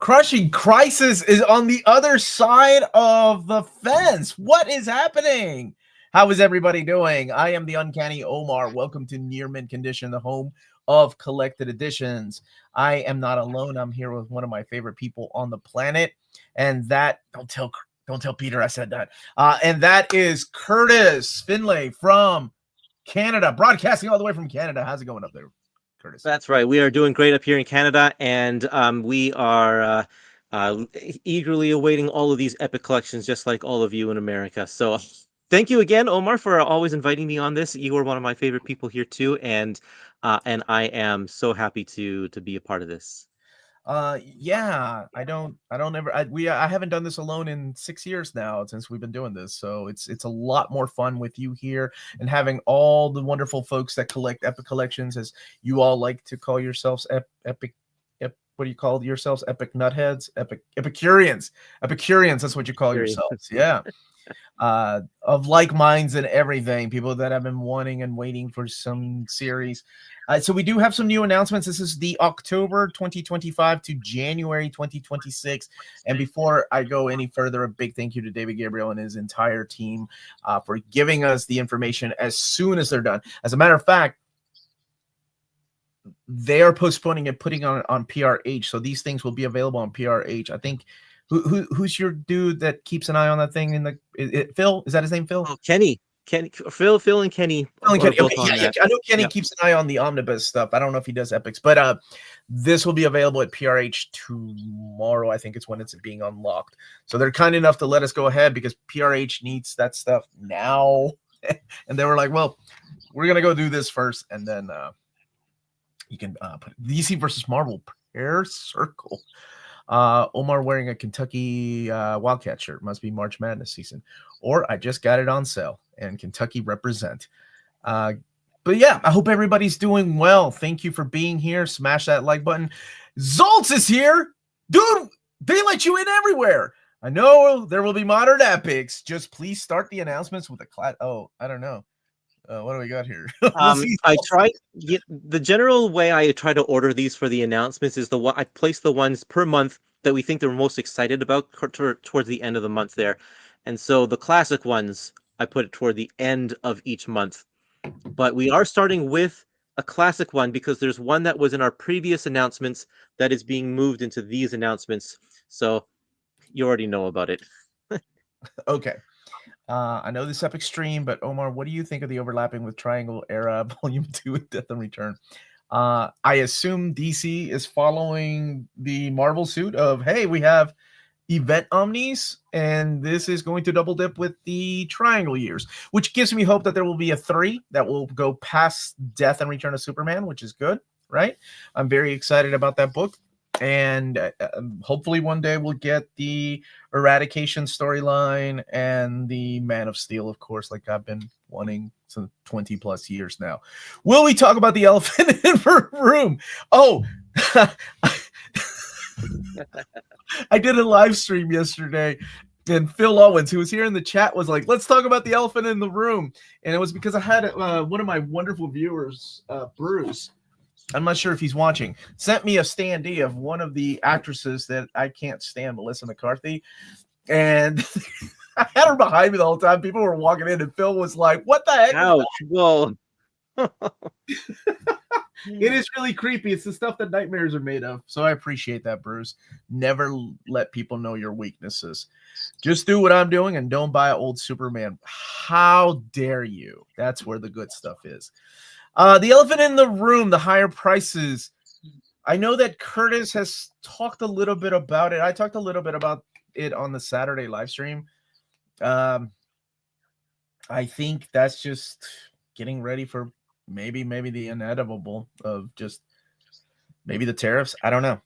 Crushing Crisis is on the other side of the fence. What is happening? How is everybody doing? I am the Uncanny Omar. Welcome to Near Mint Condition, the home of collected editions. I am not alone. I'm here with one of my favorite people on the planet, and that don't tell Peter I said that. And that is Curtis Finlay from Canada, broadcasting all the way from Canada. How's it going up there, Curtis? That's right. We are doing great up here in Canada, and we are eagerly awaiting all of these epic collections, just like all of you in America. So, thank you again, Omar, for always inviting me on this. You are one of my favorite people here too, and I am so happy to be a part of this. Yeah, I haven't done this alone in 6 years now since we've been doing this, so it's a lot more fun with you here and having all the wonderful folks that collect epic collections, as you all like to call yourselves. What do you call yourselves? Epic nutheads, epicureans, that's what you call Very- yourselves. Yeah. Of like minds and everything, people that have been wanting and waiting for some series. So we do have some new announcements. This is the October 2025 to January 2026. And before I go any further, a big thank you to David Gabriel and his entire team for giving us the information as soon as they're done. As a matter of fact, they are postponing and putting on PRH, so these things will be available on PRH. I think who's your dude that keeps an eye on that thing in Phil? Is that his name, Phil? Oh, Kenny, Phil, and Kenny Phil and are Kenny. both Okay, on yeah. that. I know Kenny Yeah. keeps an eye on the omnibus stuff. I don't know if he does epics, but this will be available at PRH tomorrow. I think it's when it's being unlocked. So they're kind enough to let us go ahead because PRH needs that stuff now. And they were like, well, we're gonna go do this first, and then you can put DC versus Marvel pair circle. Omar wearing a Kentucky Wildcat shirt. Must be March Madness season. Or I just got it on sale, and Kentucky represent. But yeah, I hope everybody's doing well. Thank you for being here. Smash that like button. Zoltz is here. Dude, they let you in everywhere. I know there will be modern epics. Just please start the announcements with a clap. Oh, I don't know. What do we got here? We'll see. I try the general way I try to order these for the announcements is the one I place the ones per month that we think they're most excited about towards the end of the month there, and so the classic ones I put it toward the end of each month. But we are starting with a classic one because there's one that was in our previous announcements that is being moved into these announcements. So you already know about it. Okay. I know this epic stream, but Omar, what do you think of the overlapping with Triangle Era Volume 2 and Death and Return? I assume DC is following the Marvel suit of, hey, we have event omnis, and this is going to double dip with the Triangle years, which gives me hope that there will be a 3 that will go past Death and Return of Superman, which is good, right? I'm very excited about that book. And hopefully one day we'll get the Eradication storyline and the Man of Steel, of course, like I've been wanting some 20 plus years now. Will we talk about the elephant in the room? Oh, I did a live stream yesterday, and Phil Owens, who was here in the chat, was like, let's talk about the elephant in the room. And it was because I had one of my wonderful viewers, Bruce, I'm not sure if he's watching, sent me a standee of one of the actresses that I can't stand, Melissa McCarthy. And I had her behind me the whole time. People were walking in, and Phil was like, what the heck? Ouch! Whoa! It is really creepy. It's the stuff that nightmares are made of. So I appreciate that, Bruce. Never let people know your weaknesses. Just do what I'm doing and don't buy old Superman. How dare you? That's where the good stuff is. The elephant in the room, the higher prices. I know that Curtis has talked a little bit about it. I talked a little bit about it on the Saturday live stream. I think that's just getting ready for maybe the inevitable of just maybe the tariffs. I don't know.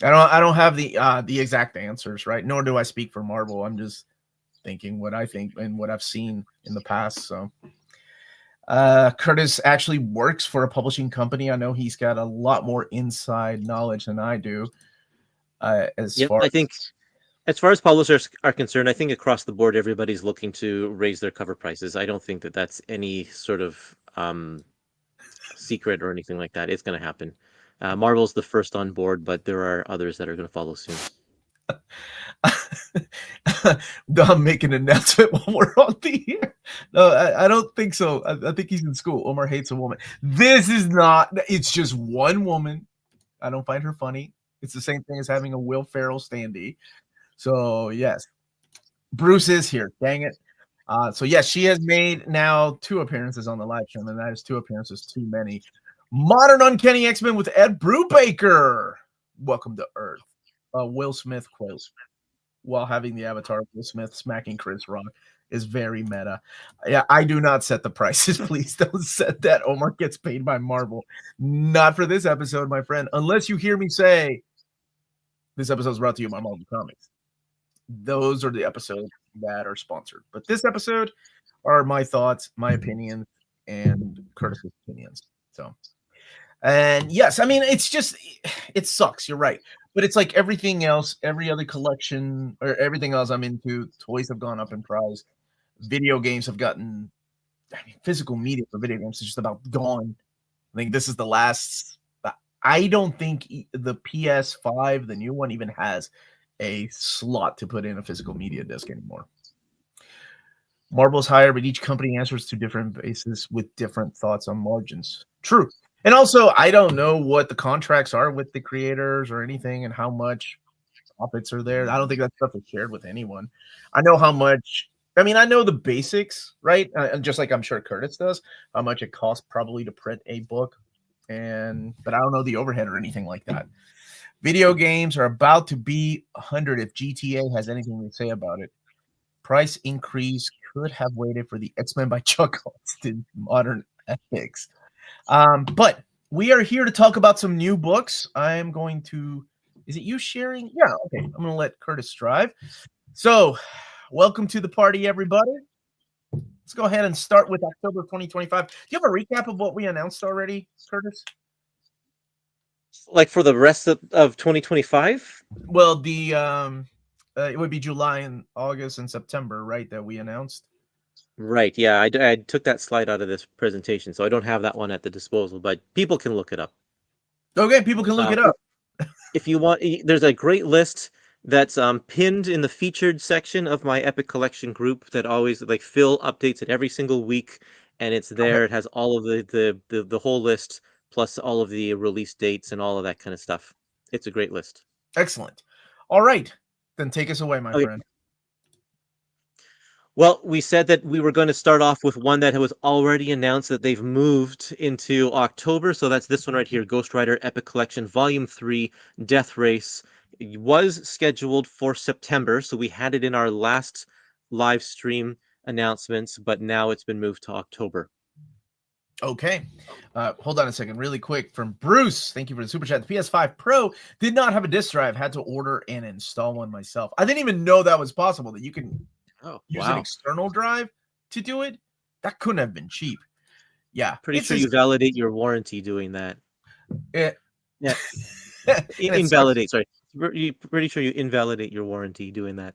I don't have the exact answers, right? Nor do I speak for Marvel. I'm just thinking what I think and what I've seen in the past. So Curtis actually works for a publishing company. I know he's got a lot more inside knowledge than I do. I think as far as publishers are concerned, I think across the board, everybody's looking to raise their cover prices. I don't think that that's any sort of secret or anything like that. It's going to happen. Marvel's the first on board, but there are others that are going to follow soon. Dom make an announcement while we're on the air. No, I don't think so. I think he's in school. Omar hates a woman. This is not. It's just one woman. I don't find her funny. It's the same thing as having a Will Ferrell standee. So yes, Bruce is here. Dang it. So yes, she has made now 2 appearances on the live stream, and that is 2 appearances too many. Modern Uncanny X-Men with Ed Brubaker. Welcome to Earth. Will Smith quote while having the avatar of Will Smith smacking Chris Rock is very meta. Yeah, I do not set the prices. Please don't set that. Omar gets paid by Marvel. Not for this episode, my friend. Unless you hear me say this episode is brought to you by Marvel Comics. Those are the episodes that are sponsored. But this episode are my thoughts, my opinions, and Curtis's opinions. So, and yes, I mean, it's just, it sucks. You're right. But it's like everything else, every other collection or everything else I'm into, toys have gone up in price. Video games have gotten, I mean, physical media for video games is just about gone. I think this is the last. I don't think the PS5, the new one, even has a slot to put in a physical media disc anymore. Marvel's higher, but each company answers to different bases with different thoughts on margins. True. And also, I don't know what the contracts are with the creators or anything and how much profits are there. I don't think that stuff is shared with anyone. I know how much, I mean, I know the basics, right? Just like I'm sure Curtis does, how much it costs probably to print a book. But I don't know the overhead or anything like that. Video games are about to be 100 if GTA has anything to say about it. Price increase could have waited for the X-Men by Chuck Austin Modern Ethics. But we are here to talk about some new books. I'm going to, is it you sharing? Yeah, okay. I'm going to let Curtis drive. So, welcome to the party, everybody. Let's go ahead and start with October 2025. Do you have a recap of what we announced already, Curtis? Like for the rest of 2025? Well, it would be July and August and September, right, that we announced? Right, yeah, I took that slide out of this presentation, so I don't have that one at the disposal, but people can look it up. Okay, people can look it up. If you want, there's a great list that's pinned in the featured section of my Epic Collection group that always, like, Phil updates it every single week, and it's there. Okay. It has all of the whole list, plus all of the release dates and all of that kind of stuff. It's a great list. Excellent. All right, then take us away, my Okay. friend. Well, we said that we were going to start off with one that was already announced that they've moved into October. So that's this one right here, Ghost Rider Epic Collection Volume 3, Death Race. It was scheduled for September, so we had it in our last live stream announcements, but now it's been moved to October. Okay. Hold on a second, really quick. From Bruce, thank you for the super chat. The PS5 Pro did not have a disk drive. Had to order and install one myself. I didn't even know that was possible, that you can use an external drive to do it. That couldn't have been cheap. Yeah. Pretty sure you validate your warranty doing that. Yeah. Invalidate, sorry. Pretty sure you invalidate your warranty doing that.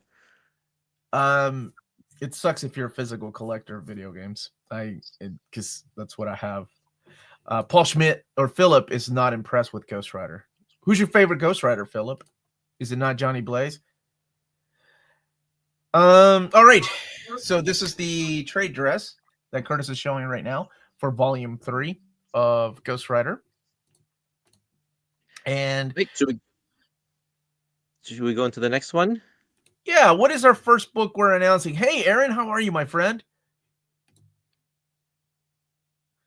It sucks if you're a physical collector of video games. Because that's what I have. Paul Schmidt or Philip is not impressed with Ghost Rider. Who's your favorite Ghost Rider, Philip? Is it not Johnny Blaze? All right. So this is the trade dress that Curtis is showing right now for Volume 3 of Ghost Rider. And wait, should we go into the next one? Yeah, what is our first book we're announcing? Hey, Aaron, how are you, my friend?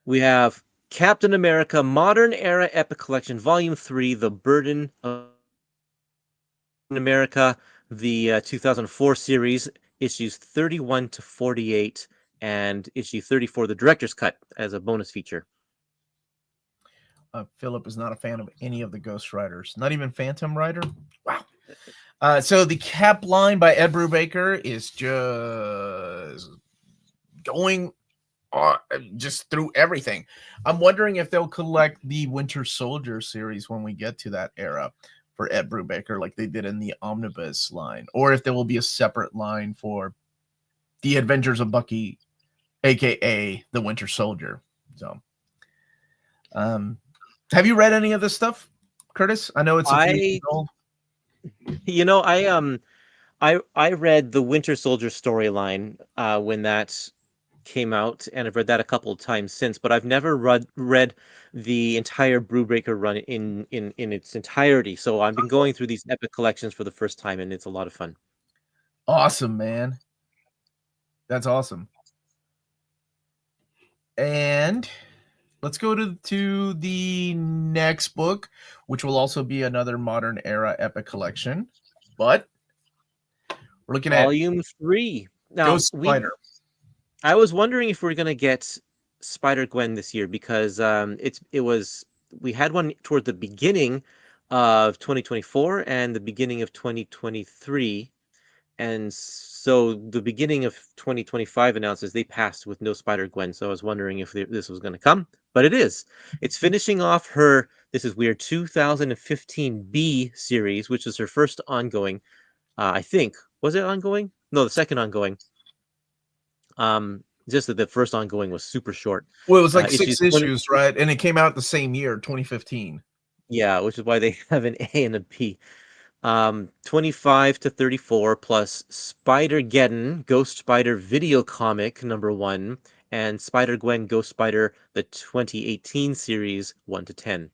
We have Captain America Modern Era Epic Collection Volume 3, The Burden of America, the 2004 series, issues 31 to 48, and issue 34, the director's cut, as a bonus feature. Philip is not a fan of any of the Ghost Riders, not even Phantom Rider. Wow. So the Cap line by Ed Brubaker is just going just through everything. I'm wondering if they'll collect the Winter Soldier series when we get to that era for Ed Brubaker, like they did in the Omnibus line, or if there will be a separate line for the Adventures of Bucky, aka the Winter Soldier. So, have you read any of this stuff, Curtis? I know it's a few years old. You know, I read the Winter Soldier storyline when that came out, and I've read that a couple of times since, but I've never read the entire Brewbreaker run in its entirety. So I've been going through these epic collections for the first time, and it's a lot of fun. Awesome, man. That's awesome. And let's go to the next book, which will also be another modern era epic collection. But we're looking at Volume 3. Now, Ghost Spider. I was wondering if we're gonna get Spider-Gwen this year because we had one toward the beginning of 2024 and the beginning of 2023. And so the beginning of 2025 announces they passed with no Spider-Gwen. So I was wondering if this was going to come, but it is. It's finishing off her, this is weird, 2015 B series, which is her first ongoing. I think. Was it ongoing? No, the second ongoing. Just that the first ongoing was super short. Well, it was like Issues 6 issues, right? And it came out the same year, 2015. Yeah, which is why they have an A and a B. 25 to 34 plus Spider-Geddon, Ghost Spider video comic #1, and Spider-Gwen Ghost Spider, the 2018 series 1 to 10.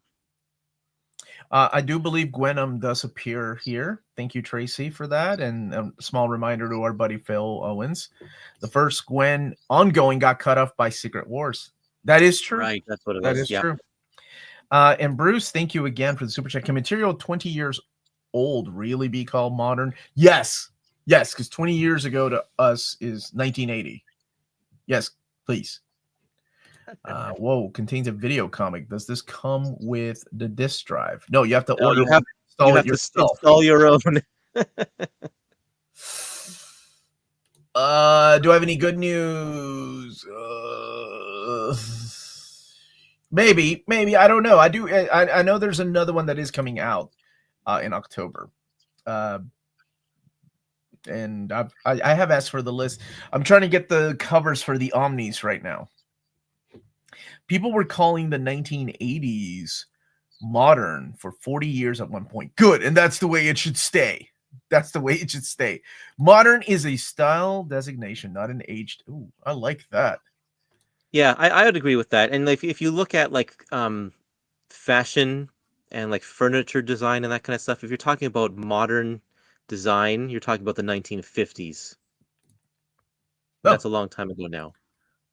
I do believe Gwenum does appear here. Thank you, Tracy, for that. And a small reminder to our buddy Phil Owens. The first Gwen ongoing got cut off by Secret Wars. That is true. Right, that's what it That was. is Yeah. true. And Bruce, thank you again for the super chat. Can material 20 years old really be called modern? Yes. Yes, because 20 years ago to us is 1980. Yes, please. Whoa, contains a video comic. Does this come with the disc drive? No, you have to No, order you one, install have it to yourself. install your own. Do I have any good news? Maybe. I don't know. I do. I know there's another one that is coming out in October. And I have asked for the list. I'm trying to get the covers for the Omnis right now. People were calling the 1980s modern for 40 years at one point. Good, and that's the way it should stay. That's the way it should stay. Modern is a style designation, not an aged. Ooh, I like that. Yeah, I would agree with that. And if you look at like fashion and like furniture design and that kind of stuff, if you're talking about modern design, you're talking about the 1950s. Oh, That's a long time ago now.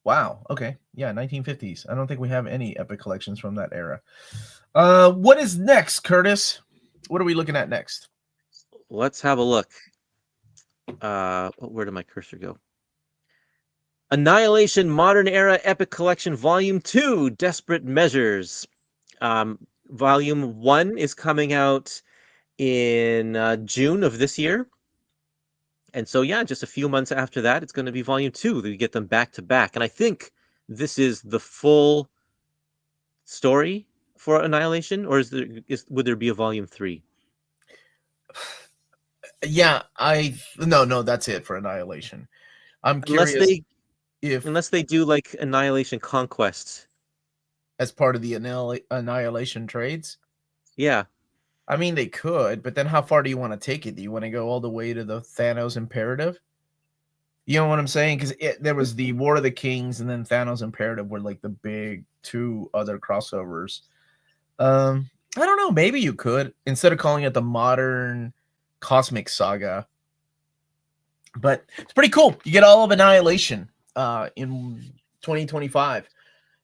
wow. Okay. Yeah, 1950s. I don't think we have any epic collections from that era. What is next, Curtis? What are we looking at next? Let's have a look. Where did my cursor go? Annihilation Modern Era Epic Collection Volume 2, Desperate Measures. Volume 1 is coming out in June of this year. And so, yeah, just a few months after that, it's going to be Volume 2. We get them back to back. And I think this is the full story for Annihilation, or would there be a Volume 3? Yeah, no, that's it for Annihilation. I'm Unless curious they if unless they do like Annihilation Conquest. as part of the Annihilation trades. Yeah. I mean, they could, but then how far do you want to take it? Do you want to go all the way to the Thanos Imperative? You know what I'm saying? Because there was the War of the Kings and then Thanos Imperative were like the big two other crossovers. I don't know. Maybe you could instead of calling it the modern cosmic saga. But it's pretty cool. You get all of Annihilation in 2025.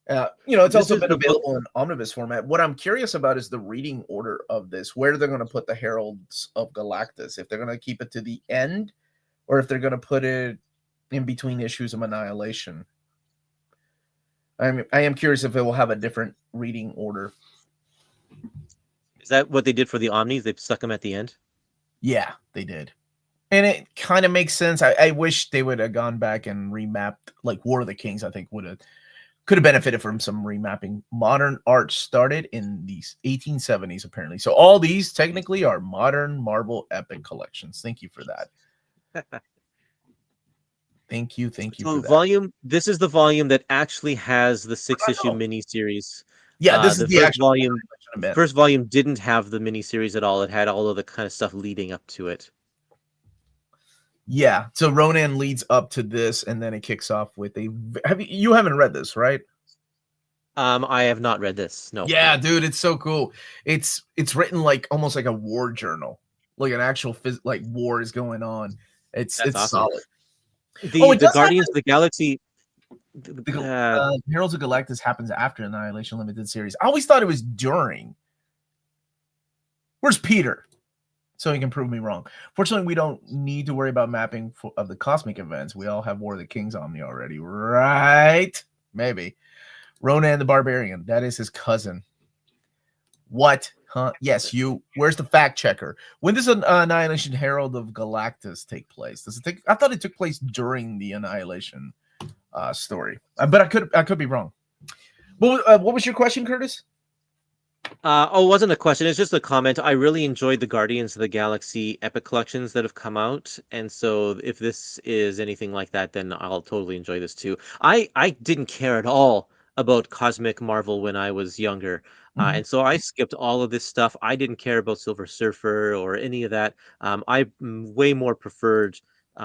It's This also is been the book. available in omnibus format. What I'm curious about is the reading order of this, where they're going to put the Heralds of Galactus. If they're going to keep it to the end, or if they're going to put it in between issues of Annihilation. I am curious if it will have a different reading order. Is that what they did for the Omnis? They stuck them at the end? Yeah, they did. And it kind of makes sense. I wish they would have gone back and remapped, like War of the Kings, I think could have benefited from some remapping. Modern art started in the 1870s, apparently. So all these technically are modern Marvel epic collections. Thank you for that. Thank you So for that. this is the volume that actually has the 6-issue miniseries Yeah, this is The the first actual volume, event. first volume didn't have the miniseries at all. It had all of the kind of stuff leading up to it. Yeah, so Ronan leads up to this, and then it kicks off with a. You haven't read this, right? I have not read this. No. Yeah, dude, it's so cool. It's written like almost like a war journal, like an actual like war is going on. That's It's awesome. solid. Oh, it The does have Guardians of the Galaxy. Heralds of Galactus happens after Annihilation Limited series. I always thought it was during. Where's Peter? So he can prove me wrong. Fortunately, we don't need to worry about mapping of the cosmic events. We all have War of the Kings Omni already, right? Maybe. Ronan the Barbarian. That is his cousin. What? Huh? Yes, you. Where's the fact checker? When does an Annihilation Herald of Galactus take place? Does it take? I thought it took place during the Annihilation story, but I could be wrong. What was your question, Curtis? It wasn't a question. It's just a comment. I really enjoyed the Guardians of the Galaxy Epic collections that have come out, and so if this is anything like that, then I'll totally enjoy this too. I didn't care at all about Cosmic Marvel when I was younger, and so I skipped all of this stuff. I didn't care about Silver Surfer or any of that. I way more preferred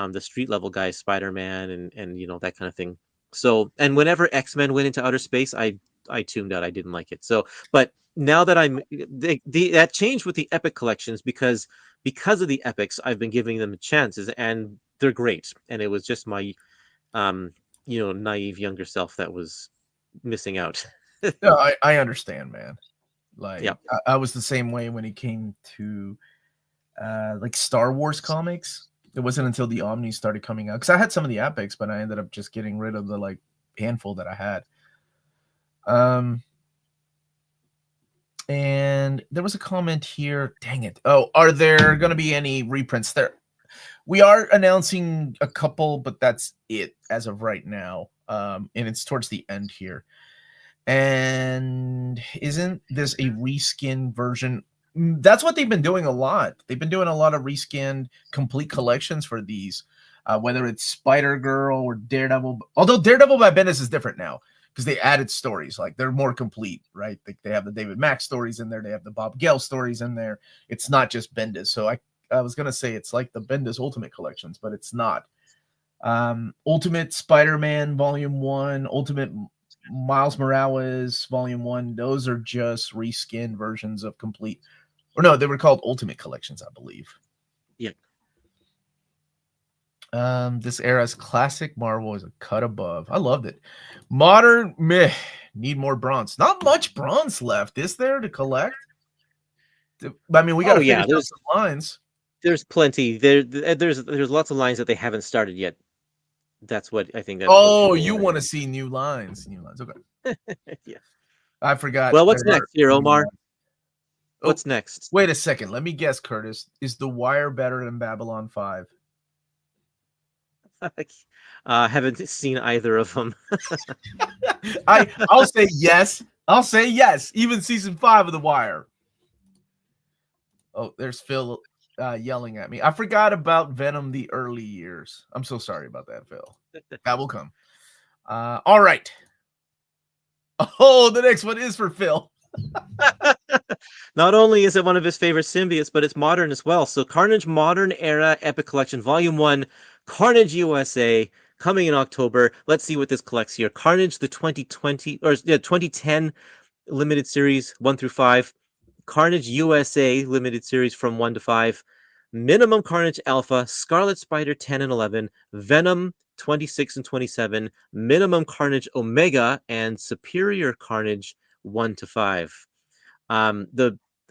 the street level guys, Spider-Man and that kind of thing. So, and whenever X-Men went into outer space, I tuned out. I didn't like it. So, but now that that changed with the epic collections because of the epics, I've been giving them chances and they're great. And it was just my naive younger self that was missing out. No, I understand, man. Like Yeah. I was the same way when it came to like Star Wars comics. It wasn't until the Omni started coming out because I had some of the epics, but I ended up just getting rid of the like handful that I had. And there was a comment here. Dang it. Oh, are there going to be any reprints there? We are announcing a couple, but that's it as of right now. And it's towards the end here. And isn't this a reskin version? That's what they've been doing a lot. They've been doing a lot of reskinned complete collections for these, whether it's Spider Girl or Daredevil. Although Daredevil by Bendis is different now because they added stories, like they're more complete, right? They have the David Mack stories in there, they have the Bob Gale stories in there. It's not just Bendis. So I was gonna say it's like the Bendis Ultimate collections, but it's not. Ultimate Spider-Man Volume 1, Ultimate Miles Morales Volume 1, those are just reskinned versions of complete, or no, they were called Ultimate Collections, I believe. Yeah. This era's classic Marvel is a cut above. I loved it. Modern, meh, need more bronze. Not much bronze left, is there, to collect? I mean, we got to finish out some lines. There's plenty. There's lots of lines that they haven't started yet. That's what I think. You want to see new lines? New lines, okay. Yeah. I forgot. Well, what's next here, Omar? What's next? Wait a second. Let me guess, Curtis. Is The Wire better than Babylon 5? Haven't seen either of them. I'll say yes. I'll say yes. Even season 5 of The Wire. Oh, there's Phil yelling at me. I forgot about Venom the early years. I'm so sorry about that, Phil. That will come. All right. Oh, the next one is for Phil. Not only is it one of his favorite symbiotes, but it's modern as well. So Carnage Modern Era Epic Collection Volume 1, Carnage USA, coming in October. Let's see what this collects here. Carnage, the 2010 limited series 1 through 5. Carnage USA limited series from 1 to 5. Minimum Carnage Alpha, Scarlet Spider 10 and 11, Venom 26 and 27, Minimum Carnage Omega, and Superior Carnage 1 to 5.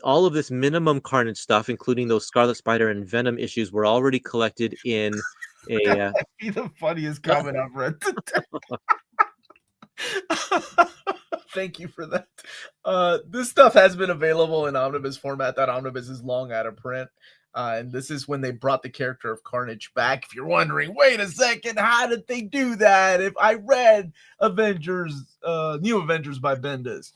All of this Minimum Carnage stuff, including those Scarlet Spider and Venom issues, were already collected in a. That might be the funniest comment I've read today. Thank you for that. This stuff has been available in omnibus format. That omnibus is long out of print. And this is when they brought the character of Carnage back. If you're wondering, wait a second, how did they do that? If I read Avengers, New Avengers by Bendis,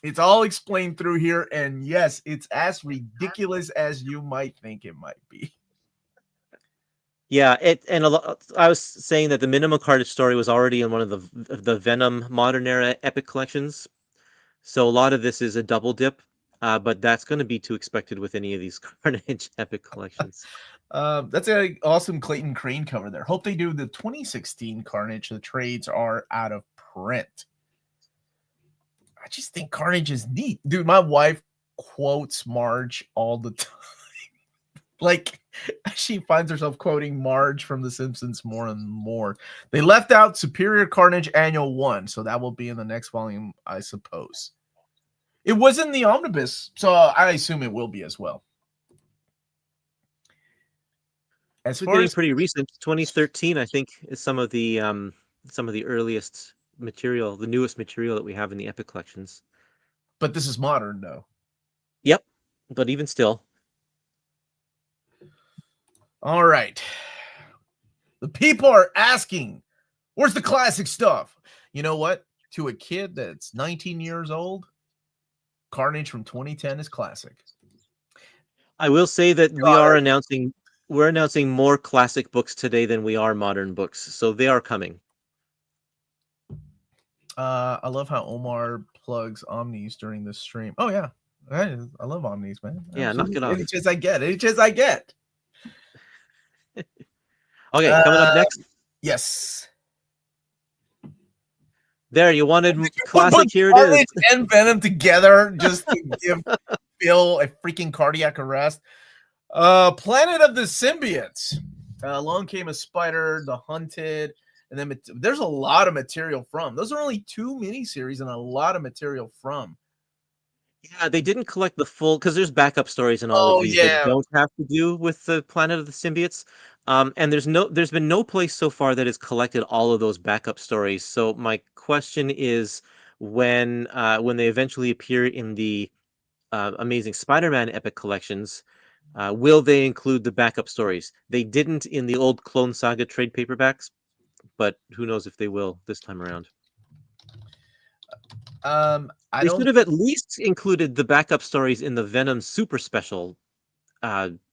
it's all explained through here. And yes, it's as ridiculous as you might think it might be. Yeah, I was saying that the Minimum Carnage story was already in one of the Venom Modern Era Epic collections. So a lot of this is a double dip, but that's going to be too expected with any of these Carnage Epic collections. That's an awesome Clayton Crane cover there. Hope they do the 2016 Carnage. The trades are out of print. I just think Carnage is neat. Dude, my wife quotes Marge all the time. Like, she finds herself quoting Marge from The Simpsons more and more. They left out Superior Carnage Annual 1, so that will be in the next volume, I suppose. It was in the omnibus, so I assume it will be as well. As We're far getting as pretty recent. 2013, I think, is some of the earliest material, the newest material that we have in the Epic collections. but this is modern, though. Yep, but even still. All right. The people are asking, where's the classic stuff? You know what? To a kid that's 19 years old, Carnage from 2010 is classic. I will say that Got we're announcing more classic books today than we are modern books, so they are coming. I love how Omar plugs Omnis during the stream. Oh yeah, I love Omnis, man. Yeah, knock it off. Any chance I get, any chance I get. Okay, coming up next. Yes. There, you wanted classic. Here it Carnage is. and Venom together just to give Phil a freaking cardiac arrest. Planet of the Symbiotes. Along Came a Spider, The Hunted, and then there's a lot of material from. Those are only 2 miniseries and a lot of material from. Yeah, they didn't collect the full because there's backup stories in all of these that don't have to do with the Planet of the Symbiotes. And there's been no place so far that has collected all of those backup stories. So my question is, when they eventually appear in the Amazing Spider-Man Epic collections, will they include the backup stories? They didn't in the old Clone Saga trade paperbacks, but who knows if they will this time around. They should have at least included the backup stories in the Venom Super Special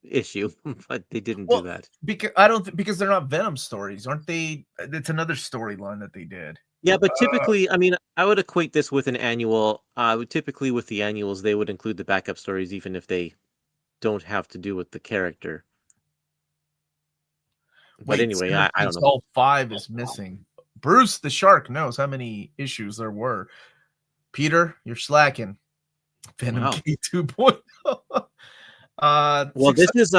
issue, but they didn't do that. Because they're not Venom stories, aren't they? It's another storyline that they did. Yeah, but typically, I mean, I would equate this with an annual. Typically, with the annuals, they would include the backup stories, even if they don't have to do with the character. But anyway, I don't know. All 5 is missing. Bruce the Shark knows how many issues there were. Peter, you're slacking. Venom K 2.0. Well, this is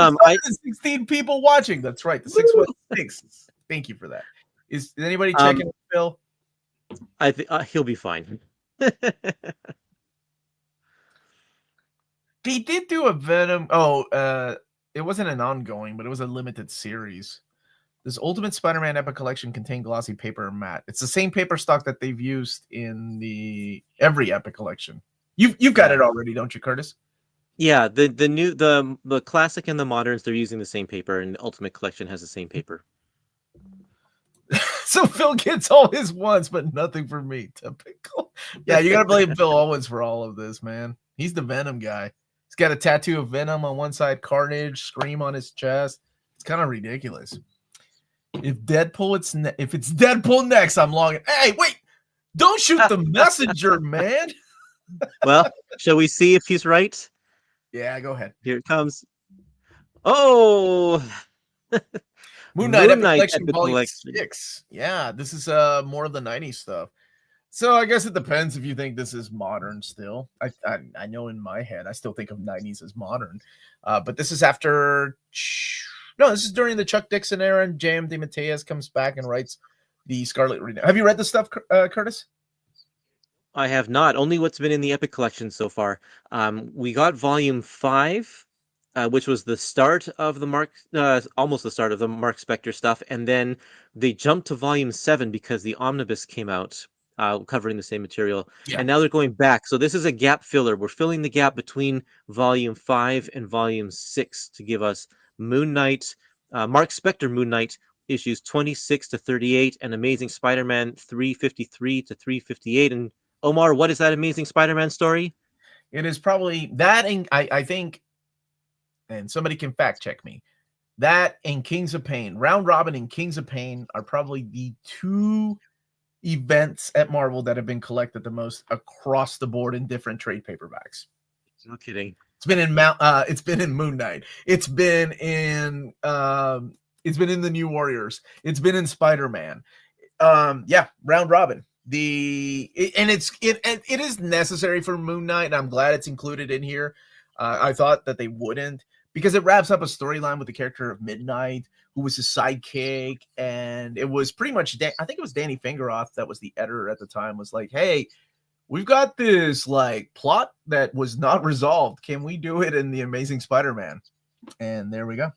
16 people watching. That's right. The 616. Thank you for that. Is anybody checking Phil? I think he'll be fine. He did do a Venom. It wasn't an ongoing, but it was a limited series. This Ultimate Spider-Man Epic Collection contained glossy paper and matte. It's the same paper stock that they've used in every Epic Collection. You've got it already, don't you, Curtis? Yeah, the classic and the moderns, they're using the same paper, and the Ultimate Collection has the same paper. So Phil gets all his wants, but nothing for me. Typical. Yeah, you gotta blame Phil Owens for all of this, man. He's the Venom guy. He's got a tattoo of Venom on one side, Carnage, Scream on his chest. It's kind of ridiculous. If it's Deadpool next, I'm logging. Hey, wait! Don't shoot the messenger, man. Well, shall we see if he's right? Yeah, go ahead. Here it comes. Oh, Moon Knight Epic Collection 6. Yeah, this is more of the 90s stuff. So I guess it depends if you think this is modern still. I know in my head I still think of 90s as modern. But this is after this is during the Chuck Dixon era, and J.M. DeMatteis comes back and writes the Scarlet Reader. Have you read this stuff, Curtis? I have not. Only what's been in the Epic collection so far. We got volume 5, which was the start of the almost the start of the Mark Spector stuff, and then they jumped to volume 7 because the omnibus came out, covering the same material, and now they're going back. So this is a gap filler. We're filling the gap between volume 5 and volume 6 to give us Moon Knight, Mark Spector Moon Knight issues 26 to 38, and Amazing Spider-Man 353 to 358. And Omar, what is that Amazing Spider-Man story? It is probably that, and I think, and somebody can fact check me, that and Kings of Pain, Round Robin and Kings of Pain are probably the 2 events at Marvel that have been collected the most across the board in different trade paperbacks. No kidding. It's been in it's been in Moon Knight. It's been in the New Warriors. It's been in Spider-Man. Yeah, round robin. It is necessary for Moon Knight, and I'm glad it's included in here. I thought that they wouldn't, because it wraps up a storyline with the character of Midnight, who was his sidekick, and it was pretty much I think it was Danny Fingeroth that was the editor at the time, was like, hey, we've got this like plot that was not resolved. Can we do it in the Amazing Spider-Man? And there we go.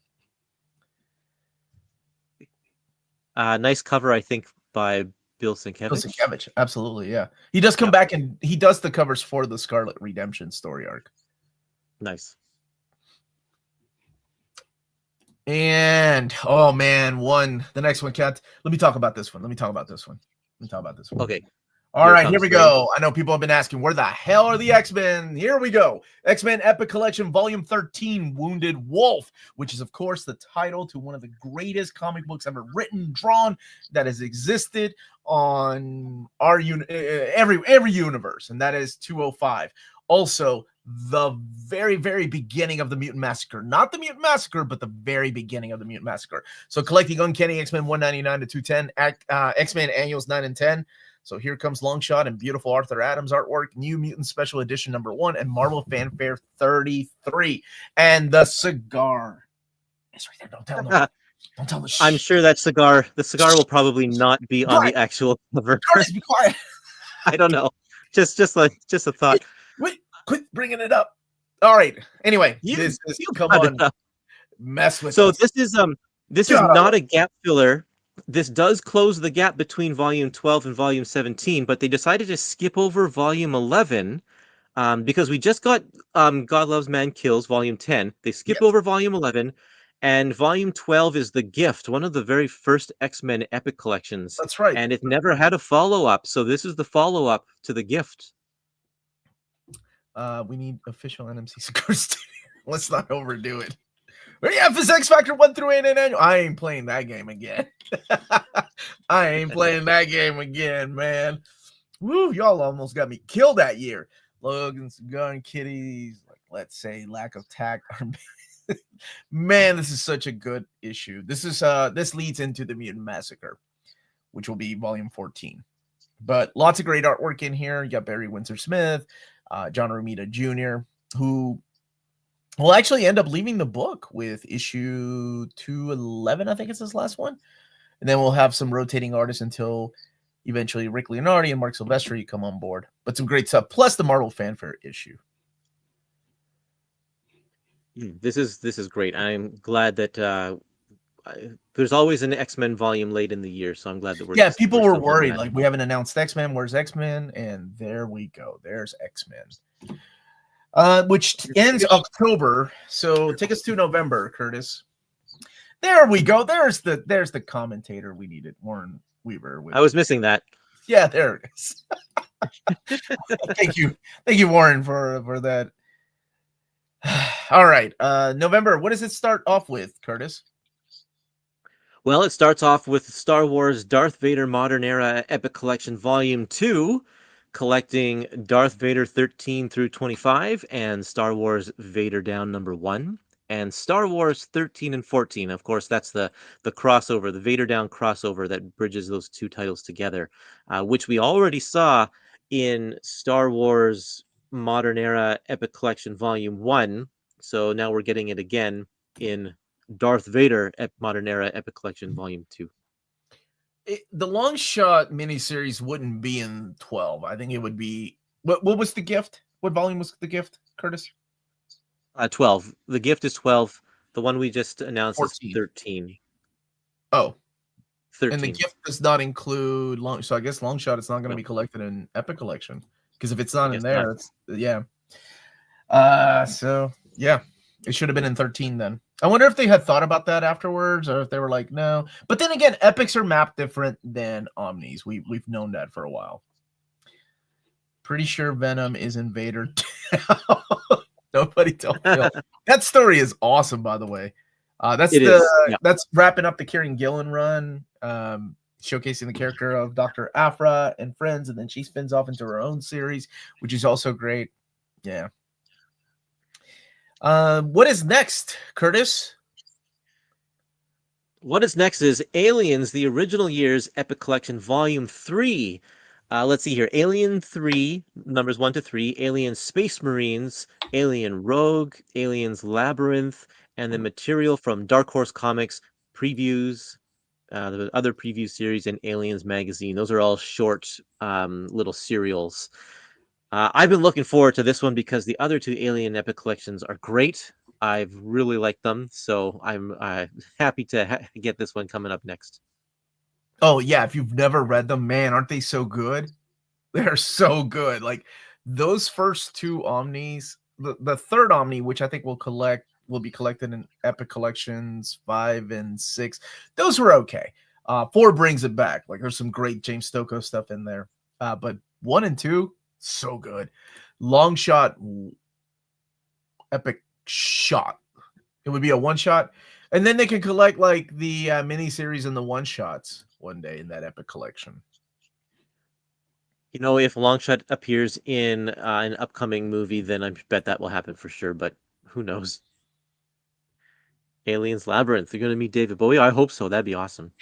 Nice cover, I think, by Bill Sienkiewicz. Bill Sienkiewicz, absolutely, yeah. He does come back and he does the covers for the Scarlet Redemption story arc. Nice. And oh man, the next one, Kat. Let me talk about this one. Okay. All right, here we go. I know people have been asking, where the hell are the X-Men? Here we go. X-Men Epic Collection, Volume 13, Wounded Wolf, which is, of course, the title to one of the greatest comic books ever written, drawn, that has existed on our every universe, and that is 205. Also, the very, very beginning of the Mutant Massacre. Not the Mutant Massacre, but the very beginning of the Mutant Massacre. So collecting Uncanny X-Men 199 to 210, X-Men Annuals 9 and 10. So here comes Longshot and beautiful Arthur Adams artwork, New Mutant Special Edition #1, and Marvel Fanfare 33. And the cigar. It's right there. Don't tell them. Don't tell them. I'm sure that cigar, the cigar will probably not be on the actual cover. Be quiet. I don't know. Just a thought. Wait, quit bringing it up. All right. Anyway, this is come on. Mess with so us. This is not a gap filler. This does close the gap between Volume 12 and Volume 17, but they decided to skip over Volume 11 because we just got God Loves Man Kills Volume 10. They skip over Volume 11, and Volume 12 is The Gift, one of the very first X-Men Epic collections. That's right. And it never had a follow-up, so this is the follow-up to The Gift. We need official NMC scores. Let's not overdo it. Yeah, if it's X Factor 1 through 8 and annual, I ain't playing that game again. Man. Woo, y'all almost got me killed that year. Logan, Cigar, and Kitties, like, let's say, lack of tact. Man, this is such a good issue. This leads into the Mutant Massacre, which will be Volume 14. But lots of great artwork in here. You got Barry Windsor Smith, John Romita Jr., who will actually end up leaving the book with issue 211, I think it's his last one. And then we'll have some rotating artists until eventually Rick Leonardi and Mark Silvestri come on board. But some great stuff, plus the Marvel Fanfare issue. This is great. I'm glad that there's always an X-Men volume late in the year, so I'm glad that we're people were worried, like, we haven't announced X-Men. Where's X-Men? And there we go. There's X-Men. Which ends October. So take us to November, Curtis. There we go. There's the commentator we needed, Warren Weaver. I was missing that. Yeah, there it is. Thank you, Warren, for that. All right, November. What does it start off with, Curtis? Well, it starts off with Star Wars Darth Vader Modern Era Epic Collection Volume 2. Collecting Darth Vader 13 through 25 and Star Wars Vader Down #1 and Star Wars 13 and 14. Of course, that's the crossover, the Vader Down crossover that bridges those two titles together, which we already saw in Star Wars Modern Era Epic Collection Volume 1. So now we're getting it again in Darth Vader Modern Era Epic Collection Volume 2. The Longshot miniseries wouldn't be in 12. I think it would be. What was The Gift? What volume was The Gift, Curtis? 12. The Gift is 12. The one we just announced 14. is 13. Oh. 13. And The Gift does not include so I guess Longshot is not going to be collected in Epic Collection. Because if it's not in there, it's so yeah. It should have been in 13 then. I wonder if they had thought about that afterwards, or if they were like, no. But then again, epics are mapped different than omnis. We've known that for a while. Pretty sure Venom is in Vader. Nobody tell Phil. That story is awesome, by the way. That's wrapping up the Kieran Gillen run. showcasing the character of Dr. Afra and friends, and then she spins off into her own series, which is also great. Yeah. What is next, Curtis? What is next is Aliens, the Original Years Epic Collection, Volume 3. Let's see here. Alien 3, numbers 1 to 3, Alien Space Marines, Alien Rogue, Aliens Labyrinth, and the material from Dark Horse Comics, previews, the other preview series, and Aliens Magazine. Those are all short little serials. I've been looking forward to this one because the other two Alien Epic Collections are great. I've really liked them, so I'm happy to get this one coming up next. Oh yeah, if you've never read them, man, aren't they so good? They're so good. Like those first two Omnis, the third Omni, which I think will be collected in Epic Collections 5 and 6. Those were okay. 4 brings it back. Like there's some great James Stokoe stuff in there. But 1 and 2, so good. Long shot, epic shot. It would be a one shot, and then they can collect like the mini series and the one shots one day in that epic collection. You know, if Longshot appears in an upcoming movie, then I bet that will happen for sure. But who knows? Aliens Labyrinth. You're gonna meet David Bowie. I hope so. That'd be awesome.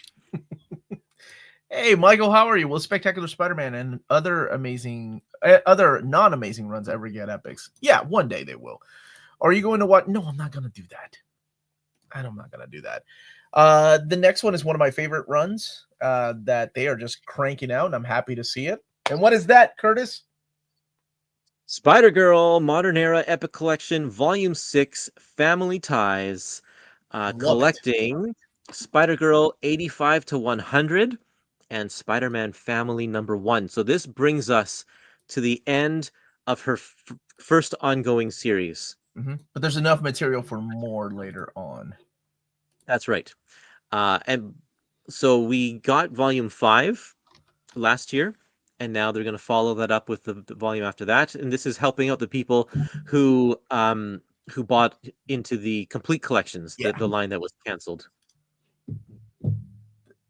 Hey, Michael, how are you? Will Spectacular Spider-Man and other non-amazing runs ever get epics? Yeah, one day they will. Are you going to watch? No, I'm not going to do that. I'm not going to do that. The next one is one of my favorite runs that they are just cranking out, and I'm happy to see it. And what is that, Curtis? Spider-Girl Modern Era Epic Collection, Volume 6, Family Ties, collecting Spider-Girl 85 to 100 and Spider-Man Family number 1. So this brings us to the end of her first ongoing series. Mm-hmm. But there's enough material for more later on. That's right. And so we got Volume 5 last year, and now they're going to follow that up with the volume after that. And this is helping out the people who bought into the complete collections, the line that was canceled.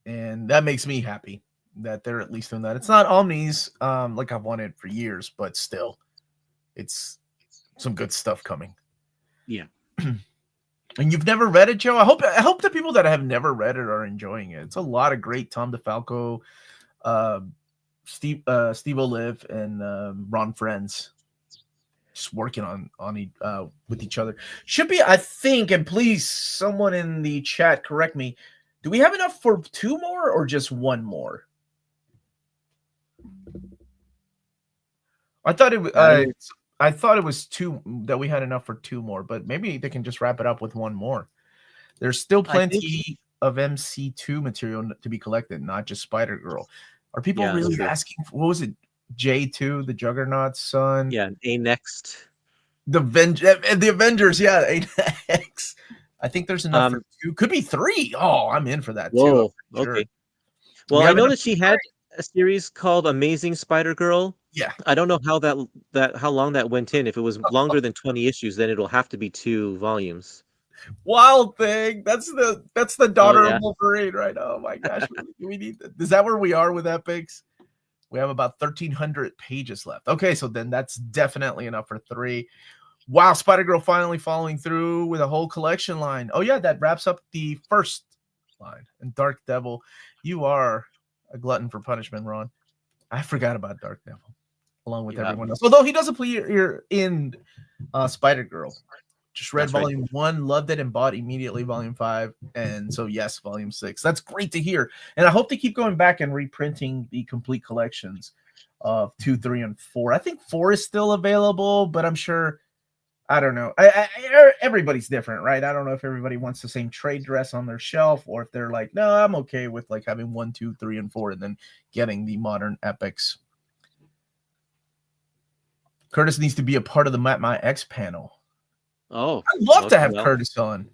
And that makes me happy that they're at least doing that. It's not Omnis like I've wanted for years, but still, it's some good stuff coming. Yeah. And you've never read it, Joe? I hope the people that have never read it are enjoying it. It's a lot of great Tom DeFalco, Steve Olive, and Ron Friends just working on with each other. Should be, I think, and please, someone in the chat correct me. Do we have enough for 2 more or just 1 more? I thought it was 2, that we had enough for 2 more, but maybe they can just wrap it up with 1 more. There's still plenty of MC2 material to be collected, not just Spider-Girl. Are people really asking for, what was it? J2, the Juggernaut's son? Yeah, A-Next. The Avengers, yeah, A-Next. I think there's enough for 2. Could be 3. Oh, I'm in for that too. Sure. Okay. Well, I know that she had a series called Amazing Spider-Girl. Yeah. I don't know how long that went in. If it was longer than 20 issues, then it'll have to be 2 volumes. Wild Thing. That's the daughter of Wolverine, right? Oh my gosh. We need that. Is that where we are with epics? We have about 1,300 pages left. Okay, so then that's definitely enough for 3. Wow, Spider-Girl finally following through with a whole collection line. Oh yeah, that wraps up the first line. And Dark Devil, you are a glutton for punishment, Ron. I forgot about Dark Devil, along with everyone else. Although he does appear in Spider-Girl. Just read volume 1, loved it, and bought immediately volume 5. And so, yes, volume 6. That's great to hear. And I hope they keep going back and reprinting the complete collections of 2, 3, and 4. I think 4 is still available, but I'm sure, I don't know. Everybody's different, right? I don't know if everybody wants the same trade dress on their shelf, or if they're like, no, I'm okay with like having 1, 2, 3, and 4, and then getting the modern epics. Curtis needs to be a part of the My X panel. Oh, I'd love to have Curtis on,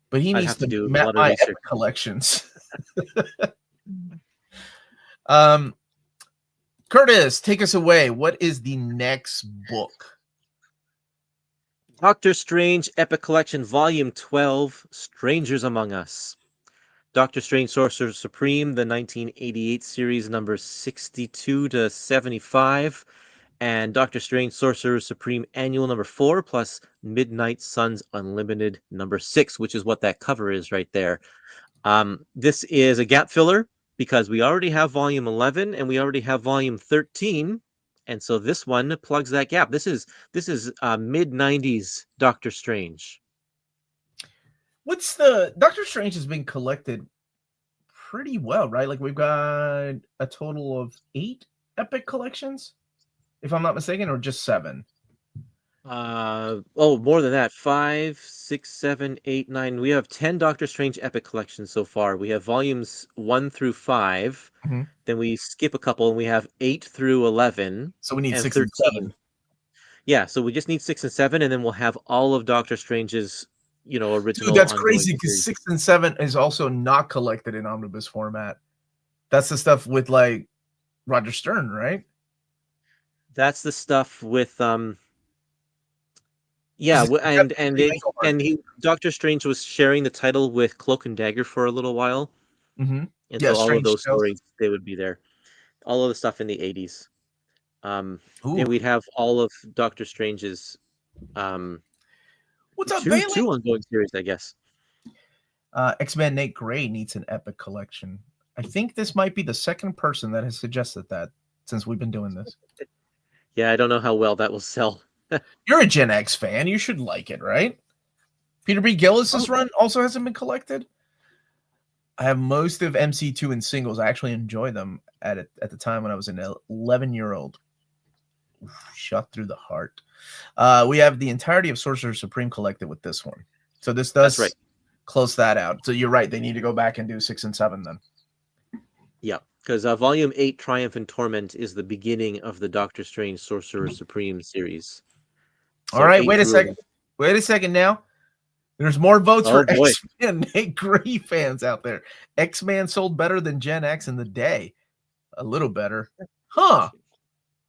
but he needs to do my epic collections. Curtis, take us away. What is the next book? Doctor Strange Epic Collection, Volume 12, Strangers Among Us. Doctor Strange Sorcerer Supreme, the 1988 series, numbers 62 to 75, and Doctor Strange Sorcerer Supreme Annual number 4, plus Midnight Suns Unlimited number 6, which is what that cover is right there. This is a gap filler because we already have volume 11 and we already have volume 13. And so this one plugs that gap. This is mid 90s Doctor Strange. What's the Doctor Strange has been collected pretty well, right? Like we've got a total of 8 Epic collections, if I'm not mistaken, or just 7. More than that. 5, 6, 7, 8, 9. We have 10 Doctor Strange Epic collections so far. We have volumes 1 through 5. Mm-hmm. Then we skip a couple and we have 8 through 11. So we need and 6 13. and 7. Yeah, so we just need 6 and 7, and then we'll have all of Doctor Strange's, original. Dude, that's ongoing crazy because series. 6 and 7 is also not collected in omnibus format. That's the stuff with like Roger Stern, right? That's the stuff with Doctor Strange was sharing the title with Cloak and Dagger for a little while. Mm-hmm. And Yeah, so all of Strange those Tales. stories, they would be there. All of the stuff in the 80s. And Ooh. we'd have all of Doctor Strange's What's up, two Bailey? ongoing series, I guess. X-Men Nate Gray needs an Epic collection. I think this might be the second person that has suggested that since we've been doing this. Yeah, I don't know how well that will sell. You're a Gen X fan. You should like it, right? Peter B. Gillis's run also hasn't been collected. I have most of MC2 in singles. I actually enjoy them at the time when I was an 11-year-old. Shot through the heart. We have the entirety of Sorcerer Supreme collected with this one. So this does close that out. So you're right. They need to go back and do 6 and 7 then. Yeah, because Volume 8, Triumph and Torment, is the beginning of the Doctor Strange Sorcerer Supreme series. So all right, wait a second. Wait a second now. There's more votes for X-Men Nate Gray fans out there. X-Men sold better than Gen X in the day. A little better. Huh.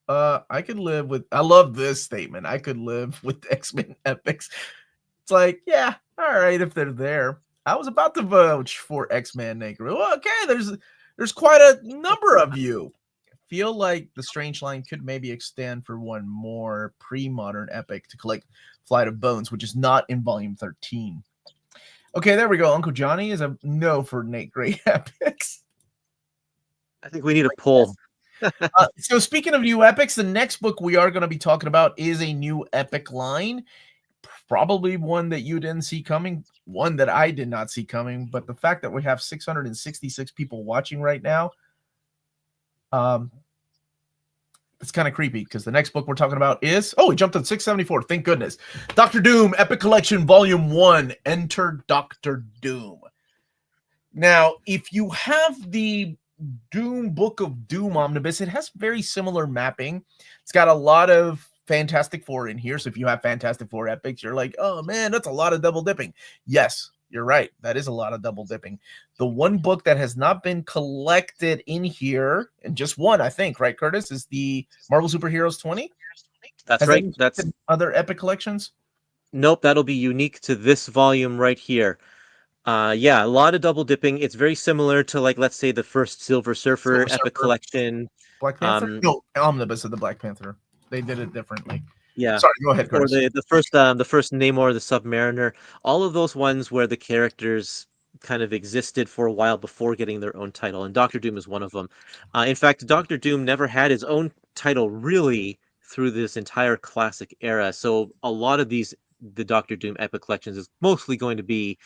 I could live with, I love this statement. I could live with X-Men Epics. It's like, yeah, all right, if they're there. I was about to vote for X-Men Nate Gray. Well, okay, there's quite a number of you. Feel like the Strange line could maybe extend for one more pre-modern epic to collect Flight of Bones, which is not in volume 13. Okay, there we go. Uncle Johnny is a no for Nate Gray epics. I think we need a poll. So speaking of new epics, the next book we are going to be talking about is a new epic line. Probably one that you didn't see coming, one that I did not see coming. But the fact that we have 666 people watching right now, it's kind of creepy because the next book we're talking about is, we jumped to 674. Thank goodness. Doctor Doom Epic Collection Volume 1, Enter Doctor Doom. Now, if you have the Doom Book of Doom omnibus, it has very similar mapping. It's got a lot of Fantastic Four in here. So if you have Fantastic Four epics, you're like, oh man, that's a lot of double dipping. Yes, you're right. That is a lot of double dipping. The one book that has not been collected in here, and just one, I think, right, Curtis, is the Marvel Superheroes 20. That's right. That's other epic collections. Nope, that'll be unique to this volume right here. Yeah, a lot of double dipping. It's very similar to, like, let's say the first Silver Surfer epic collection. Black Panther? No, omnibus of the Black Panther. They did it differently. Yeah. Sorry, go ahead, Curtis. Or the first Namor the Submariner. All of those ones where the characters kind of existed for a while before getting their own title, and Doctor Doom is one of them. In fact, Doctor Doom never had his own title really through this entire classic era. So a lot of the Doctor Doom epic collections is mostly going to be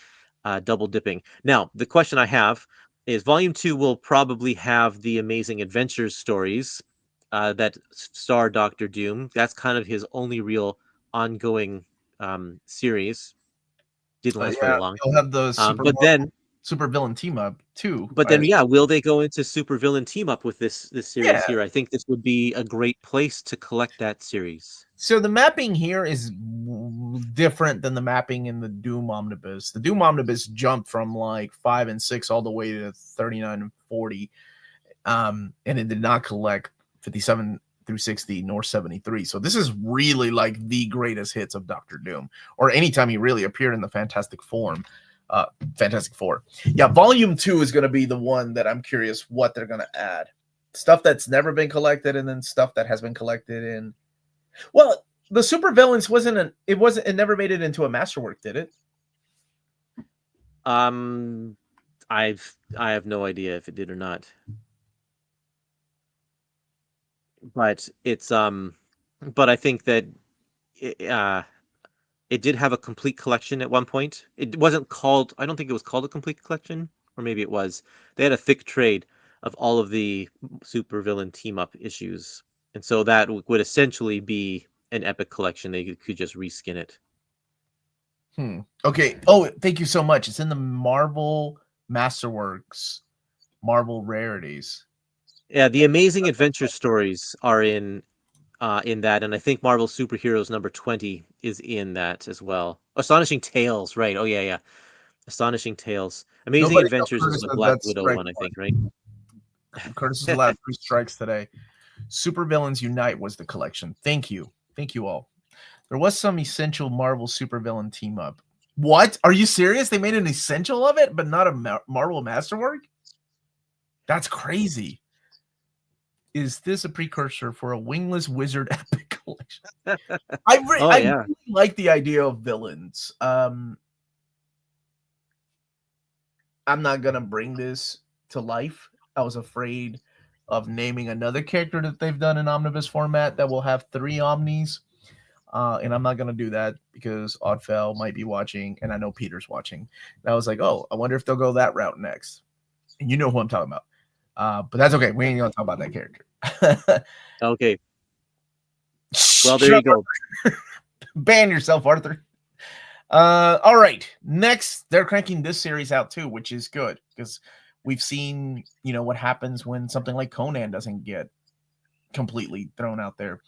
double dipping. Now, the question I have is Volume 2 will probably have the Amazing Adventures stories that star Doctor Doom. That's kind of his only real ongoing series. Didn't last very long. He'll have the super villain team up too. But then, will they go into super villain team up with this series here? I think this would be a great place to collect that series. So the mapping here is different than the mapping in the Doom Omnibus. The Doom Omnibus jumped from like 5 and 6 all the way to 39 and 40. And it did not collect 57 through 60 nor 73. So this is really like the greatest hits of Doctor Doom, or anytime he really appeared in the fantastic form. Fantastic Four. Yeah, Volume 2 is going to be the one that I'm curious what they're going to add. Stuff that's never been collected, and then stuff that has been collected in. Well, the supervillains it never made it into a masterwork, did it? I have no idea if it did or not. But but I think that it did have a complete collection at one point. It wasn't called, I don't think it was called a complete collection, or maybe it was. They had a thick trade of all of the supervillain team up issues. And so that would essentially be an epic collection. They could just reskin it. Okay. Oh, thank you so much. It's in the Marvel Masterworks, Marvel Rarities. Yeah, the Amazing Adventure stories are in that, and I think Marvel Superheroes number 20 is in that as well. Astonishing Tales, right? Oh yeah, yeah. Astonishing Tales. Amazing Nobody Adventures is Curtis the says Black that's Widow strike one, I one. think, right? Curtis has allowed 3 strikes today. Supervillains Unite was the collection. Thank you. Thank you all. There was some essential Marvel supervillain team up. What? Are you serious? They made an essential of it, but not a Marvel Masterwork? That's crazy. Is this a precursor for a wingless wizard epic collection? I really like the idea of villains. I'm not gonna bring this to life. I was afraid of naming another character that they've done in omnibus format that will have 3 omnis. And I'm not gonna do that because Oddfell might be watching, and I know Peter's watching. And I was like, oh, I wonder if they'll go that route next. And you know who I'm talking about. But that's okay. We ain't gonna talk about that character. Okay. Well, there you go. Ban yourself, Arthur. All right. Next, they're cranking this series out too, which is good because we've seen, what happens when something like Conan doesn't get completely thrown out there.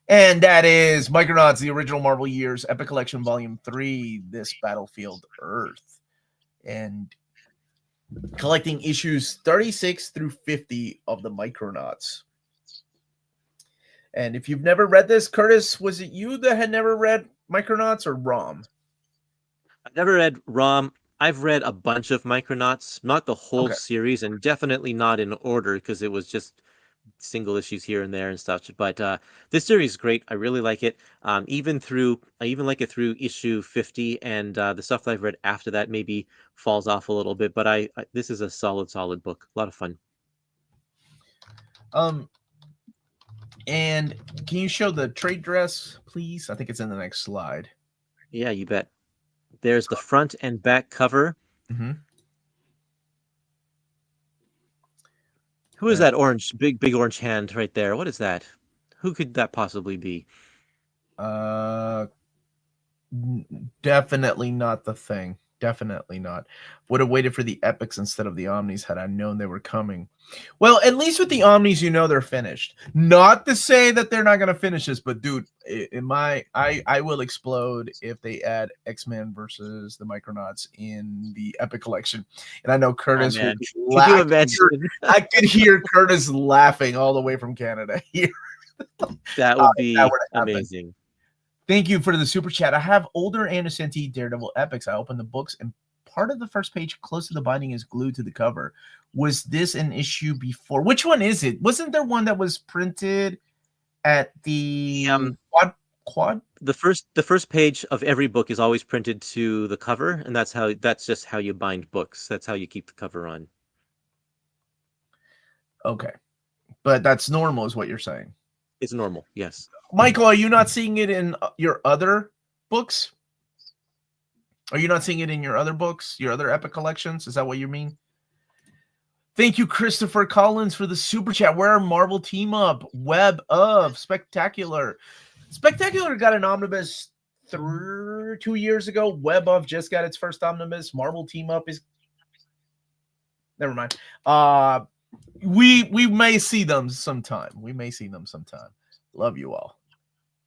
And that is Micronauts, the original Marvel Years Epic Collection Volume 3, This Battlefield Earth. And collecting issues 36 through 50 of the Micronauts. And if you've never read this, Curtis, was it you that had never read Micronauts or Rom? I've never read Rom. I've read a bunch of Micronauts, not the whole series, and definitely not in order because it was just single issues here and there and stuff. But this series is great. I really like it. I even like it through issue 50, and the stuff that I've read after that maybe falls off a little bit. But this is a solid book. A lot of fun. And can you show the trade dress, please? I think it's in the next slide. Yeah, you bet. There's the front and back cover. Mm-hmm. Who is that orange, big orange hand right there? What is that? Who could that possibly be? Definitely not the Thing. Definitely not. Would have waited for the epics instead of the omnis had I known they were coming. Well, at least with the omnis, they're finished. Not to say that they're not going to finish this, but dude, I will explode if they add X-Men versus the Micronauts in the epic collection. And I know Curtis will be Could you imagine? I could hear Curtis laughing all the way from Canada here. That would be amazing. Thank you for the super chat. I have older Innocenti Daredevil epics. I opened the books, and part of the first page close to the binding is glued to the cover. Was this an issue before? Which one is it? Wasn't there one that was printed at the quad? The first page of every book is always printed to the cover, and that's just how you bind books. That's how you keep the cover on. Okay, but that's normal, is what you're saying. It's normal, yes. Michael, are you not seeing it in your other books? Are you not seeing it in your other books, your other epic collections? Is that what you mean? Thank you, Christopher Collins, for the super chat. Where are Marvel Team Up? Web of Spectacular. Spectacular got an omnibus 2 years ago. Web of just got its first omnibus. Marvel Team Up is... Never mind. We may see them sometime. Love you all.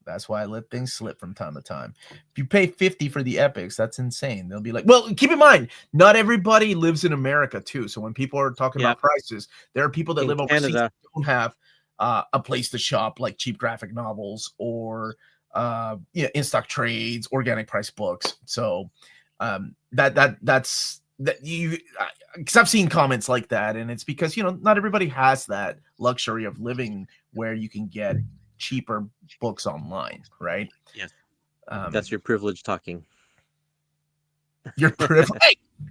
That's why I let things slip from time to time. If you pay $50 for the epics, that's insane. They'll be like, well, keep in mind, not everybody lives in America too. So when people are talking about prices, there are people that live overseas that don't have a place to shop, like cheap graphic novels or in-stock trades, organic price books. So That's that you because I've seen comments like that, and it's because not everybody has that luxury of living where you can get cheaper books online, right? Yes, Um, that's your privilege talking. your privilege.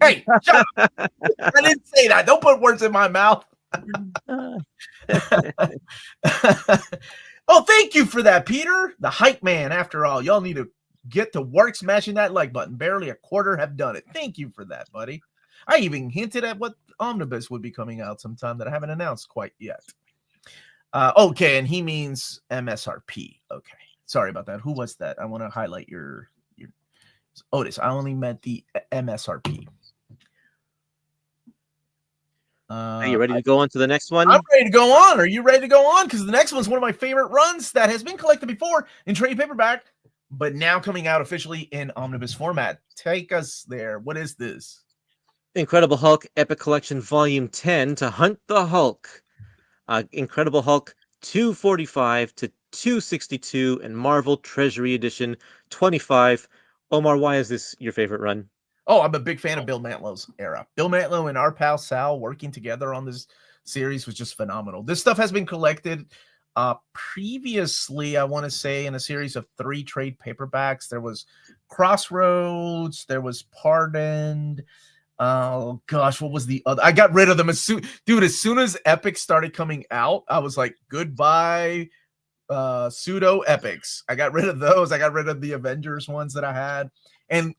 Hey, shut up! I didn't say that. Don't put words in my mouth. Oh, thank you for that, Peter, the hype man. After all, y'all need to get to work smashing that like button. Barely a quarter have done it. Thank you for that, buddy. I even hinted at what omnibus would be coming out sometime that I haven't announced quite yet. Okay, and he means MSRP. Okay, sorry about that. Who was that? I want to highlight your Otis. I only meant the MSRP. Are you ready to go on to the next one? I'm ready to go on. Are you ready to go on? Because the next one's one of my favorite runs that has been collected before in trade paperback, but now coming out officially in omnibus format. Take us there. What is this? Incredible Hulk Epic Collection Volume 10 to Hunt the Hulk. Incredible Hulk 245 to 262 and Marvel Treasury Edition 25. Omar, why is this your favorite run? Oh, I'm a big fan of Bill Mantlow's era. Bill Mantlow and our pal Sal working together on this series was just phenomenal. This stuff has been collected previously, I want to say, in a series of 3 trade paperbacks. There was Crossroads, there was Pardoned. Oh gosh, what was the other? I got rid of them as soon as Epic started coming out. I was like, goodbye pseudo epics. I got rid of those. I got rid of the Avengers ones that I had, and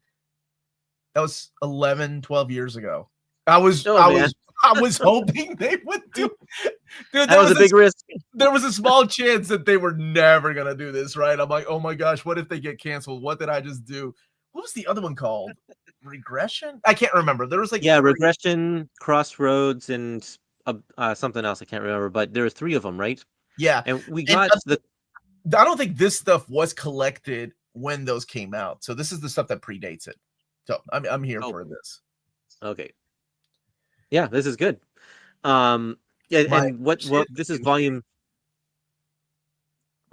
that was 11, 12 years ago. I was hoping they would do. Dude, that was a big risk. There was a small chance that they were never gonna do this, right? I'm like, oh my gosh, what if they get canceled? What did I just do? What was the other one called? Regression? I can't remember. There was like Regression, Crossroads, and something else I can't remember. But there were 3 of them, right? Yeah, and we got the. I don't think this stuff was collected when those came out, so this is the stuff that predates it. So I'm here for this. Okay. Yeah, this is good. And what this is volume.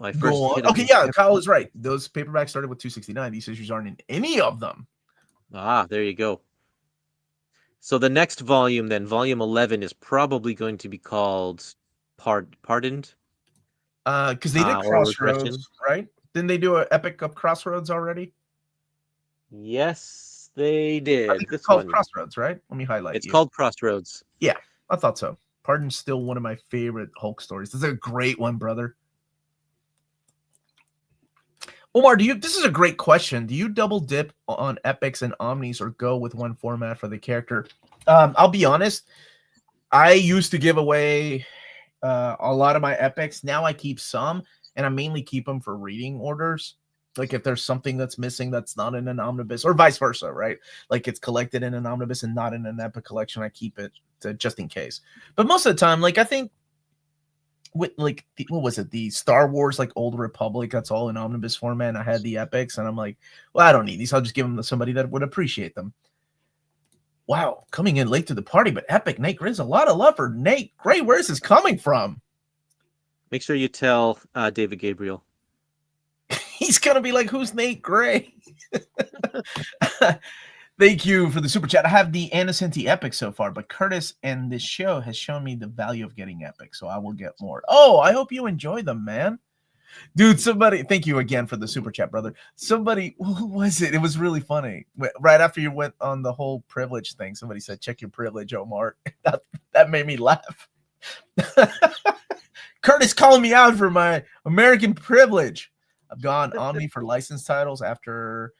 Okay, yeah, Kyle is right. Those paperbacks started with 269. These issues aren't in any of them. There you go. So the next volume, then, volume 11, is probably going to be called Pardoned. Because they did Crossroads, right? Didn't they do an epic of Crossroads already? Yes, they did. It's called Crossroads, right? Let me highlight. It's called Crossroads. Yeah, I thought so. Pardon's still one of my favorite Hulk stories. This is a great one, brother. Omar, this is a great question. Do you double dip on epics and omnis or go with one format for the character? I'll be honest. I used to give away a lot of my epics. Now I keep some, and I mainly keep them for reading orders. Like if there's something that's missing that's not in an omnibus, or vice versa, right? Like it's collected in an omnibus and not in an epic collection, I keep it just in case. But most of the time, like I think with like what was it, the Star Wars like Old Republic, that's all in omnibus format, and I had the epics, and I'm like, well, I don't need these, I'll just give them to somebody that would appreciate them. Wow, coming in late to the party, but epic Nate Gray's a lot of love for Nate Gray. Where's this coming from? Make sure you tell David Gabriel. He's gonna be like, who's Nate Gray? Thank you for the super chat. I have the Anacenti epic so far, but Curtis and this show has shown me the value of getting epic, so I will get more. Oh, I hope you enjoy them, man. Dude, somebody, thank you again for the super chat, brother. Somebody, who was it? It was really funny. Right after you went on the whole privilege thing, somebody said, check your privilege, Omar. That made me laugh. Curtis calling me out for my American privilege. I've gone Omni for licensed titles after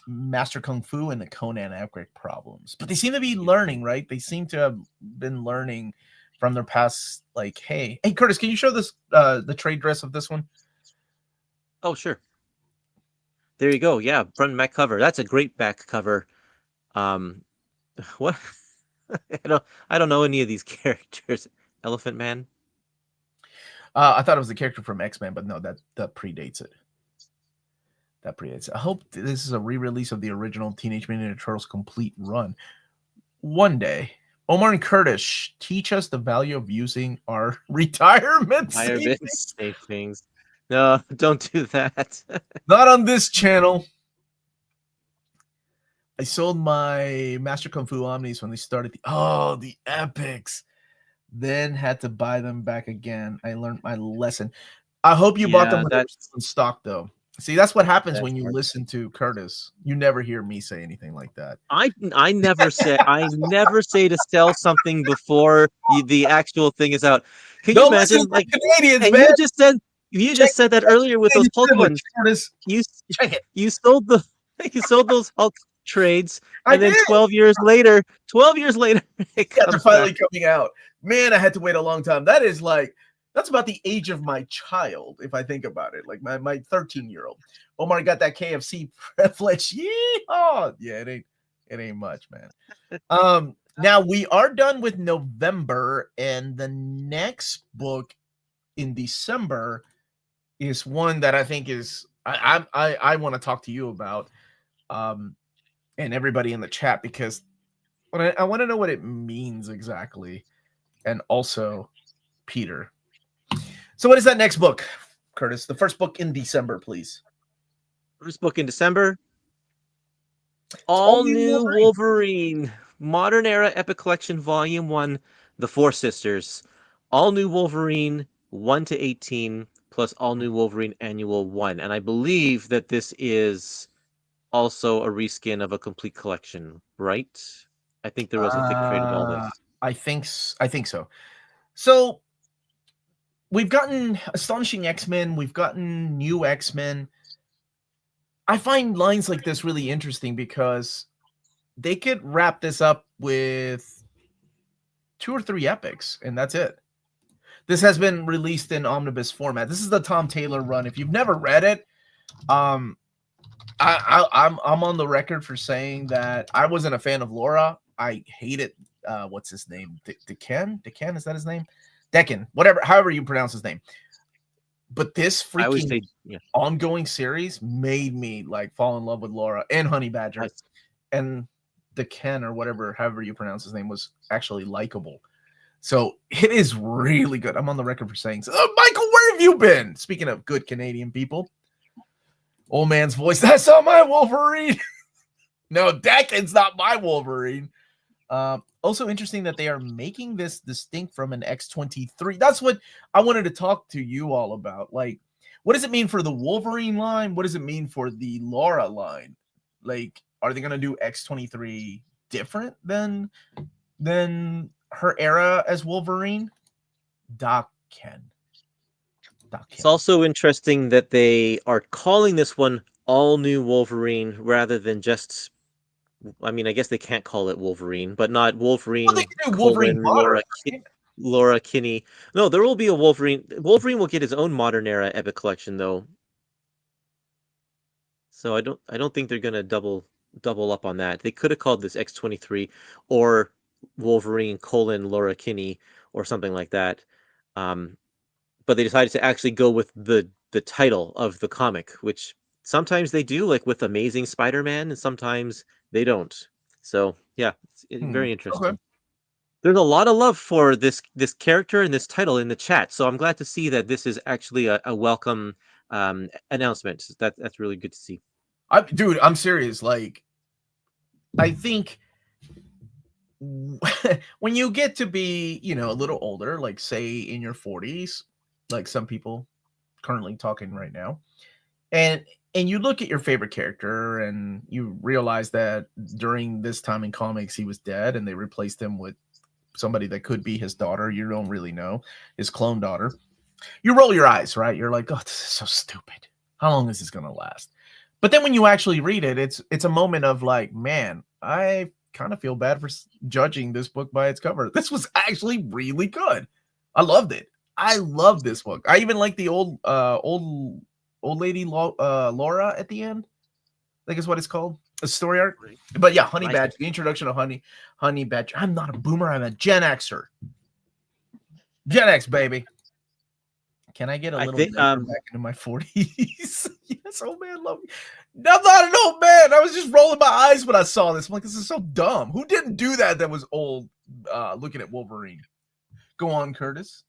Master Kung Fu and the Conan Epic problems. But they seem to be learning, right? They seem to have been learning from their past, like, hey, Curtis, can you show this the trade dress of this one? Oh, sure. There you go. Yeah, front and back cover. That's a great back cover. What? I don't know any of these characters. Elephant Man. I thought it was the character from X-Men, but no, that predates it. That predates it. I hope this is a re-release of the original Teenage Mutant Ninja Turtles complete run. One day. Omar and Curtis, teach us the value of using our retirement savings. No, don't do that. Not on this channel. I sold my Master Kung Fu Omnis when they started the epics. Then had to buy them back again. I learned my lesson. I hope you bought them Yeah, when they were that's still in stock, though. See, that's what happens that's when you hard. listen to Curtis. You never hear me say anything like that. I never say to sell something before the actual thing is out. Can you Don't listen imagine, to like, Canadians, and man. you Check, just said that check earlier with those Canadian Hulk privilege, ones. Curtis. You Check it. you sold the you sold those Hulk trades, I and then did. 12 years later, it Yeah, they're comes back. finally coming out. Man, I had to wait a long time. That is like that's about the age of my child, if I think about it. Like my 13-year-old. Omar got that KFC privilege. Yeehaw! Yeah, it ain't much, man. Now we are done with November, and the next book in December is one that I think is I want to talk to you about, um, and everybody in the chat because I want to know what it means exactly, and also Peter. So, what is that next book, Curtis? The first book in December, please. First book in December, It's all all new new Wolverine. Wolverine, Modern Era Epic Collection, Volume 1, The Four Sisters. All new Wolverine 1 to 18, plus all new Wolverine Annual 1. And I believe that this is also a reskin of a complete collection, right? I think there was a thick trade of all Uh, this. I think so. So we've gotten astonishing X-Men. We've gotten new X-Men. I find lines like this really interesting because they could wrap this up with 2 or 3 epics, and that's it. This has been released in omnibus format. This is the Tom Taylor run. If you've never read it, um, I'm on the record for saying that I wasn't a fan of Laura. I hated what's his name? Decan, is that his name? Deccan, whatever, however you pronounce his name. But this I always freaking say, yeah, ongoing series made me like fall in love with Laura and Honey I, Badger. And Decan or whatever, however you pronounce his name, was actually likable. So it is really good. I'm on the record for saying so. Michael, where have you been? Speaking of good Canadian people, old man's voice. That's not my Wolverine. No, Deccan's not my Wolverine. Also interesting that they are making this distinct from an X-23. That's what I wanted to talk to you all about. Like, what does it mean for the Wolverine line? What does it mean for the Laura line? Like, are they gonna do X-23 different than her era as Wolverine? Doc Ken. it's also interesting that they are calling this one all new Wolverine rather than just, I mean, I guess they can't call it Wolverine, but not Well, they Wolverine can do Wolverine colon modern, right? Laura Kinney. No, there will be a Wolverine. Wolverine will get his own modern era epic collection though. So I don't think they're gonna double up on that. They could have called this X-23 or Wolverine colon Laura Kinney or something like that. Um, but they decided to actually go with the title of the comic, which sometimes they do, like with Amazing Spider-Man, and sometimes they don't. So yeah, it's very Okay. interesting. There's a lot of love for this character and this title in the chat, so I'm glad to see that this is actually a welcome announcement. That's really good to see. Dude, I'm serious. Like, I think when you get to be, a little older, like say in your 40s, like some people currently talking right now, and you look at your favorite character and you realize that during this time in comics he was dead and they replaced him with somebody that could be his daughter, you don't really know, his clone daughter. You roll your eyes, right? You're like, oh, this is so stupid. How long is this gonna last? But then when you actually read it, it's a moment of like, man, I kind of feel bad for judging this book by its cover. This was actually really good. I loved it. I love this book. I even like the old lady Laura at the end. I think is what it's called, a story arc. Right. But yeah, Honey Nice. Badger, the introduction of Honey Badger. I'm not a boomer. I'm a Gen Xer. Gen X baby. Can I get a I little think younger back into my 40s? Yes, old man, love me. I'm not an old man. I was just rolling my eyes when I saw this. I'm like, this is so dumb. Who didn't do that was old looking at Wolverine? Go on, Curtis.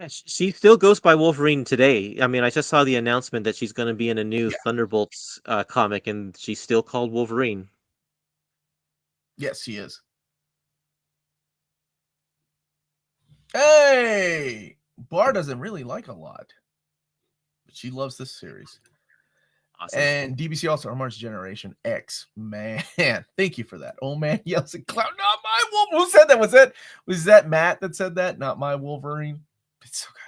she still goes by Wolverine today. I mean, I just saw the announcement that she's going to be in a new Yeah. Thunderbolts comic, and she's still called Wolverine. Yes, he is. Hey, Bar doesn't really like a lot, but she loves this series. Awesome. And DBC also Omar's Generation X. Man, thank you for that. Old man yells at clown. Not my Wolverine. Who said that? Was that Matt that said that? Not my Wolverine. It's so good.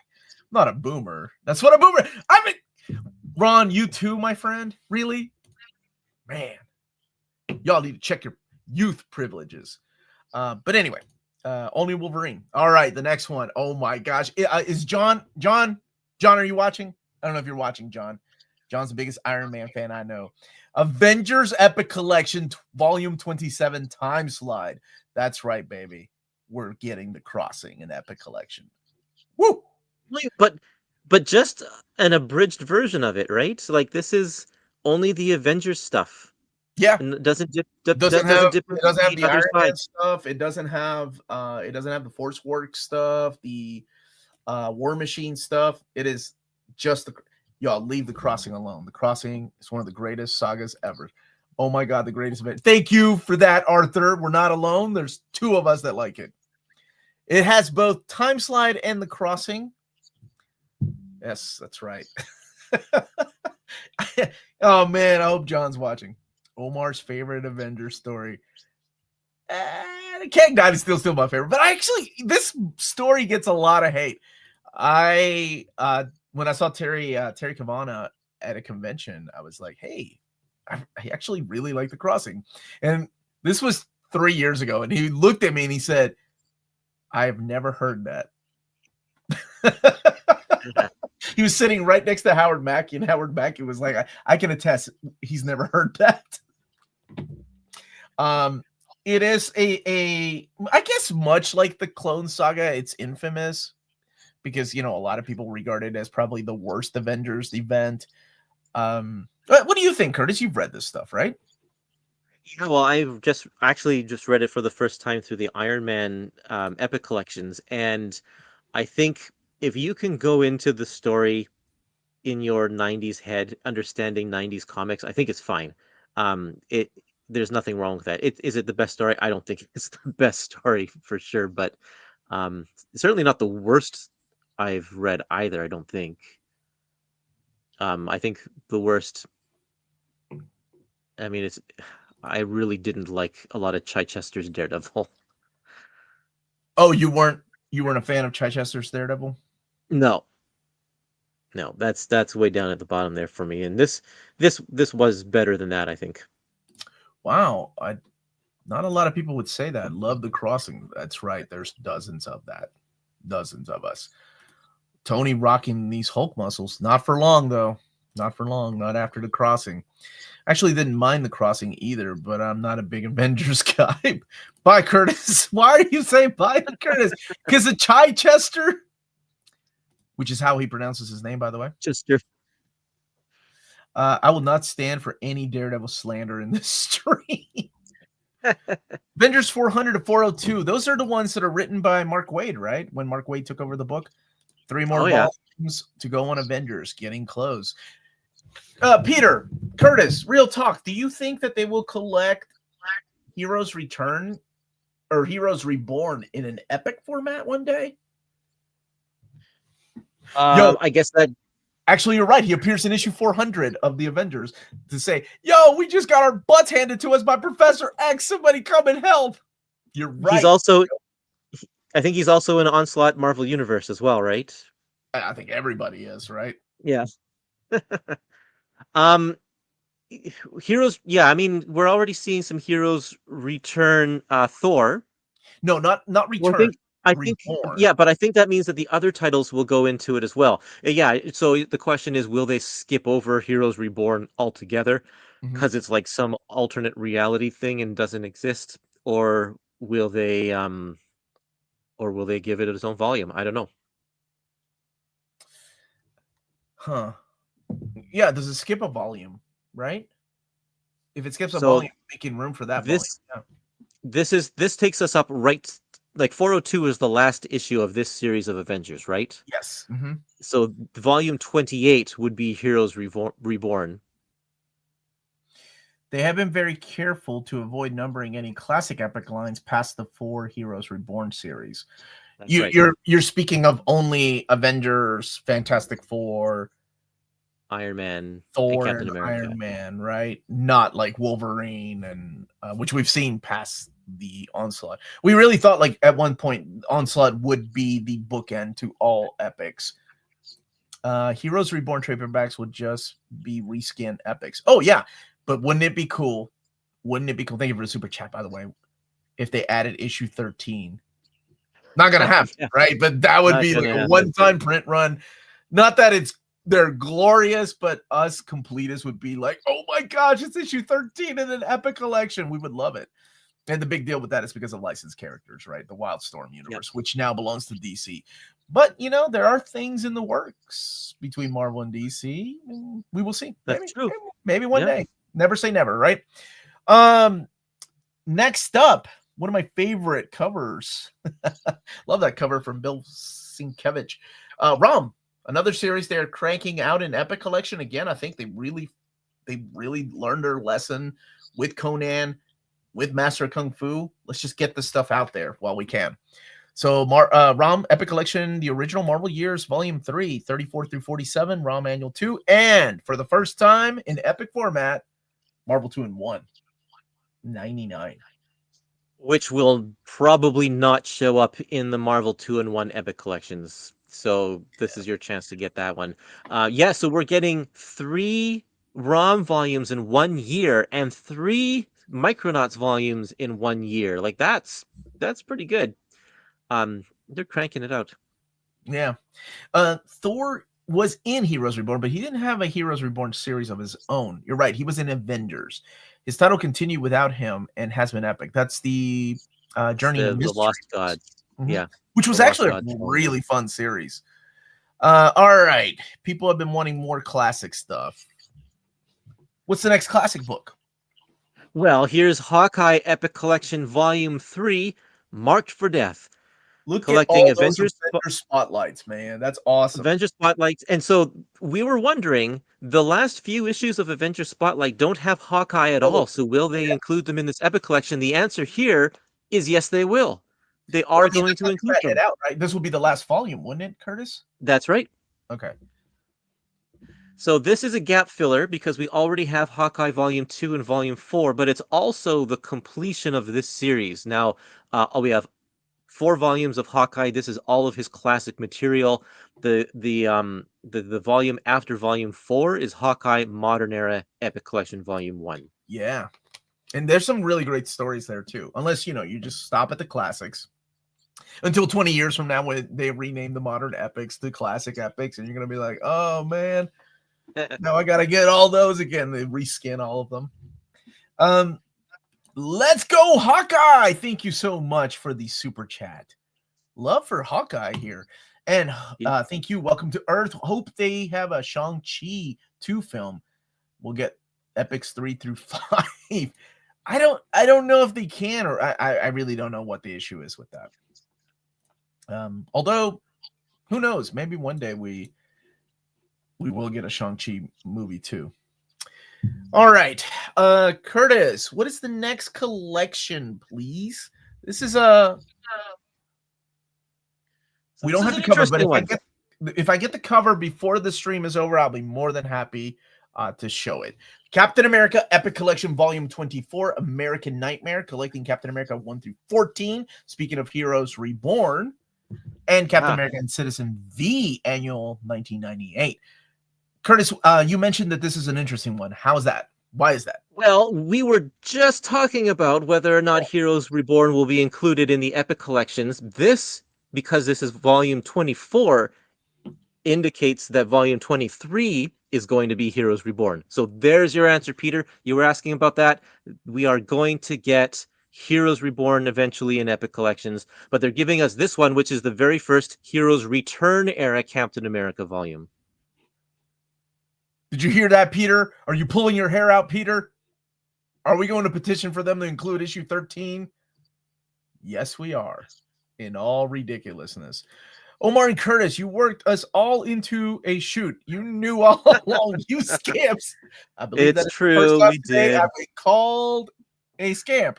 I'm not a boomer. That's what a boomer. I mean, Ron, you too, my friend. Really? Man, y'all need to check your youth privileges. But anyway, only Wolverine. All right, the next one. Oh my gosh, is John? Are you watching? I don't know if you're watching, John. John's the biggest Iron Man fan I know. Avengers Epic Collection, Volume 27, Time Slide. That's right, baby. We're getting the Crossing in Epic Collection. Woo! But just an abridged version of it, right? Like this is only the Avengers stuff. Yeah. And doesn't dip It doesn't have the other Iron side. Man stuff. It doesn't have the Force Works stuff, the War Machine stuff. It is just the y'all leave the Crossing alone. The Crossing is one of the greatest sagas ever. Oh my god, the greatest event. Thank you for that, Arthur. We're not alone. There's two of us that like it. It has both Time Slide and the Crossing. Yes, that's right. Oh man, I hope John's watching. Omar's favorite Avengers story. The Kang Dynasty is still my favorite, but this story gets a lot of hate. When I saw Terry Cavanagh at a convention, I was like, hey, I actually really like the Crossing. And this was 3 years ago, and he looked at me and he said, I have never heard that. He was sitting right next to Howard Mackey, and Howard Mackey was like, I can attest, he's never heard that. It is I guess much like the Clone Saga, it's infamous because a lot of people regard it as probably the worst Avengers event. What do you think, Curtis? You've read this stuff, right? Yeah, well, I've just read it for the first time through the Iron Man Epic collections, and I think if you can go into the story in your 90s head, understanding 90s comics, I think it's fine. There's nothing wrong with that. Is it the best story? I don't think it's the best story for sure, but certainly not the worst I've read either, I don't think. I think the worst, I mean, I really didn't like a lot of Chichester's Daredevil. Oh, you weren't a fan of Chichester's Daredevil? No, that's way down at the bottom there for me. And this was better than that, I think. Wow, not a lot of people would say that. Love the Crossing. That's right. There's dozens of us. Tony rocking these Hulk muscles. Not for long though. Not for long. Not after the Crossing. Actually, didn't mind the Crossing either, but I'm not a big Avengers guy. Bye, Curtis. Why are you saying bye, Curtis? Because of Chichester, which is how he pronounces his name, by the way. Chester. I will not stand for any Daredevil slander in this stream. Avengers 400 to 402. Those are the ones that are written by Mark Waid, right? When Mark Waid took over the book. 3 more volumes to go on Avengers. Getting close. Peter, Curtis, real talk. Do you think that they will collect Heroes Return or Heroes Reborn in an epic format one day? I guess that. Actually, you're right. He appears in issue 400 of the Avengers to say, yo, we just got our butts handed to us by Professor X. Somebody come and help. You're right. I think he's also in Onslaught Marvel Universe as well, right? I think everybody is, right? Yeah. Heroes, yeah, I mean, we're already seeing some Heroes Return Thor. No, not Return. I think, yeah, but I think that means that the other titles will go into it as well. Yeah, so the question is, will they skip over Heroes Reborn altogether because it's like some alternate reality thing and doesn't exist, or will they give it its own volume? I don't know. Huh. Yeah, does it skip a volume, right? If it skips a volume, making room for that volume. Yeah. This takes us up right. Like 402 is the last issue of this series of Avengers, right? Yes. So volume 28 would be Heroes Reborn. They have been very careful to avoid numbering any classic epic lines past the 4 Heroes Reborn series. That's right. You're speaking of only Avengers, Fantastic Four, Iron Man, and Thor, Captain and America. Iron Man, right? Not like Wolverine and which we've seen past the Onslaught. We really thought like at one point Onslaught would be the bookend to all epics. Heroes Reborn paperbacks would just be reskin epics. Oh yeah, but wouldn't it be cool? Wouldn't it be cool? Thank you for the super chat, by the way. If they added issue 13, not gonna happen, Yeah. right? But that would Not be like gonna a happen. one-time print run. Not that they're glorious, but us completists would be like, oh my gosh, it's issue 13 in an epic collection. We would love it. And the big deal with that is because of licensed characters, right? The Wildstorm universe, which now belongs to DC. But there are things in the works between Marvel and DC. And we will see. That's true. Maybe one day. Never say never, right? Next up, one of my favorite covers. Love that cover from Bill Sienkiewicz. Rom, another series they're cranking out in Epic Collection. Again, I think they really learned their lesson with Conan, with Master of Kung Fu. Let's just get this stuff out there while we can. So ROM Epic Collection, the original Marvel Years, Volume 3, 34 through 47, ROM Annual 2, and for the first time in Epic format, Marvel 2-in-1, 99. Which will probably not show up in the Marvel 2-in-1 Epic Collections. So this is your chance to get that one. So we're getting 3 ROM volumes in 1 year and 3 Micronauts volumes in 1 year. Like that's pretty good. They're cranking it out. Yeah. Thor was in Heroes Reborn, but he didn't have a Heroes Reborn series of his own. You're right. He was in Avengers. His title continued without him and has been epic. That's the Journey the of Mystery. Lost Gods. Mm-hmm. Yeah. Which was actually a really fun series. All right. People have been wanting more classic stuff. What's the next classic book? Well, here's Hawkeye Epic Collection Volume 3, Marked for Death. Look collecting at all Avengers spotlights, man. That's awesome. Avengers Spotlights. And so we were wondering, the last few issues of Avengers Spotlight don't have Hawkeye at all. So will they include them in this Epic Collection? The answer here is yes, they will. They are going to include them. Right? This will be the last volume, wouldn't it, Curtis? That's right. Okay. So this is a gap filler because we already have Hawkeye Volume 2 and Volume 4, but it's also the completion of this series. Now, we have 4 volumes of Hawkeye. This is all of his classic material. The volume after Volume 4 is Hawkeye Modern Era Epic Collection Volume 1. Yeah. And there's some really great stories there too. Unless, you just stop at the classics. Until 20 years from now when they rename the modern epics to classic epics, and you're going to be like, oh man, now I got to get all those again. They reskin all of them. Let's go Hawkeye. Thank you so much for the super chat. Love for Hawkeye here. And thank you. Welcome to Earth. Hope they have a Shang-Chi 2 film. We'll get epics 3 through 5. I don't know if they can, or I really don't know what the issue is with that. Although, who knows? Maybe one day we will get a Shang-Chi movie too. All right, Curtis, what is the next collection, please? This is we don't have the cover, but if I get the cover before the stream is over, I'll be more than happy to show it. Captain America Epic Collection Volume 24, American Nightmare, collecting Captain America 1 through 14. Speaking of Heroes Reborn, and Captain America and Citizen V Annual 1998. Curtis, you mentioned that this is an interesting one. How is that? Why is that? Well, we were just talking about whether or not Heroes Reborn will be included in the Epic Collections. This, because this is Volume 24, indicates that Volume 23 is going to be Heroes Reborn. So there's your answer, Peter. You were asking about that. We are going to get Heroes Reborn eventually in Epic Collections, but they're giving us this one, which is the very first Heroes Return era Captain America volume. Did you hear that, Peter? Are you pulling your hair out, Peter? Are we going to petition for them to include issue 13? Yes, we are. In all ridiculousness. Omar and Curtis, you worked us all into a shoot. You knew all along. You scamps. I believe that It's is the first true, time we today did. I've been called a scamp.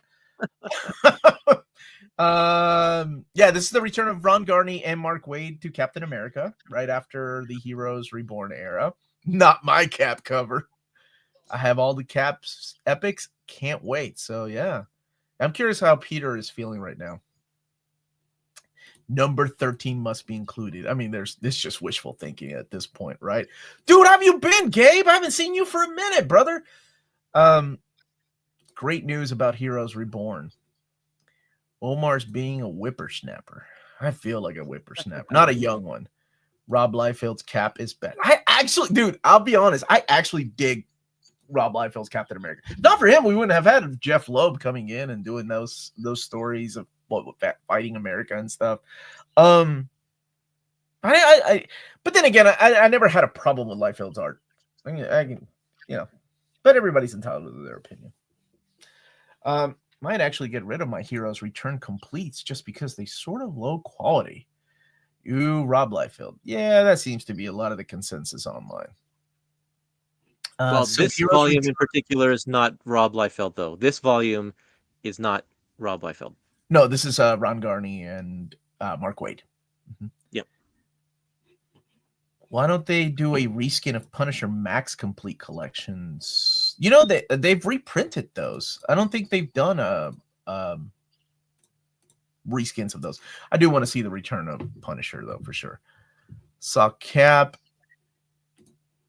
Yeah, this is the return of Ron Garney and Mark Waid to Captain America right after the Heroes Reborn era. Not my cap cover. I have all the caps epics. Can't wait. So yeah, I'm curious how Peter is feeling right now. Number 13 must be included. I mean, this just wishful thinking at this point, right? Dude, how have you been, Gabe? I haven't seen you for a minute, brother. Great news about Heroes Reborn. Omar's being a whippersnapper. I feel like a whippersnapper, not a young one. Rob Liefeld's cap is bad. I actually, dude, I'll be honest. I actually dig Rob Liefeld's Captain America. Not for him, we wouldn't have had Jeff Loeb coming in and doing those stories of fighting America and stuff. But then again, I never had a problem with Liefeld's art. I can, but everybody's entitled to their opinion. Might actually get rid of my Heroes Return completes just because they sort of low quality. Ooh, Rob Liefeld. Yeah, that seems to be a lot of the consensus online. Well, So this Heroes volume Return, in particular is not Rob Liefeld, though. This volume is not Rob Liefeld. no, this is Ron Garney and Mark Waid. Mm-hmm. Yep. Why don't they do a reskin of Punisher Max Complete collections? You know, they've reprinted those. I don't think they've done reskins of those. I do want to see the return of Punisher, though, for sure. Saw Cap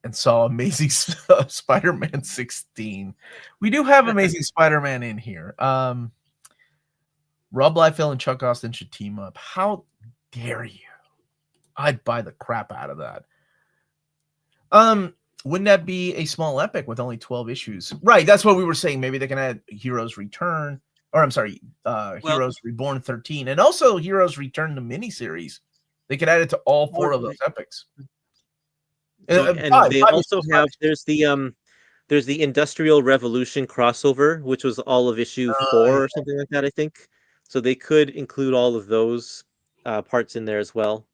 and saw Amazing Spider-Man 16. We do have Amazing Spider-Man in here. Rob Liefeld and Chuck Austin should team up. How dare you? I'd buy the crap out of that. Wouldn't that be a small epic with only 12 issues? Right, that's what we were saying. Maybe they can add Heroes Return, or I'm sorry, Heroes Reborn 13, and also Heroes Return the miniseries. They could add it to all four of those epics. So, and they also have there's the Industrial Revolution crossover, which was all of issue 4 or something like that, I think. So they could include all of those parts in there as well.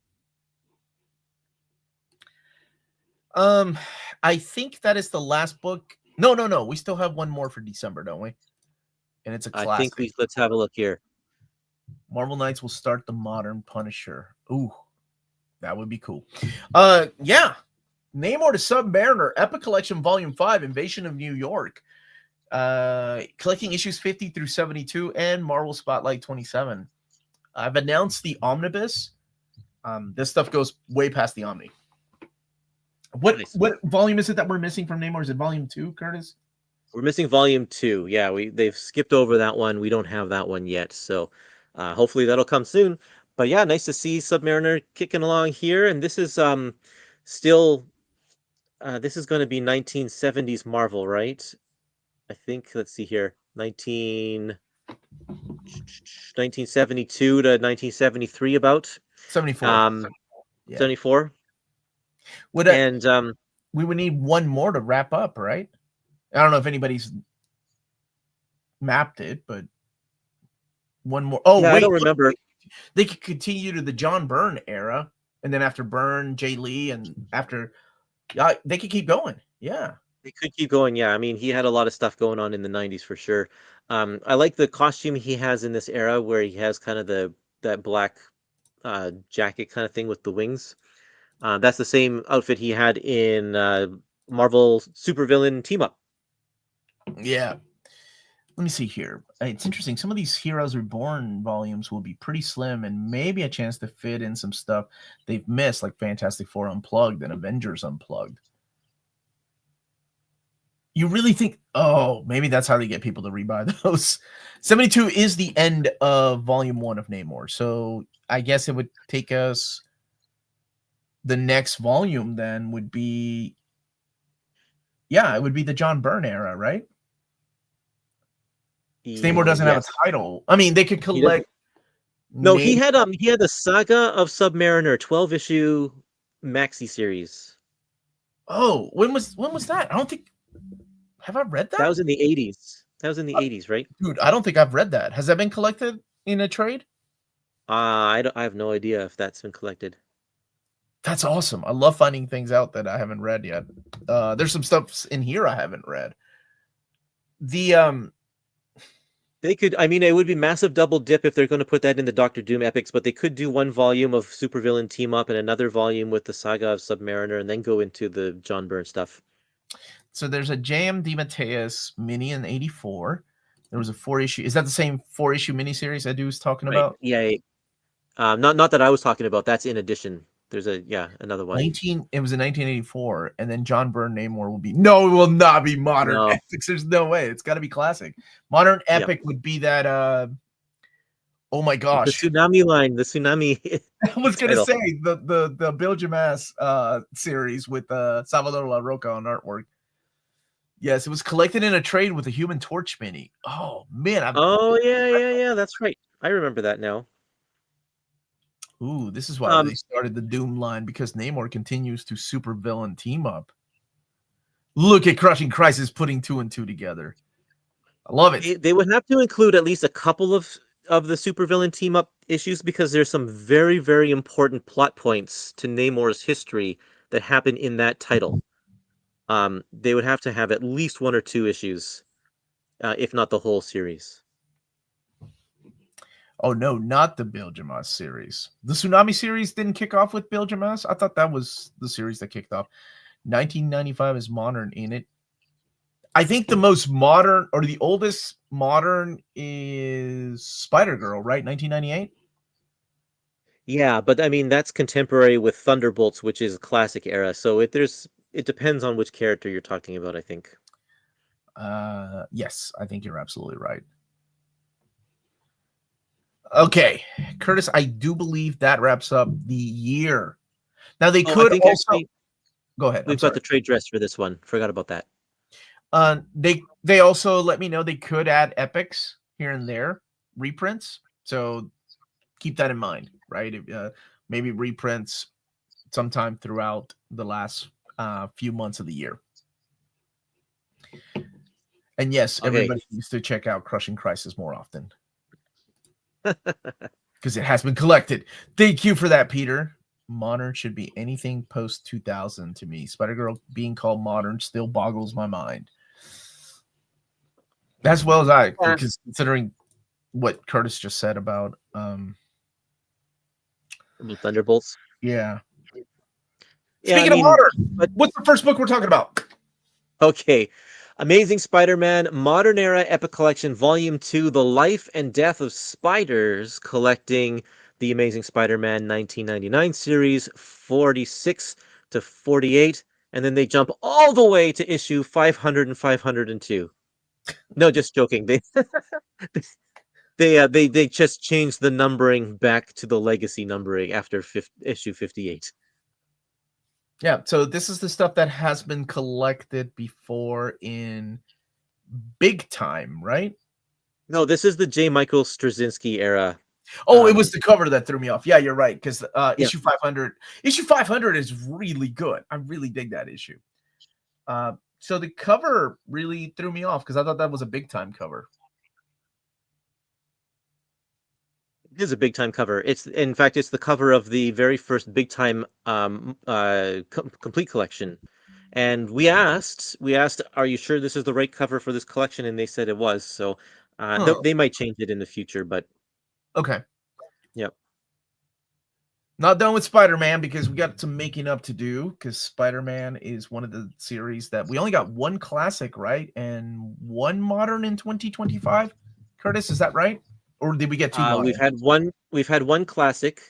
I think that is the last book. No. We still have one more for December, don't we? And it's a classic. I think let's have a look here. Marvel Knights will start the Modern Punisher. Ooh, that would be cool. Yeah. Namor to Submariner, Epic Collection Volume 5, Invasion of New York. Collecting issues 50 through 72 and Marvel Spotlight 27. I've announced the Omnibus. This stuff goes way past the Omni. What volume is it that we're missing from Namor? Is it volume 2, Curtis? We're missing volume 2. Yeah, they've skipped over that one. We don't have that one yet. So hopefully that'll come soon. But yeah, nice to see Submariner kicking along here. And this is still this is going to be 1970s Marvel, right? I think, let's see here, 1972 to 1973 about. 74. 74. We would need one more to wrap up, right? I don't know if anybody's mapped it, but one more. Oh, yeah, wait, I don't remember. They could continue to the John Byrne era, and then after Byrne, Jay Lee, and after, they could keep going. Yeah, they could keep going. Yeah, I mean, he had a lot of stuff going on in the 90s for sure. I like the costume he has in this era, where he has kind of that black jacket kind of thing with the wings. That's the same outfit he had in Marvel Supervillain Team Up. Yeah. Let me see here. It's interesting. Some of these Heroes Reborn volumes will be pretty slim and maybe a chance to fit in some stuff they've missed, like Fantastic Four Unplugged and Avengers Unplugged. You really think, maybe that's how they get people to rebuy those. 72 is the end of volume 1 of Namor. So I guess it would take us, the next volume then would be, it would be the John Byrne era, right? Namor doesn't have a title. I mean, they could collect. No, he had the Saga of Submariner 12-issue maxi series. Oh, when was that? I don't think. Have I read that? That was in the 80s. That was in the 80s, right? Dude, I don't think I've read that. Has that been collected in a trade? I have no idea if that's been collected. That's awesome. I love finding things out that I haven't read yet. There's some stuff in here I haven't read. The They could, I mean, it would be massive double dip if they're going to put that in the Doctor Doom epics, but they could do one volume of supervillain team up and another volume with the saga of Submariner, and then go into the John Byrne stuff. So there's a J.M. DeMatteis mini in '84. There was a 4-issue. Is that the same 4-issue miniseries Edu was talking Right. about? Yeah. Not that I was talking about. That's in addition. There's another one. It was in 1984, and then John Byrne Namor will be. No, it will not be modern No. epics. There's no way. It's got to be classic. Modern epic would be that. Oh my gosh, The tsunami line. The tsunami. I was gonna title. say the Bill Jamas series with Salvador La Roca on artwork. Yes, it was collected in a trade with a Human Torch mini. Oh man, Oh yeah. That's right. I remember that now. ooh, this is why they started the Doom line, because Namor continues to supervillain team up. Look at Crushing Crisis putting 2 and 2 together. I love it. They would have to include at least a couple of the supervillain team up issues, because there's some very, very important plot points to Namor's history that happen in that title. They would have to have at least 1 or 2 issues, if not the whole series. Oh no, not the Bill Jamas series. The Tsunami series didn't kick off with Bill Jamas. I thought that was the series that kicked off. 1995 is modern in it. I think the most modern, or the oldest modern, is Spider-Girl, right? 1998. Yeah, but I mean that's contemporary with Thunderbolts, which is classic era. So it depends on which character you're talking about, I think. Yes, I think you're absolutely right. Okay, Curtis, I do believe that wraps up the year. Now they could also actually, go ahead. we've got the trade dress for this one. Forgot about that. They also let me know they could add epics here and there, reprints. So keep that in mind, right? Maybe reprints sometime throughout the last few months of the year. And yes, everybody needs to check out Crushing Crisis more often, because it has been collected. Thank you for that, Peter. Modern should be anything post 2000 to me. Spider-Girl being called modern still boggles my mind. As well as I, because considering what Curtis just said about Thunderbolts. Yeah. Yeah, Speaking of modern, what's the first book we're talking about? Okay. Amazing Spider-Man Modern Era Epic Collection Volume 2, The Life and Death of Spiders, collecting the Amazing Spider-Man 1999 series 46 to 48, and then they jump all the way to issue 500 and 502. No, just joking. They just changed the numbering back to the legacy numbering after issue 58. Yeah, so this is the stuff that has been collected before in Big Time, right? No, this is the J. Michael Straczynski era. Oh, it was the cover that threw me off. Yeah, you're right, because issue 500 is really good. I really dig that issue. So the cover really threw me off, because I thought that was a Big Time cover. It is a Big Time cover. In fact, it's the cover of the very first Big Time complete collection. And we asked, are you sure this is the right cover for this collection? And they said it was. So they might change it in the future, but okay. Yep. Not done with Spider-Man, because we got some making up to do, because Spider-Man is one of the series that we only got one classic, right? And one modern in 2025. Curtis, is that right? Or did we get 2 modern? We've had one classic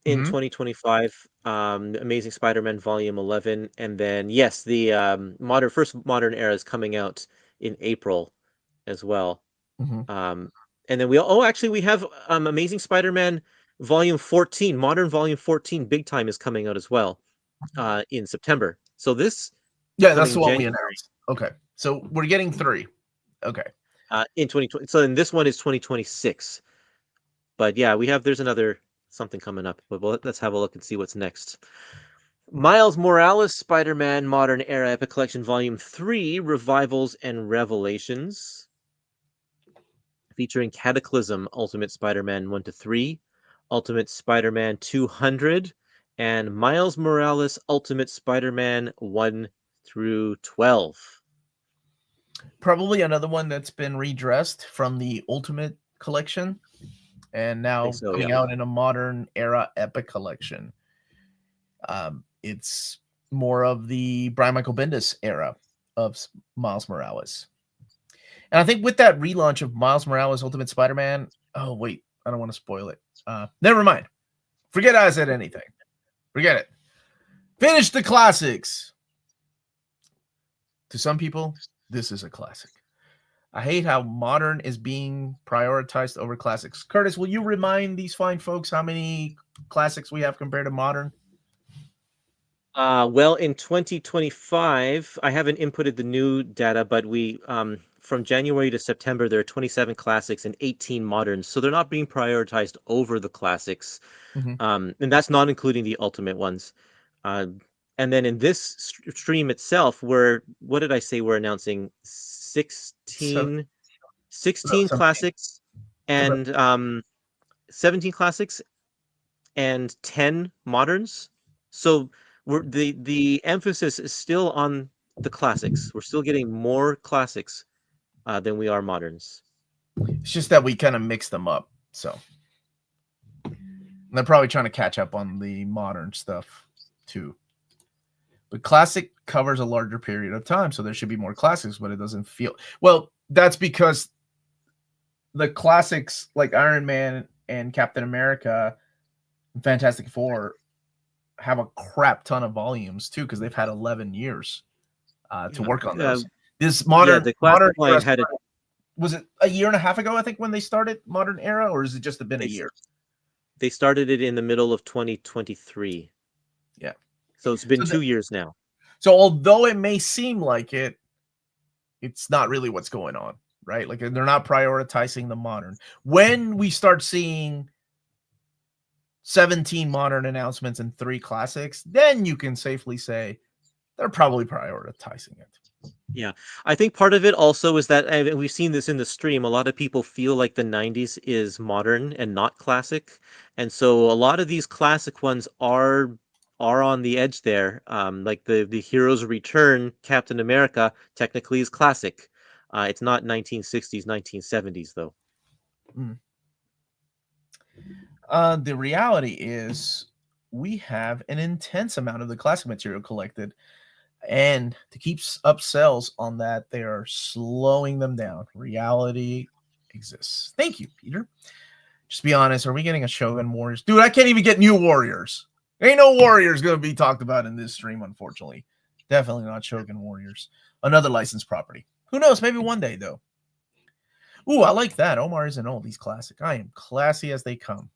in 2025, Amazing Spider-Man Volume 11, and then yes, the first modern era is coming out in April as well. And then we have Amazing Spider-Man Volume 14, Modern Volume 14, Big Time is coming out as well in September. So this that's the one we announced. Okay, so we're getting 3. Okay. In 2020. So then this one is 2026. But yeah, there's another something coming up. But let's have a look and see what's next. Miles Morales Spider-Man Modern Era Epic Collection Volume 3, Revivals and Revelations, featuring Cataclysm Ultimate Spider-Man 1 to 3, Ultimate Spider-Man 200, and Miles Morales Ultimate Spider-Man 1 through 12. Probably another one that's been redressed from the Ultimate collection and I now think so, coming yeah. out in a modern era Epic collection. It's more of the Brian Michael Bendis era of Miles Morales. And I think with that relaunch of Miles Morales Ultimate Spider-Man, oh wait, I don't want to spoil it. Never mind. Forget I said anything. Forget it. Finish the classics. To some people, this is a classic. I hate how modern is being prioritized over classics. Curtis, will you remind these fine folks how many classics we have compared to modern? Well, in 2025, I haven't inputted the new data, but we from January to September, there are 27 classics and 18 moderns. So they're not being prioritized over the classics. Mm-hmm. And that's not including the ultimate ones. And then in this stream itself, what did I say? We're announcing 16 classics and 17 classics and 10 moderns. So the emphasis is still on the classics. We're still getting more classics than we are moderns. It's just that we kind of mix them up. So they're probably trying to catch up on the modern stuff too. But classic covers a larger period of time, so there should be more classics, but it doesn't feel well. That's because the classics like Iron Man and Captain America and Fantastic Four have a crap ton of volumes too, because they've had 11 years to work on those. This modern the modern classic line had was it a year and a half ago, I think, when they started modern era, or has it just been a year? They started it in the middle of 2023. Yeah. So it's been 2 years now. So although it may seem like it, it's not really what's going on, right? Like they're not prioritizing the modern. When we start seeing 17 modern announcements and 3 classics, then you can safely say they're probably prioritizing it. Yeah, I think part of it also is that, and we've seen this in the stream, a lot of people feel like the 90s is modern and not classic. And so a lot of these classic ones are on the edge there. Like the Heroes Return Captain America technically is classic. It's not 1960s, 1970s though. The reality is we have an intense amount of the classic material collected. And to keep up sales on that, they are slowing them down. Reality exists. Thank you, Peter. Just be honest. Are we getting a Shogun Warriors? Dude, I can't even get new Warriors. Ain't no Warriors going to be talked about in this stream, unfortunately. Definitely not Shogun Warriors. Another licensed property. Who knows? Maybe one day, though. Ooh, I like that. Omar isn't old. He's classic. I am classy as they come.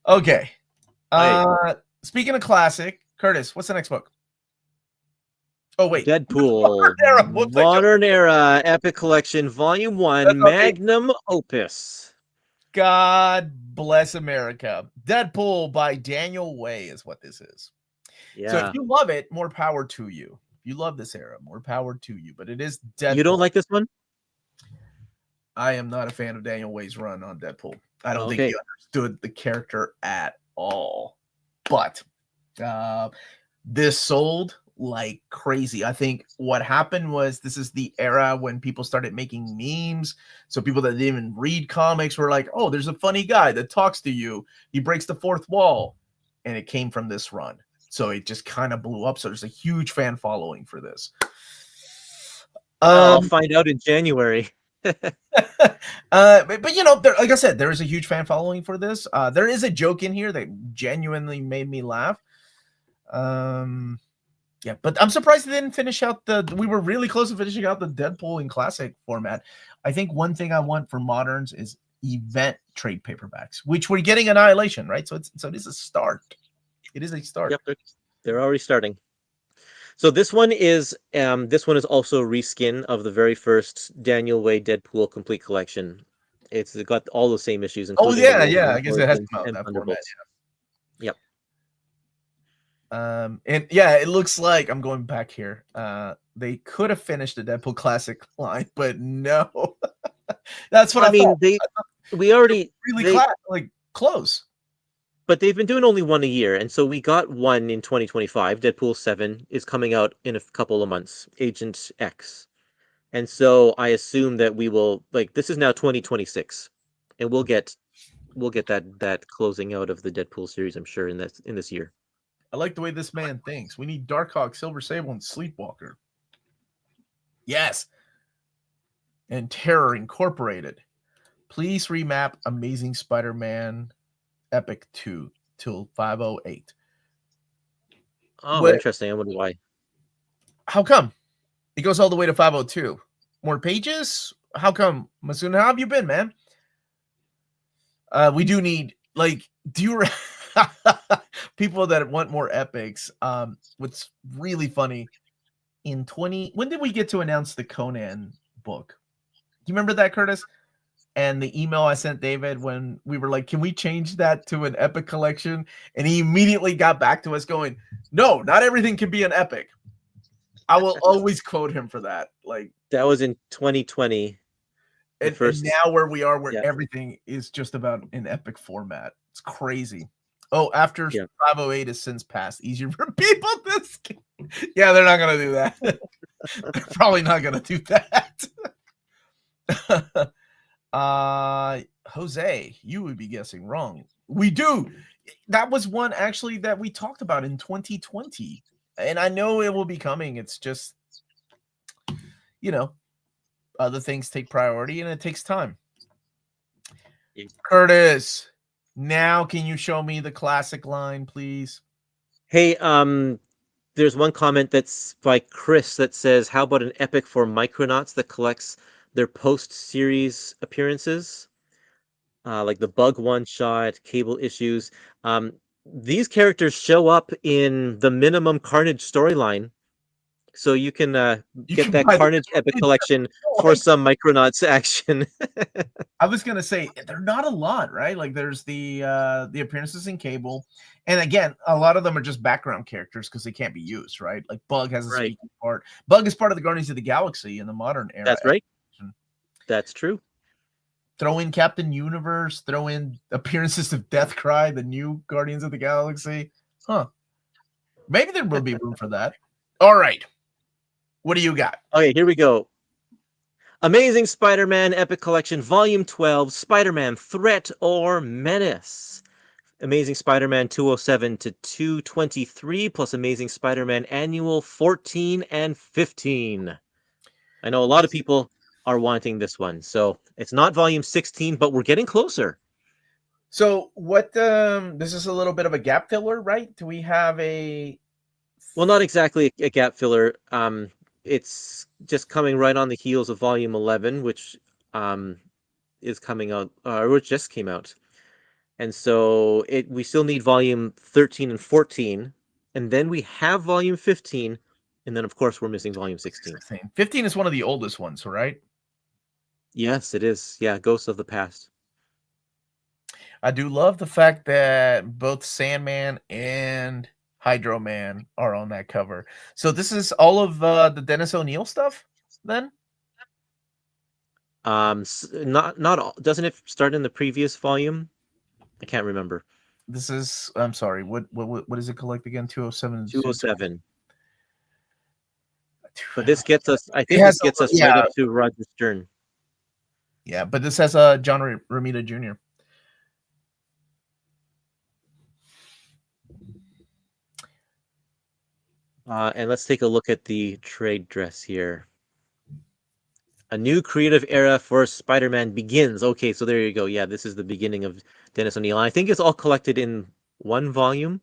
Okay. Speaking of classic, Curtis, what's the next book? Oh, wait. Deadpool. Modern Era Epic Collection, Volume 1, Magnum Opus. God bless America. Deadpool by Daniel Way is what this is. Yeah. So if you love it, more power to you. If you love this era, more power to you. But it is Deadpool. You don't like this one? I am not a fan of Daniel Way's run on Deadpool. I don't think he understood the character at all. But this sold like crazy. I think what happened was this is the era when people started making memes. So people that didn't even read comics were like, oh, there's a funny guy that talks to you. He breaks the fourth wall. And it came from this run. So it just kind of blew up. So there's a huge fan following for this. I'll find out in January. But you know, like I said, there is a huge fan following for this. There is a joke in here that genuinely made me laugh. Yeah, but I'm surprised they didn't finish out we were really close to finishing out the Deadpool in classic format. I think one thing I want for moderns is event trade paperbacks, which we're getting Annihilation, right? So it is a start. It is a start. Yep, they're already starting. So this one is also a reskin of the very first Daniel Way Deadpool complete collection. It's got all the same issues. Oh yeah. I guess it has come out in that format. Yeah. Yep. And yeah, it looks like I'm going back here. They could have finished the Deadpool classic line, but no. That's what I mean. We already really close. But they've been doing only one a year, and so we got one in 2025. Deadpool 7 is coming out in a couple of months, Agent X. And so I assume that we will, like, this is now 2026, and we'll get that closing out of the Deadpool series, I'm sure, in this year. I like the way this man thinks. We need Darkhawk, Silver Sable, and Sleepwalker. Yes. And Terror Incorporated. Please remap Amazing Spider-Man Epic 2 till 508. Oh, interesting. I wonder why. How come? It goes all the way to 502. More pages? How come? Masuna, how have you been, man? We do need, like, people that want more epics. What's really funny, when did we get to announce the Conan book? Do you remember that, Curtis? And the email I sent David when we were like, can we change that to an epic collection? And he immediately got back to us going, no, not everything can be an epic. I will always quote him for that. Like, that was in 2020. And now where we are, where everything is just about an epic format. It's crazy. Oh, after 508 has since passed, easier for people to skip. Yeah, they're not going to do that. They're probably not going to do that. Jose, you would be guessing wrong. We do. That was one actually that we talked about in 2020. And I know it will be coming. It's just, other things take priority and it takes time. Curtis, now can you show me the classic line, please? Hey, there's one comment that's by Chris that says, how about an epic for Micronauts that collects their post-series appearances? Like the Bug one-shot, Cable issues. These characters show up in the Minimum Carnage storyline. So you can get that Carnage epic collection for some Micronauts action. I was gonna say they're not a lot, right? Like there's the appearances in Cable, and again, a lot of them are just background characters because they can't be used, right? Like Bug has a speaking part. Bug is part of the Guardians of the Galaxy in the modern era. That's right. That's true. Throw in Captain Universe. Throw in appearances of Deathcry, the new Guardians of the Galaxy. Huh? Maybe there will be room for that. All right. What do you got? Okay, here we go. Amazing Spider-Man Epic Collection, Volume 12, Spider-Man Threat or Menace. Amazing Spider-Man 207 to 223, plus Amazing Spider-Man Annual 14 and 15. I know a lot of people are wanting this one. So it's not Volume 16, but we're getting closer. So what, this is a little bit of a gap filler, right? Do we have a... Well, not exactly a gap filler. It's just coming right on the heels of Volume 11, which is coming out, or just came out. And so we still need Volume 13 and 14, and then we have Volume 15, and then, of course, we're missing Volume 16. 15 is one of the oldest ones, right? Yes, it is. Yeah, Ghosts of the Past. I do love the fact that both Sandman and Hydro Man are on that cover. So this is all of the Dennis O'Neil stuff, then? Not all. Doesn't it start in the previous volume? I can't remember. This is, I'm sorry, what does it collect again? 207. 207. But this gets us, I think this gets us right up to Roger Stern. Yeah, but this has John Romita Jr. And let's take a look at the trade dress here. A new creative era for Spider-Man begins. Okay, so there you go. Yeah, this is the beginning of Dennis O'Neil. I think it's all collected in one volume.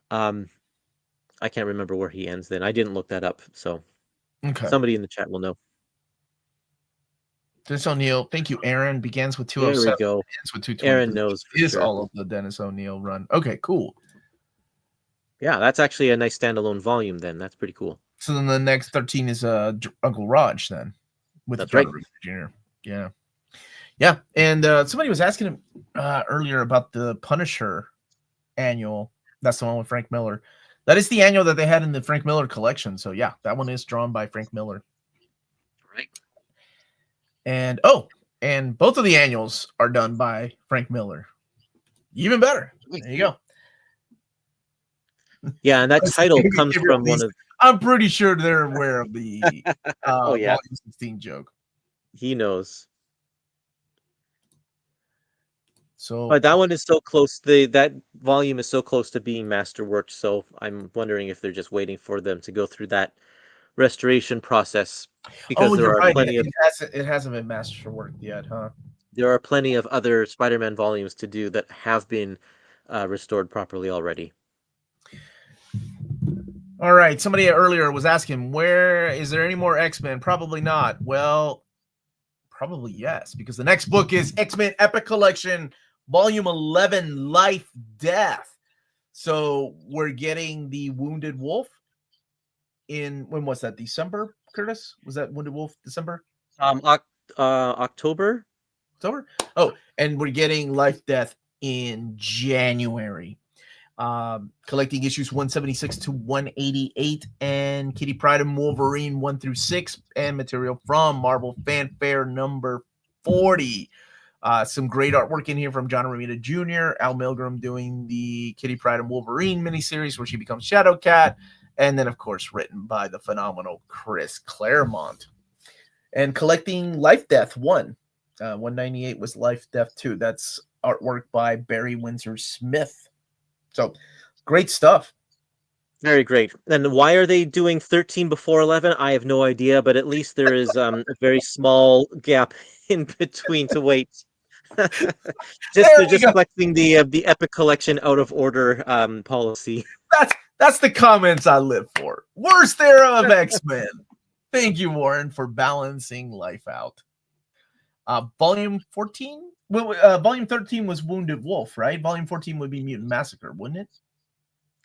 I can't remember where he ends then. I didn't look that up, so somebody in the chat will know. Dennis O'Neil, thank you, Aaron. Begins with 207. There we go. Ends with 220. Aaron knows for is sure. all of the Dennis O'Neil run. Okay, cool. Yeah, that's actually a nice standalone volume then. That's pretty cool. So then the next 13 is Uncle Raj then. That's right. Jr. Yeah. Yeah. And somebody was asking him earlier about the Punisher annual. That's the one with Frank Miller. That is the annual that they had in the Frank Miller collection. So yeah, that one is drawn by Frank Miller. Right. And and both of the annuals are done by Frank Miller. Even better. There you go. Yeah, and that title comes from one of. I'm pretty sure they're aware of the Oh yeah, Volume 16 joke. he knows. So, But that one is so close. That volume is so close to being masterworked. So I'm wondering if they're just waiting for them to go through that restoration process, because oh, there you're are right. plenty of It hasn't been masterworked yet, huh? other Spider-Man volumes to do that have been restored properly already. All right. Somebody earlier was asking, where is there any more X-Men? Probably not. Well, probably yes, because the next book is X-Men Epic Collection, Volume 11, Life, Death. So we're getting the Wounded Wolf in, when was that? December, Curtis? Was that Wounded Wolf December? October. October? Oh, and we're getting Life, Death in January. Collecting issues 176 to 188, and Kitty Pryde and Wolverine 1 through 6, and material from Marvel Fanfare number 40. Some great artwork in here from John Romita Jr., Al Milgrom doing the Kitty Pryde and Wolverine miniseries where she becomes Shadowcat, and then, of course, written by the phenomenal Chris Claremont. And collecting Life Death 1. 198 was Life Death 2. That's artwork by Barry Windsor Smith. So, great stuff. Very great. And why are they doing 13 before 11? I have no idea, but at least there is a very small gap in between to wait. They're just flexing the Epic Collection out of order policy. That's the comments I live for. Worst era of X-Men. Thank you, Warren, for balancing life out. Volume 14? Volume 13 was Wounded Wolf, right? Volume 14 would be Mutant Massacre, wouldn't it?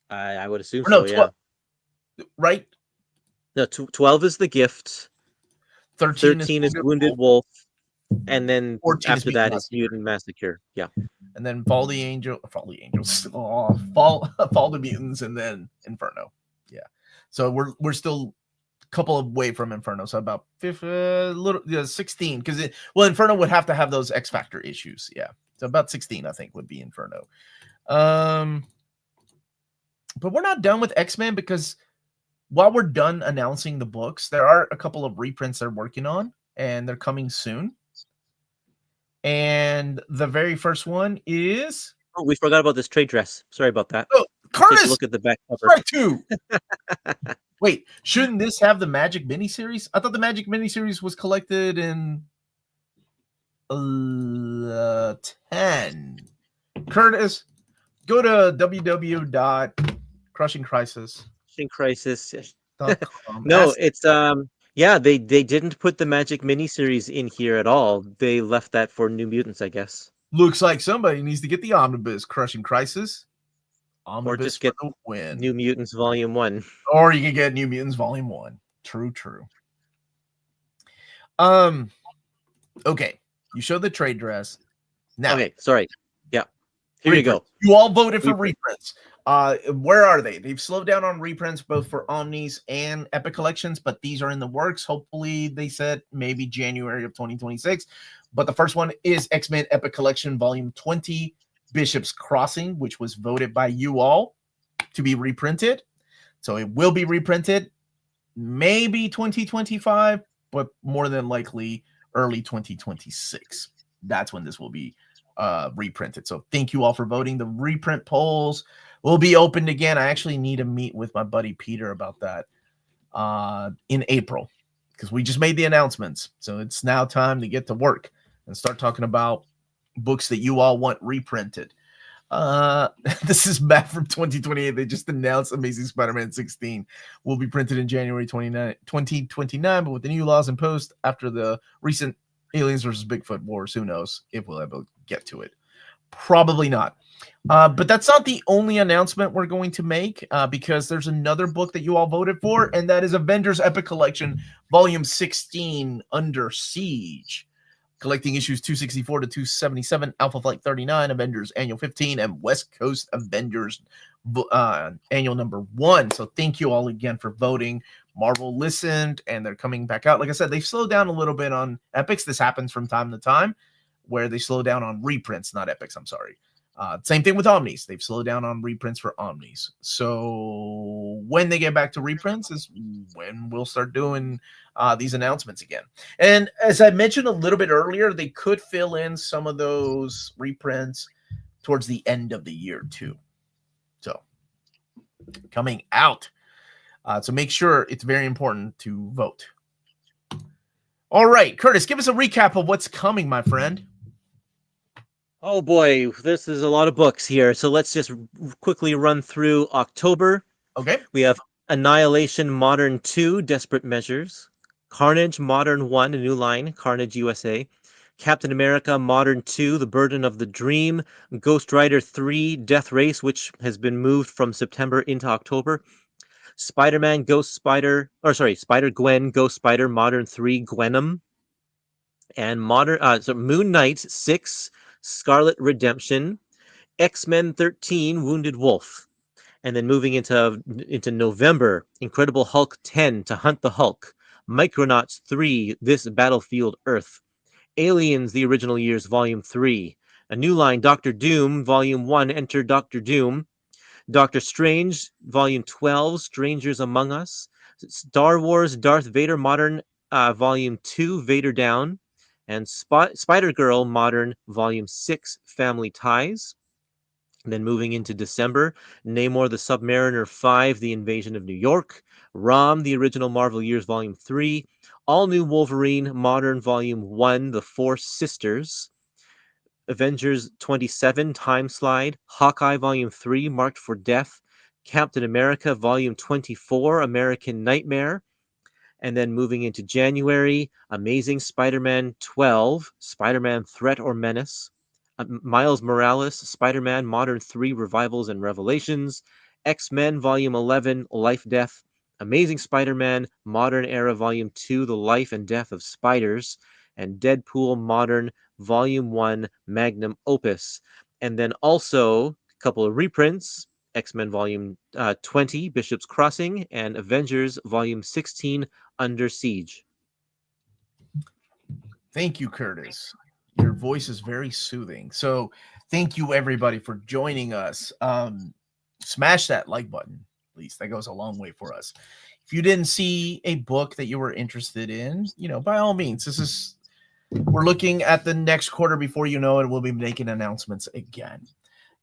I would assume no, so, yeah. Right? No, 12 is The Gift. 13 is Wounded Wolf. And then after that is Mutant Massacre. Yeah. And then Fall the Angels, Fall the Mutants, and then Inferno. Yeah. So we're still a couple of way from Inferno. So about 16. Because Inferno would have to have those X Factor issues. Yeah. So about 16, I think, would be Inferno. But we're not done with X-Men, because while we're done announcing the books, there are a couple of reprints they're working on, and they're coming soon. And the very first one is... Oh, we forgot about this trade dress. Sorry about that. Oh, Curtis! Take a look at the back cover. Right, too. Wait, shouldn't this have the Magic miniseries? I thought the Magic miniseries was collected in 10. Curtis, go to www.crushingcrisis. No, it's yeah, they didn't put the Magic miniseries in here at all. They left that for New Mutants, I guess. Looks like somebody needs to get the omnibus, Crushing Crisis. Omnibus, or just get the win. New Mutants Volume 1. Or you can get New Mutants Volume 1. True. Okay. You showed the trade dress. Now, okay, sorry. Yeah. Here you go. You all voted for reprints. Where are they? They've slowed down on reprints both for Omnis and Epic Collections, but these are in the works. Hopefully, they said maybe January of 2026. But the first one is X-Men Epic Collection Volume 20, Bishop's Crossing, which was voted by you all to be reprinted. So it will be reprinted, maybe 2025, but more than likely early 2026. That's when this will be reprinted. So thank you all for voting. The reprint polls will be opened again. I actually need to meet with my buddy Peter about that in April, because we just made the announcements. So it's now time to get to work and start talking about books that you all want reprinted. This is Matt from 2028. They just announced Amazing Spider-Man 16 will be printed in January 2029, but with the new laws imposed after the recent Aliens versus Bigfoot wars, who knows if we'll ever get to it. Probably not. But that's not the only announcement we're going to make, because there's another book that you all voted for, and that is Avengers Epic Collection Volume 16, Under Siege. Collecting issues 264 to 277, Alpha Flight 39, Avengers Annual 15, and West Coast Avengers Annual number 1. So thank you all again for voting. Marvel listened, and they're coming back out. Like I said, they've slowed down a little bit on epics. This happens from time to time, where they slow down on reprints, not epics, I'm sorry. Same thing with Omnis. They've slowed down on reprints for Omnis. So when they get back to reprints is when we'll start doing these announcements again. And as I mentioned a little bit earlier, they could fill in some of those reprints towards the end of the year too. So coming out. So make sure it's very important to vote. All right, Curtis, give us a recap of what's coming, my friend. Oh boy, this is a lot of books here. So let's just quickly run through October. Okay. We have Annihilation Modern 2, Desperate Measures. Carnage Modern 1, a new line, Carnage USA. Captain America Modern 2, The Burden of the Dream. Ghost Rider 3, Death Race, which has been moved from September into October. Spider-Man Spider-Gwen Ghost Spider Modern 3, Gwenom. And Moon Knight 6, Scarlet Redemption. X-Men 13, Wounded Wolf. And then moving into November, Incredible Hulk 10, To Hunt the Hulk. Micronauts 3, This Battlefield Earth. Aliens, The Original Years, Volume 3. A new line, Doctor Doom, Volume 1, Enter Doctor Doom. Doctor Strange, Volume 12, Strangers Among Us. Star Wars, Darth Vader Modern, Volume 2, Vader Down. And Spider-Girl Modern, Volume 6, Family Ties. And then moving into December, Namor the Submariner 5, The Invasion of New York. Rom, The Original Marvel Years, Volume 3. All New Wolverine Modern, Volume 1, The Four Sisters. Avengers 27, Time Slide. Hawkeye Volume 3, Marked for Death. Captain America Volume 24, American Nightmare. And then moving into January, Amazing Spider-Man 12, Spider-Man Threat or Menace. Miles Morales, Spider-Man Modern 3, Revivals and Revelations. X-Men Volume 11, Life Death. Amazing Spider-Man Modern Era Volume 2, The Life and Death of Spiders. And Deadpool Modern Volume 1, Magnum Opus. And then also a couple of reprints, X-Men Volume 20, Bishop's Crossing, and Avengers Volume 16, Under Siege. Thank you, Curtis. Your voice is very soothing. So thank you, everybody, for joining us. Smash that like button, please. That goes a long way for us. If you didn't see a book that you were interested in, by all means, we're looking at the next quarter. Before you know it, we'll be making announcements again.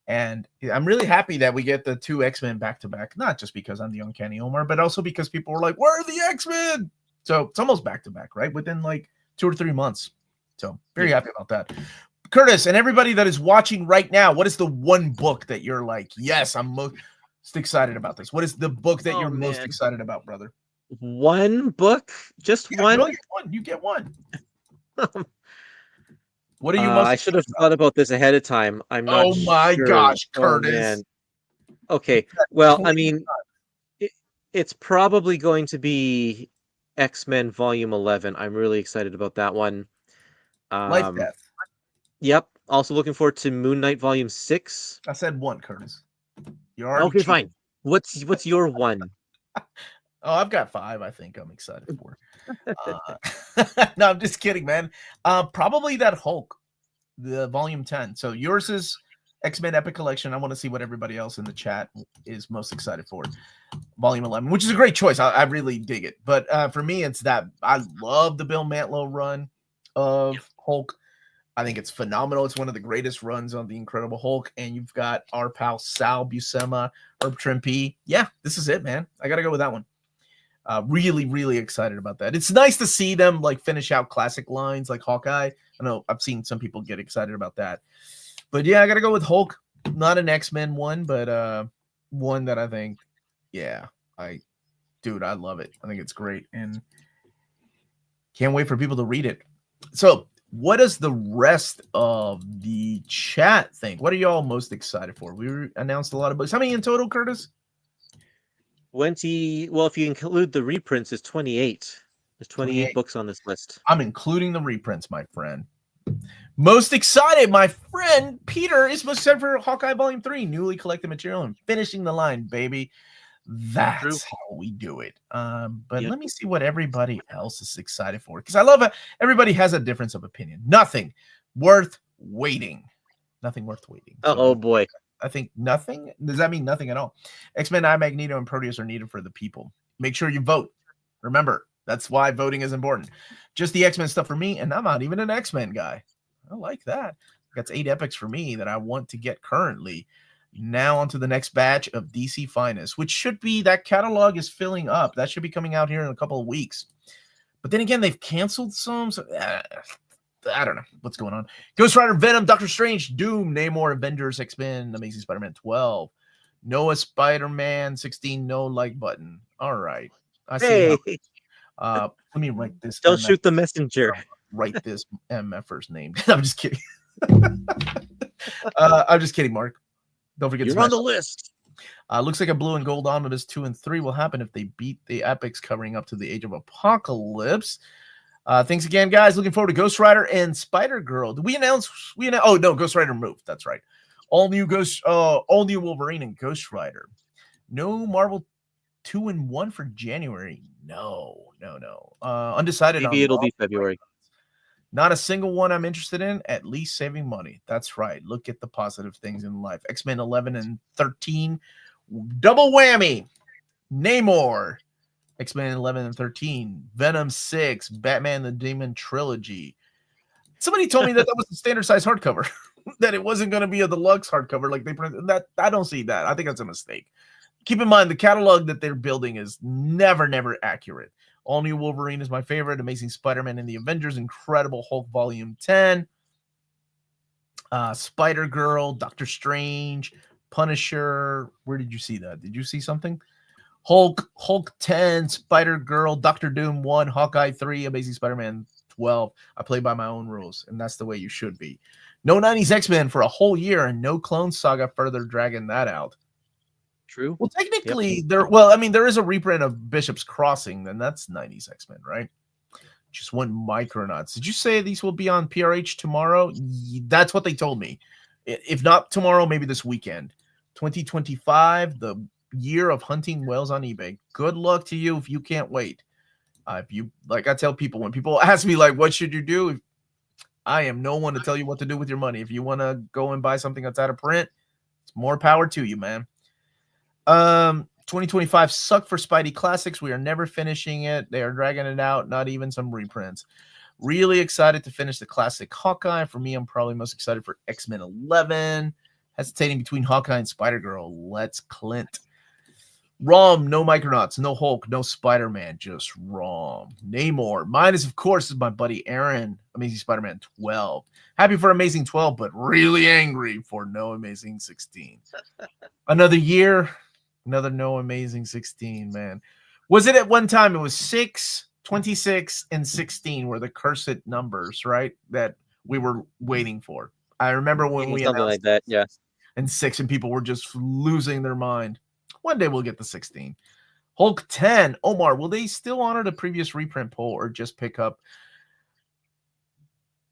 And I'm really happy that we get the 2 X-Men back to back, not just because I'm the Uncanny Omar, but also because people were like, where are the X-Men? So it's almost back to back, right? Within like 2 or 3 months. So very happy about that. Curtis, and everybody that is watching right now, what is the one book that you're like, yes, I'm most excited about this? What is the book that you're most excited about, brother? One book? Just one? You get one. What are you I should have thought about this ahead of time. I'm not Oh my sure. gosh, Curtis. Okay. Well, I mean, it's probably going to be X-Men Volume 11. I'm really excited about that one. Life Death. Yep. Also looking forward to Moon Knight Volume 6. I said one, Curtis. You're already okay, fine. What's your one? Oh, I've got 5, I think I'm excited for. No, I'm just kidding, man. Probably that Hulk, the Volume 10. So yours is X-Men Epic Collection. I want to see what everybody else in the chat is most excited for. Volume 11, which is a great choice. I really dig it. But for me, it's that I love the Bill Mantlo run of Hulk. I think it's phenomenal. It's one of the greatest runs on the Incredible Hulk. And you've got our pal Sal Buscema, Herb Trimpe. Yeah, this is it, man. I got to go with that one. Really, really excited about that. It's nice to see them like finish out classic lines like Hawkeye. I know I've seen some people get excited about that. But yeah, I got to go with Hulk. Not an X-Men one, but one that I think, I love it. I think it's great. And can't wait for people to read it. So what does the rest of the chat think? What are y'all most excited for? We announced a lot of books. How many in total, Curtis? 20. Well, if you include the reprints, it's 28. There's 28 books on this list. I'm including the reprints, my friend. Most excited, my friend Peter is most excited for Hawkeye Volume 3, newly collected material and finishing the line, baby. That's how we do it. But let me see what everybody else is excited for, because I love it. Everybody has a difference of opinion. Nothing worth waiting Nothing worth waiting. Oh boy. I think nothing. Does that mean nothing at all? X-Men, I, Magneto, and Proteus are needed for the people. Make sure you vote. Remember, that's why voting is important. Just the X-Men stuff for me, and I'm not even an X-Men guy. I like that. That's 8 epics for me that I want to get currently. Now on to the next batch of DC Finest, which should be, that catalog is filling up. That should be coming out here in a couple of weeks. But then again, they've canceled some, so I don't know what's going on. Ghost Rider, Venom, Doctor Strange, Doom, Namor, Avengers, X-Men, Amazing Spider-Man 12, Noah, Spider-Man 16, no like button. All right. I see how. Let me write this. Don't shoot the messenger. Write this MFer's name. I'm just kidding. I'm just kidding, Mark. Don't forget you're on the list. Looks like a blue and gold omnibus 2 and 3 will happen if they beat the epics covering up to the Age of Apocalypse. Thanks again, guys. Looking forward to Ghost Rider and Spider-Girl. Did we announce? Oh no, Ghost Rider moved. That's right. All new Wolverine and Ghost Rider. No Marvel 2 and 1 for January. No. Undecided. Maybe it'll be February. Not a single one I'm interested in, at least saving money. That's right. Look at the positive things in life. X-Men 11 and 13. Double whammy. Namor. X-Men 11 and 13. Venom 6. Batman the Demon Trilogy. Somebody told me that was a standard size hardcover. That it wasn't going to be a deluxe hardcover like they printed. That I don't see that. I think that's a mistake. Keep in mind, the catalog that they're building is never accurate. All New Wolverine is my favorite. Amazing Spider-Man and the Avengers. Incredible Hulk Volume 10. Spider-Girl, Doctor Strange, Punisher. Where did you see that? Did you see something? Hulk 10, Spider-Girl, Doctor Doom 1, Hawkeye 3, Amazing Spider-Man 12. I play by my own rules, and that's the way you should be. No 90s X-Men for a whole year, and no Clone Saga further dragging that out. True. Well, technically, there is a reprint of Bishop's Crossing, then that's 90s X-Men, right? Just one Micronauts. Did you say these will be on PRH tomorrow? That's what they told me. If not tomorrow, maybe this weekend. 2025, the year of hunting whales on eBay. Good luck to you if you can't wait. If you, like I tell people, when people ask me, like, what should you do? I am no one to tell you what to do with your money. If you want to go and buy something that's out of print, it's more power to you, man. 2025 sucked for Spidey Classics. We are never finishing it. They are dragging it out. Not even some reprints. Really excited to finish the classic Hawkeye. For me, I'm probably most excited for X-Men 11. Hesitating between Hawkeye and Spider-Girl. Let's Clint. ROM, no Micronauts, no Hulk, no Spider-Man, just ROM. Namor. Mine is, of course, is my buddy Aaron. Amazing Spider-Man 12. Happy for Amazing 12, but really angry for no Amazing 16. Another year. Another no Amazing 16, man. Was it at one time? It was 6, 26, and 16 were the cursed numbers, right? That we were waiting for. I remember when we something like that, yeah. And 6, and people were just losing their mind. One day we'll get the 16. Hulk 10. Omar, will they still honor the previous reprint poll or just pick up?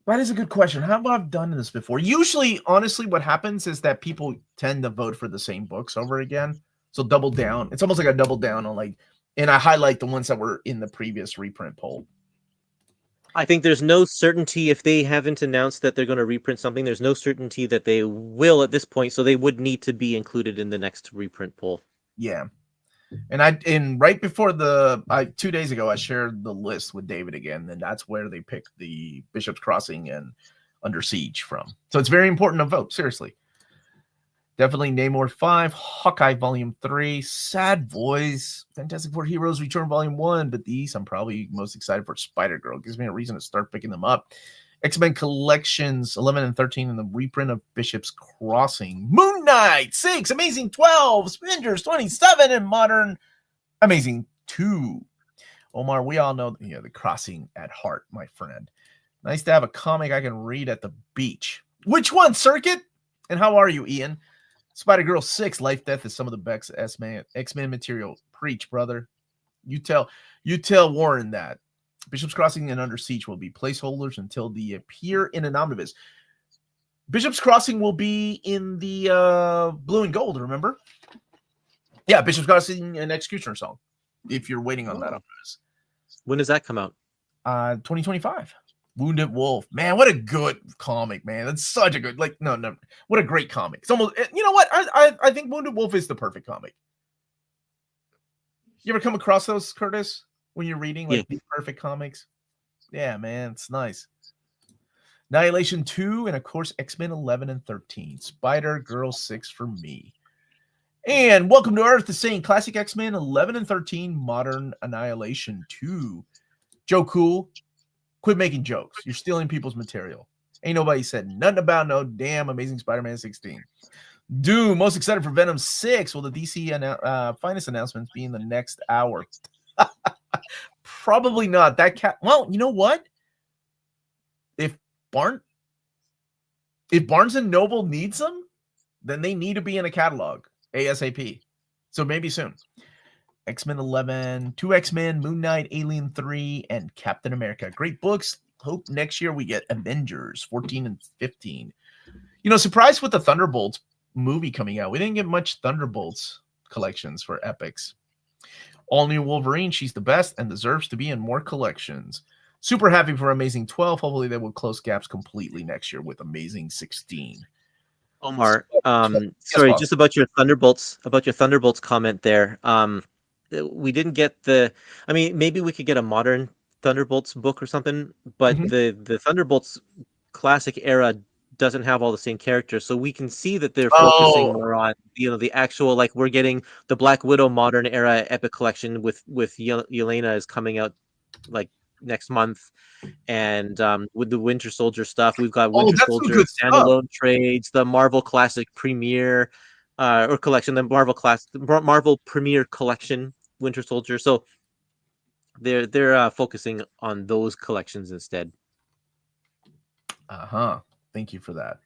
That is a good question. How have I done this before? Usually, honestly, what happens is that people tend to vote for the same books over again. So double down. It's almost like a double down on, like, and I highlight the ones that were in the previous reprint poll. I think there's no certainty if they haven't announced that they're going to reprint something. There's no certainty that they will at this point, so they would need to be included in the next reprint poll. Yeah. And right before 2 days ago, I shared the list with David again, and that's where they picked the Bishop's Crossing and Under Siege from. So it's very important to vote, seriously. Definitely Namor 5, Hawkeye Volume 3, Sad Boys, Fantastic Four Heroes Return Volume 1, but these I'm probably most excited for. Spider-Girl gives me a reason to start picking them up. X-Men Collections 11 and 13 and the reprint of Bishop's Crossing. Moon Knight 6, Amazing 12, Avengers 27, and Modern Amazing 2. Omar, we all know the Crossing at heart, my friend. Nice to have a comic I can read at the beach. Which one, Circuit? And how are you, Ian? Spider-Girl 6, Life Death is some of the best X-Men material. Preach, brother. You tell Warren that. Bishop's Crossing and Under Siege will be placeholders until they appear in an omnibus. Bishop's Crossing will be in the blue and gold, remember? Yeah, Bishop's Crossing and Executioner Song, if you're waiting on that omnibus. When does that come out? 2025. Wounded Wolf, man, what a good comic, man. That's such a good, like, no, what a great comic. It's almost, you know what? I think Wounded Wolf is the perfect comic. You ever come across those, Curtis, when you're reading like these perfect comics? Yeah, man, it's nice. Annihilation 2, and of course, X-Men 11 and 13. Spider-Girl 6 for me. And welcome to Earth, the Saint. Classic X-Men 11 and 13, Modern Annihilation 2. Joe Cool, quit making jokes. You're stealing people's material. Ain't nobody said nothing about no damn Amazing Spider-Man 16. Doom, most excited for Venom 6. Will the DC finest announcements be in the next hour? Probably not. Well, you know what? If Barnes and Noble needs them, then they need to be in a catalog ASAP. So maybe soon. X-Men 11, 2 X-Men, Moon Knight, Alien 3, and Captain America. Great books. Hope next year we get Avengers 14 and 15. You know, surprised with the Thunderbolts movie coming out. We didn't get much Thunderbolts collections for Epics. All new Wolverine. She's the best and deserves to be in more collections. Super happy for Amazing 12. Hopefully they will close gaps completely next year with Amazing 16. Omar, sorry, just about your Thunderbolts comment there. We didn't get I mean, maybe we could get a modern Thunderbolts book or something, but the Thunderbolts classic era doesn't have all the same characters, so we can see that they're focusing more on the actual, like, we're getting the Black Widow modern era epic collection with Yelena is coming out like next month, and with the Winter Soldier stuff, we've got Winter Soldier standalone trades, the Marvel Classic Premiere or collection, the Marvel Premiere collection Winter Soldier. So they're focusing on those collections instead. Thank you for that.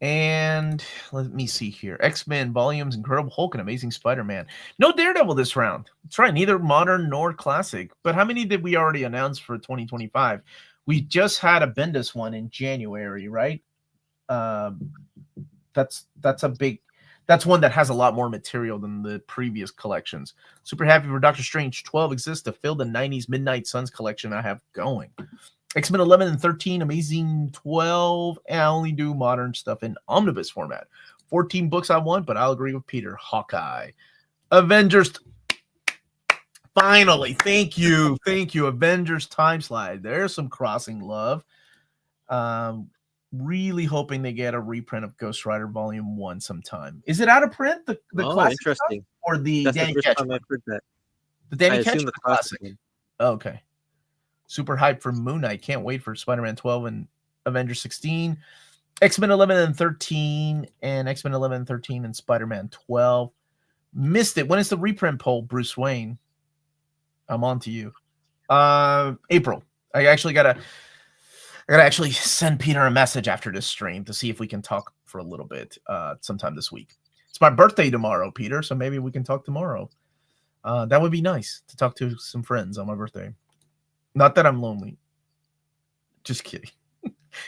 And let me see here. X-Men Volumes, Incredible Hulk, and Amazing Spider-Man. No Daredevil this round. That's right. Neither modern nor classic. But how many did we already announce for 2025? We just had a Bendis one in January, right? That's one that has a lot more material than the previous collections. Super happy for Doctor Strange 12 exists to fill the 90s Midnight Suns collection I have going. X-Men 11 and 13, Amazing 12, and I only do modern stuff in omnibus format. 14 books I want, but I'll agree with Peter. Hawkeye. Avengers. Finally, thank you. Avengers Time Slide. There's some crossing love. Really hoping they get a reprint of Ghost Rider Volume 1 sometime. Is it out of print? The classic interesting. Stuff, or the That's Danny the first Ketch? Time I've heard that. The Danny Ketch the classic. Okay. Super hyped for Moon Knight. Can't wait for Spider-Man 12 and Avengers 16. X-Men 11 and 13 and X-Men 11 and 13 and Spider-Man 12. Missed it. When is the reprint poll, Bruce Wayne? I'm on to you. April. I gotta actually send Peter a message after this stream to see if we can talk for a little bit sometime this week. It's my birthday tomorrow, Peter, so maybe we can talk tomorrow. That would be nice to talk to some friends on my birthday. Not that I'm lonely. Just kidding.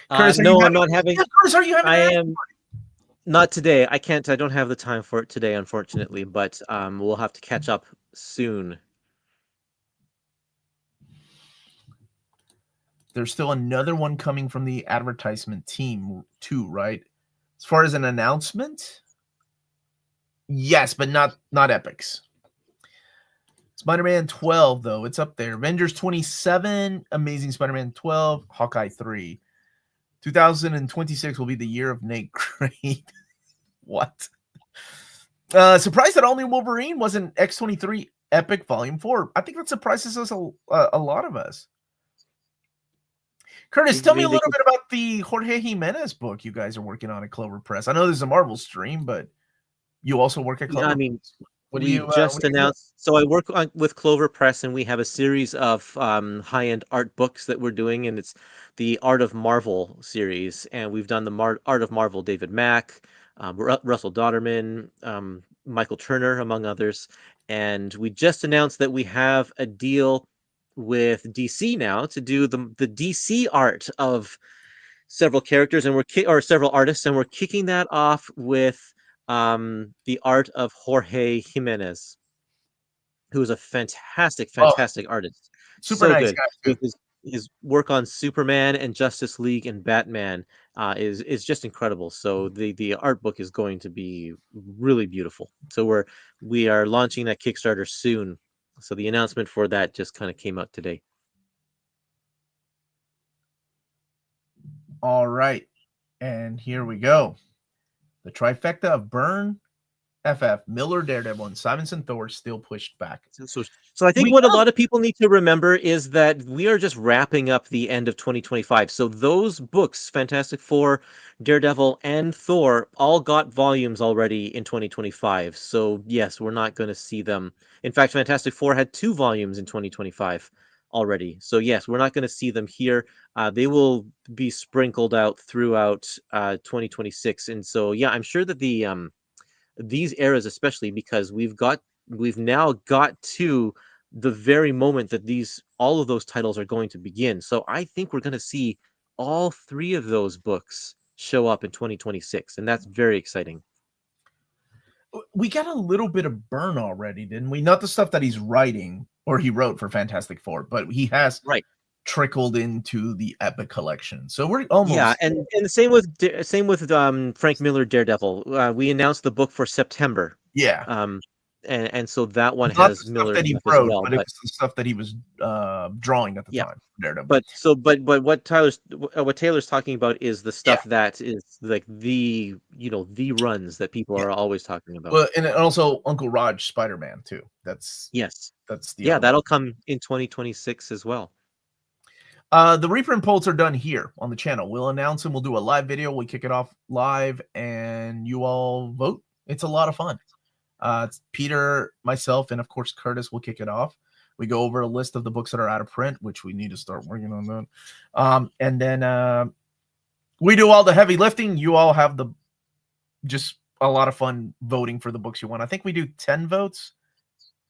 Curtis, no, I'm not having. Yeah, Curtis, are you having? I am not today. I can't. I don't have the time for it today, unfortunately. But we'll have to catch up soon. There's still another one coming from the advertisement team too, right? As far as an announcement, yes, but not Epics. Spider-Man 12, though, it's up there. Avengers 27, Amazing Spider-Man 12, Hawkeye 3. 2026 will be the year of Nate Great. What? Surprised that All New Wolverine wasn't X-23 Epic Volume 4. I think that surprises us a lot of us. Curtis, tell me a little bit about the Jorge Jimenez book you guys are working on at Clover Press. I know there's a Marvel stream, but you also work at Clover Press. I mean, we just announced. So I work with Clover Press, and we have a series of high-end art books that we're doing, and it's the Art of Marvel series. And we've done the Art of Marvel, David Mack, Russell Dodderman, Michael Turner, among others. And we just announced that we have a deal with DC now to do the DC art of several characters, and several artists, and we're kicking that off with the art of Jorge Jimenez, who is a fantastic artist. Super nice guy too. his work on Superman and Justice League and Batman is just incredible. So the art book is going to be really beautiful. So we are launching that Kickstarter soon. So the announcement for that just kind of came out today. All right. And here we go. The trifecta of Byrne, FF, Miller, Daredevil, and Simonson Thor still pushed back. So I think what a lot of people need to remember is that we are just wrapping up the end of 2025. So those books, Fantastic Four, Daredevil, and Thor, all got volumes already in 2025. So yes, we're not going to see them. In fact, Fantastic Four had 2 volumes in 2025 already. So yes, we're not going to see them here. They will be sprinkled out throughout 2026. And so yeah, I'm sure that these eras, especially because we've now got to the very moment that all of those titles are going to begin. So I think we're going to see all 3 of those books show up in 2026, and that's very exciting. We got a little bit of Byrne already, didn't we? Not the stuff that he's writing or he wrote for Fantastic Four, but he has Right. trickled into the Epic collection. So we're almost Yeah, and the same with Frank Miller Daredevil. We announced the book for September. yeah. And so that one Not the has stuff Miller that he stuff as wrote, well. but it But was the stuff that he was drawing at the yeah, time. Daredevil. but what Taylor's talking about is the Yeah. stuff that is like the runs that people Yeah. are always talking about. Well, and also Uncle Raj Spider-Man too. That's Yes. the Yeah, other one. that'll come in 2026 as well. The reprint polls are done here on the channel. We'll announce them. We'll do a live video. We kick it off live, and you all vote. It's a lot of fun. It's Peter, myself, and of course Curtis will kick it off. We go over a list of the books that are out of print, which we need to start working on that. And then we do all the heavy lifting. You all have just a lot of fun voting for the books you want. I think we do 10 votes,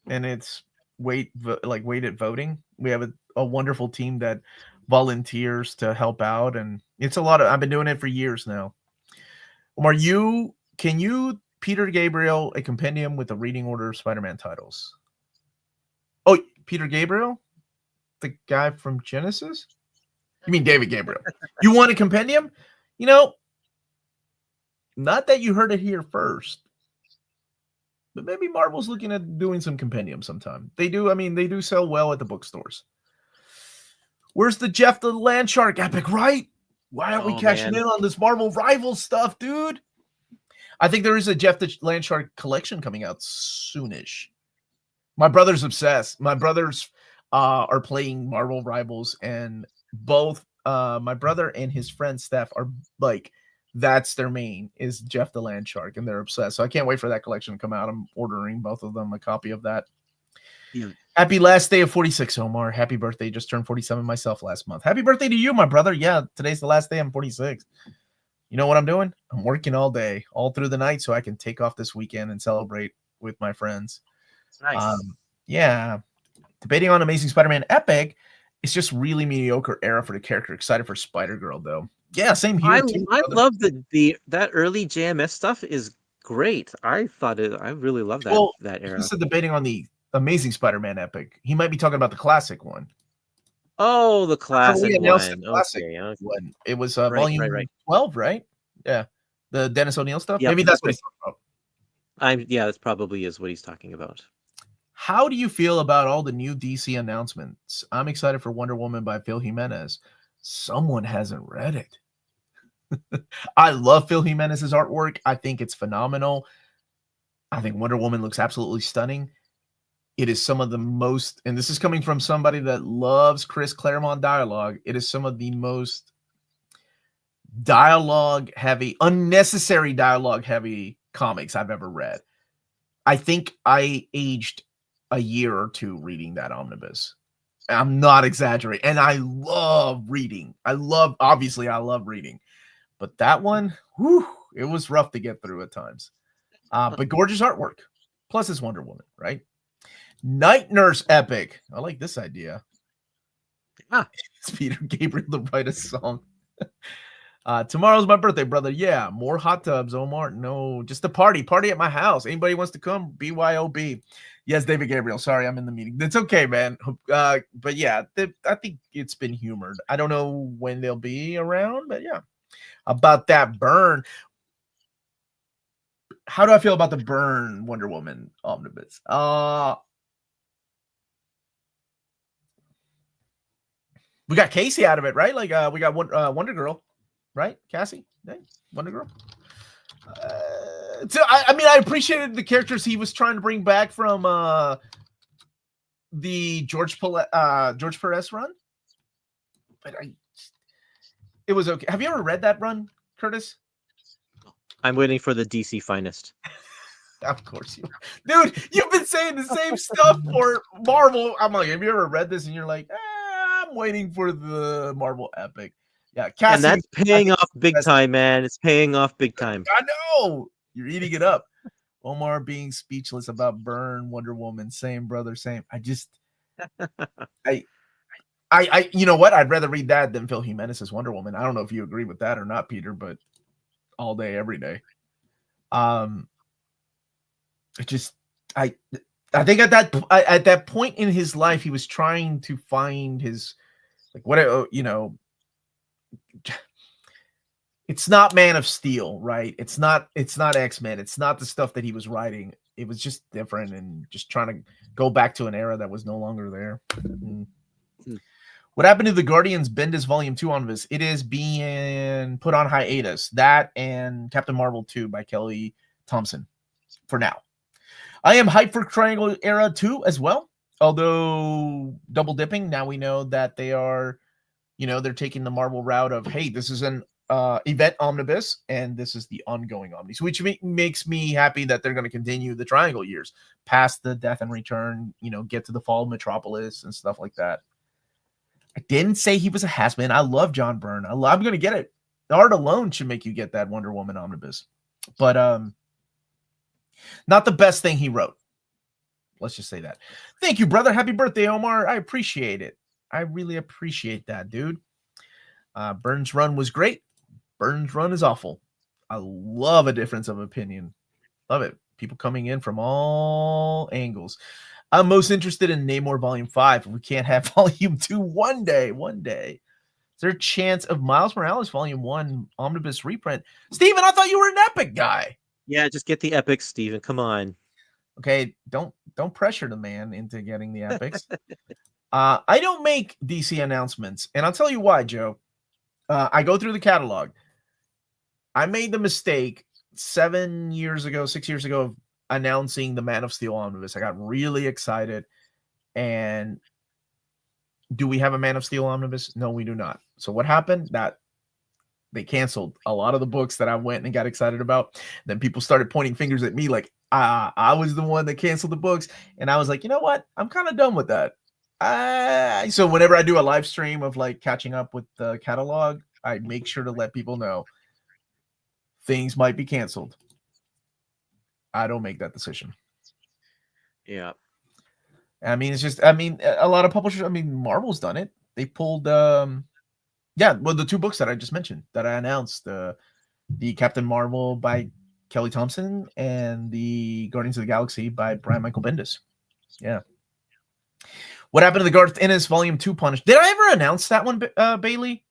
and it's weighted voting. We have a wonderful team that volunteers to help out, and it's a lot of. I've been doing it for years now. Omar, can you Peter Gabriel a compendium with the reading order of Spider-Man titles? Oh, Peter Gabriel, the guy from Genesis? You mean David Gabriel? You want a compendium? Not that you heard it here first, but maybe Marvel's looking at doing some compendium sometime. They do. I mean, they do sell well at the bookstores. Where's the Jeff the Landshark epic, right? Why aren't we cashing in on this Marvel rival stuff, dude? I think there is a Jeff the Landshark collection coming out soonish. My brother's obsessed. My brothers are playing Marvel Rivals, and both my brother and his friend Steph are like, that's their main is Jeff the Landshark, and they're obsessed. So I can't wait for that collection to come out. I'm ordering both of them a copy of that. Yeah. Happy last day of 46, Omar. Happy birthday. Just turned 47 myself last month. Happy birthday to you, my brother. Yeah, today's the last day. I'm 46. You know what I'm doing? I'm working all day, all through the night, so I can take off this weekend and celebrate with my friends. Nice. Yeah. Debating on Amazing Spider-Man Epic. It's just really mediocre era for the character. Excited for Spider-Girl, though. Yeah, same here. I love that early JMS stuff is great. I really love that era. He said debating on the Amazing Spider-Man Epic. He might be talking about the classic one. Oh, the classic one. Okay. One. It was volume 12, right? Yeah. The Dennis O'Neil stuff. Yep, maybe that's what he's talking about. Yeah, that probably is what he's talking about. How do you feel about all the new DC announcements? I'm excited for Wonder Woman by Phil Jimenez. Someone hasn't read it. I love Phil Jimenez's artwork. I think it's phenomenal. I think Wonder Woman looks absolutely stunning. It is some of the most, and this is coming from somebody that loves Chris Claremont dialogue. It is some of the most dialogue heavy, unnecessary dialogue heavy comics I've ever read. I think I aged a year or two reading that omnibus. I'm not exaggerating. And I love reading. I love reading. But that one, whew, it was rough to get through at times. But gorgeous artwork. Plus it's Wonder Woman, right? Night Nurse epic. I like this idea. It's Peter Gabriel to write a song. Tomorrow's my birthday, brother. Yeah, more hot tubs, Omar. No, just a party. Party at my house. Anybody wants to come? BYOB. Yes, David Gabriel. Sorry, I'm in the meeting. That's okay, man. But yeah, I think it's been humored. I don't know when they'll be around, but yeah. About that burn. How do I feel about the burn Wonder Woman omnibus? We got Casey out of it, right? Like we got Wonder Girl, right? Cassie, yeah. Wonder Girl. So I mean, I appreciated the characters he was trying to bring back from the George Perez run, but it was okay. Have you ever read that run, Curtis? I'm waiting for the DC finest. Of course you, dude. You've been saying the same stuff for Marvel. I'm like, have you ever read this? And you're like, I'm waiting for the Marvel epic. Yeah, Cassie, and that's paying off big time, man. It's paying off big time. I know you're eating it up. Omar being speechless about Burn, Wonder Woman, same brother, same. I just, I, you know what? I'd rather read that than Phil Jimenez's Wonder Woman. I don't know if you agree with that or not, Peter, but all day, every day. It just, I think at that point in his life, he was trying to find his, like, what, you know. It's not Man of Steel, right? It's not X-Men. It's not the stuff that he was writing. It was just different and just trying to go back to an era that was no longer there. What happened to the Guardians Bendis Volume 2 omnibus? It is being put on hiatus. That and Captain Marvel 2 by Kelly Thompson for now. I am hyped for Triangle Era 2 as well. Although double dipping, now we know that they are, you know, they're taking the Marvel route of, hey, this is an event omnibus, and this is the ongoing omnibus, which makes me happy that they're going to continue the Triangle years past the Death and Return, you know, get to the Fall of Metropolis and stuff like that. I didn't say he was a has-been. I love John Byrne. I'm going to get it. The art alone should make you get that Wonder Woman omnibus, but not the best thing he wrote. Let's just say that. Thank you, brother. Happy birthday, Omar. I appreciate it. I really appreciate that, dude. Byrne's run was great. Byrne's run is awful. I love a difference of opinion. Love it. People coming in from all angles. I'm most interested in Namor Volume 5. We can't have Volume 2 one day. Is there a chance of Miles Morales Volume 1 omnibus reprint? Steven, I thought you were an Epic guy. Yeah, just get the epics, Steven. Come on. Okay, don't pressure the man into getting the epics. I don't make DC announcements, and I'll tell you why, Joe. I go through the catalog. I made the mistake 6 years ago of announcing the Man of Steel omnibus. I got really excited. And do we have a Man of Steel omnibus? No, we do not. So what happened? That they canceled a lot of the books that I went and got excited about. Then people started pointing fingers at me like I was the one that canceled the books. And I was like, you know what? I'm kind of done with that. So whenever I do a live stream of like catching up with the catalog, I make sure to let people know things might be canceled. I don't make that decision. Yeah. I mean, it's just, I mean, a lot of publishers, I mean, Marvel's done it. They pulled, the 2 books that I just mentioned that I announced, the Captain Marvel by Kelly Thompson and the Guardians of the Galaxy by Brian Michael Bendis. Yeah. What happened to the Garth Ennis Volume 2 Punish? Did I ever announce that one, Bailey?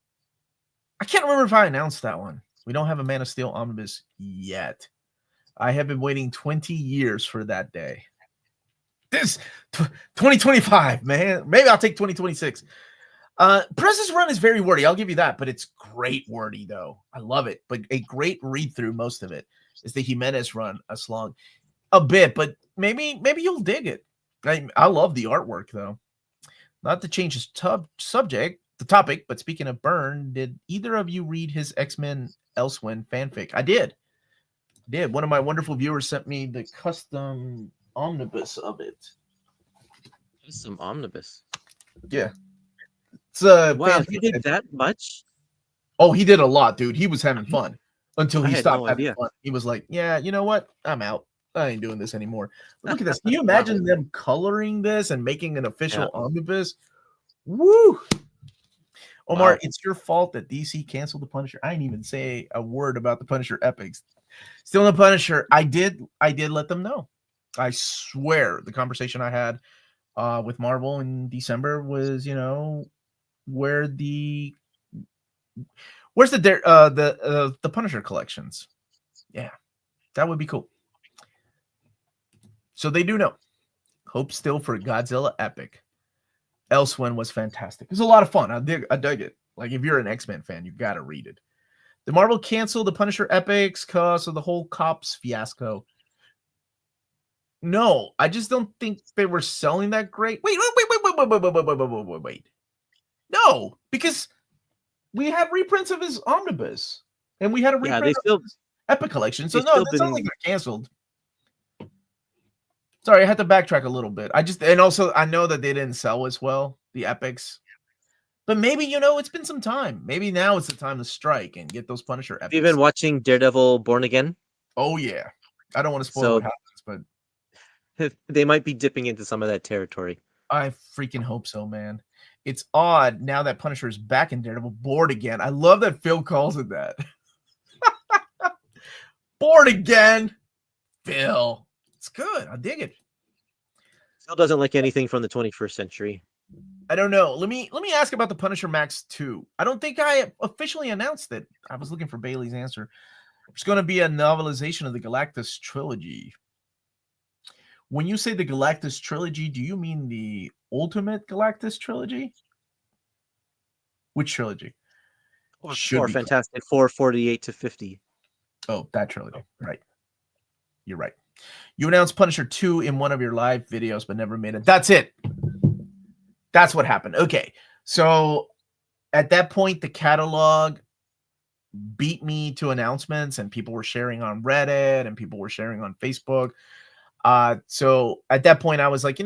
I can't remember if I announced that one. We don't have a Man of Steel omnibus yet. I have been waiting 20 years for that day. This 2025, man. Maybe I'll take 2026. Press's run is very wordy. I'll give you that, but it's great wordy, though. I love it. But a great read through, most of it, is the Jimenez run. A slog a bit, but maybe you'll dig it. I love the artwork, though. Not to change his the topic, but speaking of Byrne, did either of you read his X-Men Elsewhere fanfic? I did. One of my wonderful viewers sent me the custom omnibus of it. Some omnibus. Yeah. It's wow, he did that much? Oh, he did a lot, dude. He was having fun until he stopped having idea. fun. He was like, yeah, you know what? I'm out. I ain't doing this anymore. But look at this. Can you imagine them coloring this and making an official omnibus? Woo! Omar, Wow. it's your fault that DC canceled the Punisher. I didn't even say a word about the Punisher epics. Still in the Punisher, I did let them know. I swear the conversation I had with Marvel in December was, where's the the Punisher collections? Yeah, that would be cool. So they do know. Hope still for Godzilla epic. Elsewhere was fantastic. It was a lot of fun. I dug it. Like if you're an X-Men fan, you got to read it. The Marvel canceled the Punisher epics because of the whole cops fiasco. No, I just don't think they were selling that great. Wait. No, because we had reprints of his omnibus, and we had a Yeah, reprint of his epic collection. So they've no, still that's not like been they're canceled. Sorry, I had to backtrack a little bit. And also I know that they didn't sell as well, the epics. But maybe, it's been some time. Maybe now it's the time to strike and get those Punisher Have you epics. been watching Daredevil Born Again? Oh yeah. I don't want to spoil what So happens, but they might be dipping into some of that territory. I freaking hope so, man. It's odd now that Punisher is back in Daredevil, bored again. I love that Phil calls it that. Bored again. Phil. It's good. I dig it. Still doesn't like anything from the 21st century. I don't know. Let me ask about the Punisher Max 2. I don't think I officially announced it. I was looking for Bailey's answer. It's going to be a novelization of the Galactus trilogy. When you say the Galactus trilogy, do you mean the Ultimate Galactus trilogy? Which trilogy? Or Fantastic Four 48 to 50. Oh, that trilogy. Right. You're right. You announced Punisher 2 in one of your live videos, but never made it. That's it. That's what happened. Okay. So at that point, the catalog beat me to announcements, and people were sharing on Reddit and people were sharing on Facebook. So at that point, I was like,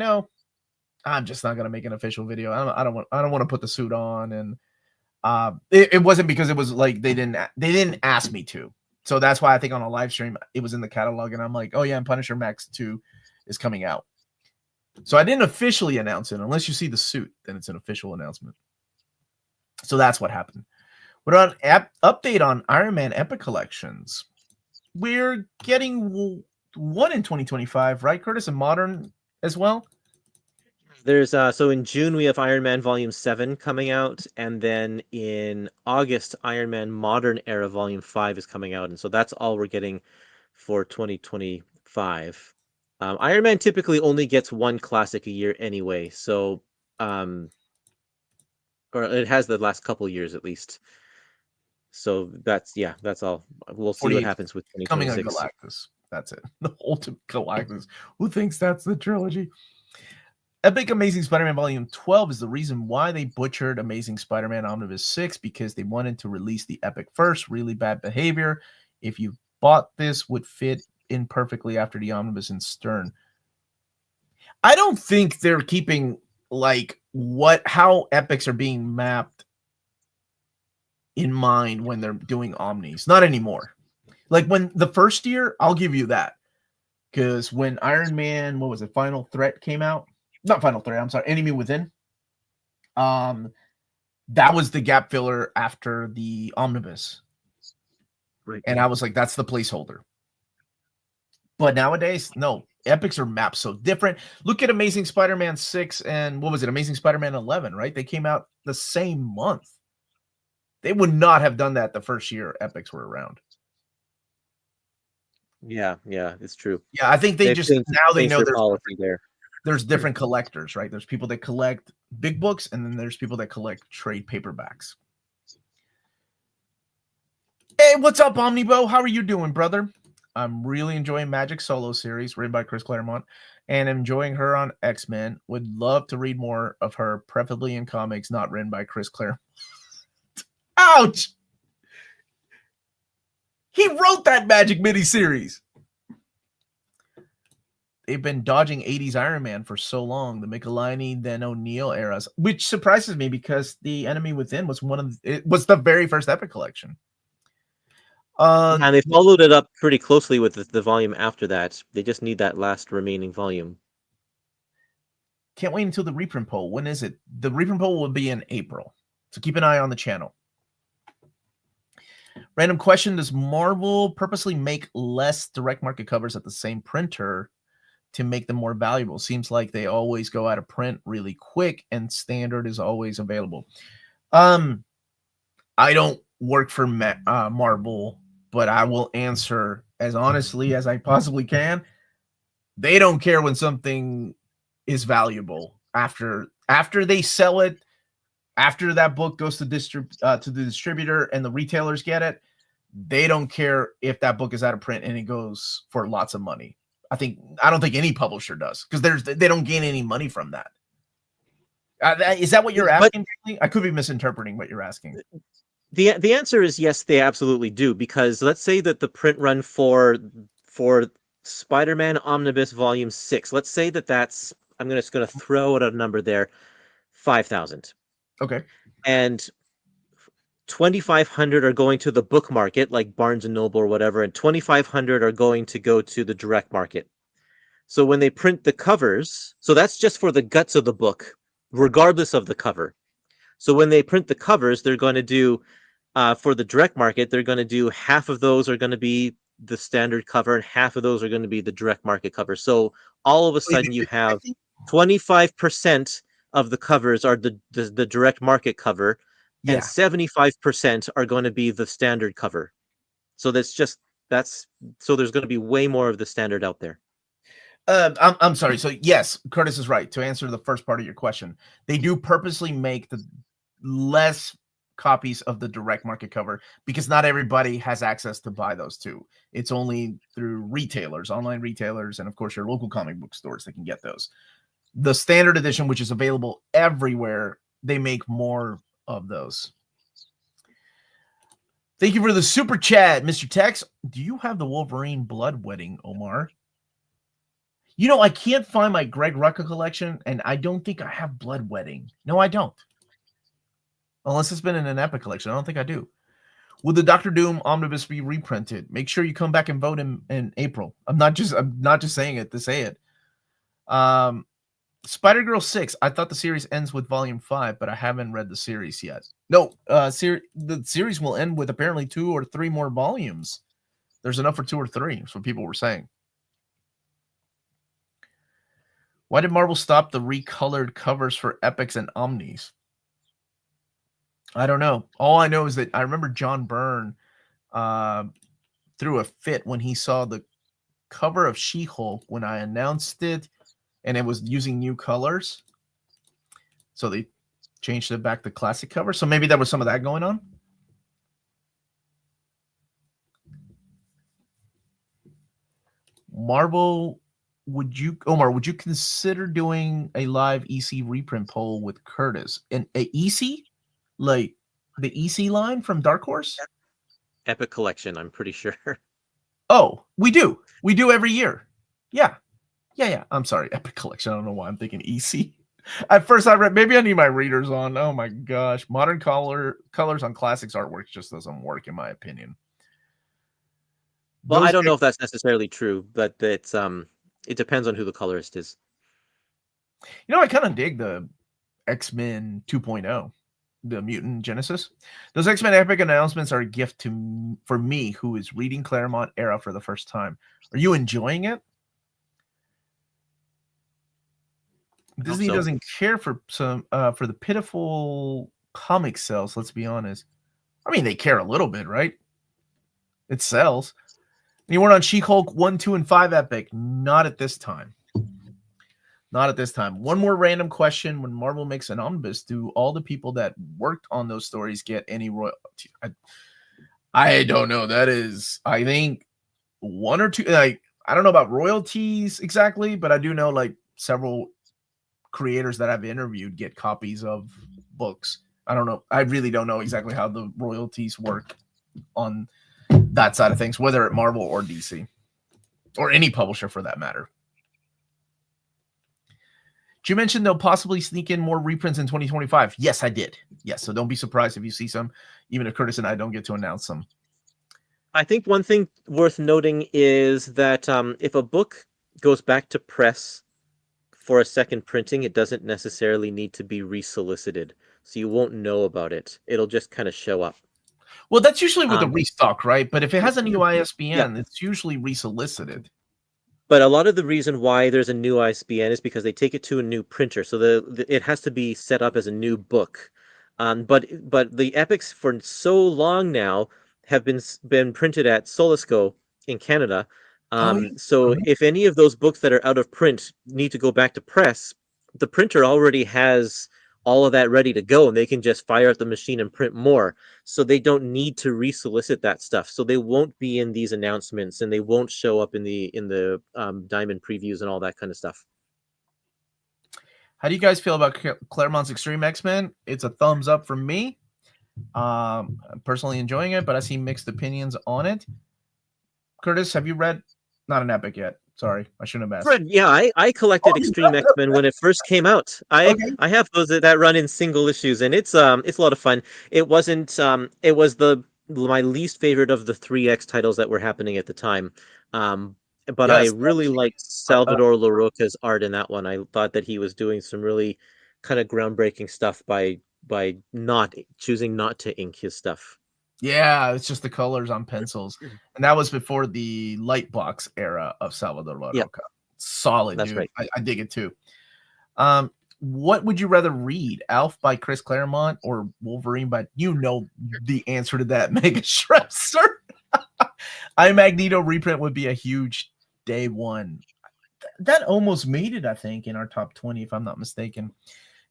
I'm just not gonna make an official video. I don't want to put the suit on, and it wasn't because it was like they didn't ask me to. So that's why I think on a live stream it was in the catalog, and I'm like, oh yeah, and Punisher Max 2 is coming out. So I didn't officially announce it. Unless you see the suit, then it's an official announcement. So that's what happened. But on update on Iron Man Epic Collections, we're getting one in 2025, right, Curtis? And Modern as well? There's so in June we have Iron Man Volume 7 coming out, and then in August Iron Man Modern Era Volume 5 is coming out, and so that's all we're getting for 2025. Iron Man typically only gets one classic a year anyway, so or it has the last couple years at least. So that's all. We'll see what happens with 2026. Coming on Galactus. That's it. The Ultimate Galactus. Who thinks that's the trilogy? Epic Amazing Spider-Man Volume 12 is the reason why they butchered Amazing Spider-Man Omnibus 6, because they wanted to release the Epic first. Really bad behavior. If you bought this, would fit in perfectly after the Omnibus in Stern. I don't think they're keeping like how epics are being mapped in mind when they're doing omnis. Not anymore. Like when the first year, I'll give you that. Because when Iron Man, what was it, Final Threat came out? Not Final Threat, I'm sorry, Enemy Within. That was the gap filler after the omnibus. Right. And I was like, that's the placeholder. But nowadays, no. Epics are mapped so different. Look at Amazing Spider-Man 6 and what was it? Amazing Spider-Man 11, right? They came out the same month. They would not have done that the first year epics were around. Yeah, it's true. Yeah, I think they just now they know there's different collectors, right? There's people that collect big books, and then there's people that collect trade paperbacks. Hey, what's up, Omnibo? How are you doing, brother? I'm really enjoying Magic Solo series written by Chris Claremont, and enjoying her on X-Men. Would love to read more of her, preferably in comics not written by Chris Claremont. Ouch! He wrote that Magic miniseries. They've been dodging 80s Iron Man for so long, the Michelini, then O'Neill eras, which surprises me because the Enemy Within was was the very first Epic collection. And they followed it up pretty closely with the volume after that. They just need that last remaining volume. Can't wait until the reprint poll. When is it? The reprint poll will be in April. So keep an eye on the channel. Random question: does Marvel purposely make less direct market covers at the same printer to make them more valuable? Seems like they always go out of print really quick, and standard is always available. I don't work for Marvel, but I will answer as honestly as I possibly can. They don't care when something is valuable after they sell it. After that book goes to the distributor and the retailers get it, they don't care if that book is out of print and it goes for lots of money. I don't think any publisher does, because they don't gain any money from that. Is that what you're asking? I could be misinterpreting what you're asking. The answer is yes, they absolutely do, because let's say that the print run for Spider-Man Omnibus Volume 6, let's say that's, I'm just going to throw out a number there, 5,000. Okay. And 2,500 are going to the book market, like Barnes and Noble or whatever, and 2,500 are going to go to the direct market. So when they print the covers, so that's just for the guts of the book, regardless of the cover. So when they print the covers, they're going to do, for the direct market, they're going to do half of those are going to be the standard cover and half of those are going to be the direct market cover. So all of a sudden you have 25% of the covers are the direct market cover, and 75% are going to be the standard cover. So so there's going to be way more of the standard out there. I'm sorry. So yes, Curtis is right. To answer the first part of your question, they do purposely make the less copies of the direct market cover because not everybody has access to buy those too. It's only through retailers, online retailers, and of course your local comic book stores that can get those. The standard edition, which is available everywhere, they make more of those. Thank you for the super chat, Mr. Tex. Do you have the Wolverine Blood Wedding, Omar? You know, I can't find my Greg Rucka collection, and I don't think I have Blood Wedding. No, I don't. Unless it's been in an Epic collection. I don't think I do. Will the Doctor Doom omnibus be reprinted? Make sure you come back and vote in April. I'm not just saying it to say it. Spider-Girl 6. I thought the series ends with Volume 5, but I haven't read the series yet. No, the series will end with apparently 2 or 3 more volumes. There's enough for 2 or 3. That's what people were saying. Why did Marvel stop the recolored covers for Epics and Omnis? I don't know. All I know is that I remember John Byrne threw a fit when he saw the cover of She-Hulk when I announced it, and it was using new colors. So they changed it back to classic cover. So maybe there was some of that going on. Marvel, Omar, would you consider doing a live EC reprint poll with Curtis? And a EC? Like the EC line from Dark Horse? Epic Collection, I'm pretty sure. Oh, we do. We do every year. Yeah. I'm sorry, Epic Collection. I don't know why I'm thinking EC. At first I read, maybe I need my readers on. Oh my gosh. Modern colors on classics artwork just doesn't work, in my opinion. Well, I don't know if that's necessarily true, but it depends on who the colorist is. You know, I kind of dig the X-Men 2.0. The Mutant Genesis. Those X-Men Epic announcements are a gift for me, who is reading Claremont era for the first time. Are you enjoying it? Disney doesn't care for the pitiful comic sales. Let's be honest. I mean, they care a little bit, right? It sells. You weren't on She-Hulk 1, 2, and 5 Epic. Not at this time. Not at this time. One more random question. When Marvel makes an omnibus, do all the people that worked on those stories get any royalty? I don't know. That is, I think, 1 or 2. Like, I don't know about royalties exactly, but I do know like several creators that I've interviewed get copies of books. I don't know. I really don't know exactly how the royalties work on that side of things, whether at Marvel or DC or any publisher for that matter. Did you mention they'll possibly sneak in more reprints in 2025? Yes, I did. Yes, so don't be surprised if you see some, even if Curtis and I don't get to announce them. I think one thing worth noting is that if a book goes back to press for a second printing, it doesn't necessarily need to be resolicited. so you won't know about it. It'll just kind of show up. Well, that's usually with a Um, restock, right? But if it has a new yeah, ISBN, it's usually resolicited. but a lot of the reason why there's a new ISBN is because they take it to a new printer, so it has to be set up as a new book. But the epics for so long now have been printed at Solisco in Canada. Oh, yeah. So if any of those books that are out of print need to go back to press, the printer already has all of that ready to go, and they can just fire up the machine and print more, so they don't need to resolicit that stuff. So they won't be in these announcements, and they won't show up in the diamond previews and all that kind of stuff. How do you guys feel about Claremont's Extreme X-Men? It's a thumbs up from me. I'm personally enjoying it, but I see mixed opinions on it. Curtis, have you read? Not an epic yet. Sorry, I shouldn't have asked. Yeah, I collected Extreme X-Men when it first came out. I Okay. I have those that run in single issues, and it's a lot of fun. It wasn't it was the my least favorite of the 3X titles that were happening at the time. Um, but I Yes. really liked Salvador Larroca's art in that one. I thought that he was doing some really kind of groundbreaking stuff by not choosing not to ink his stuff. Yeah, it's just the colors on pencils. And that was before the light box era of Salvador Yeah, Larroca. Solid, that's dude. right. I dig it too. What would you rather read? Alf by Chris Claremont or Wolverine by the answer to that, Mega Shrestler? I Magneto reprint would be a huge day one. That almost made it, I think, in our top 20, if I'm not mistaken.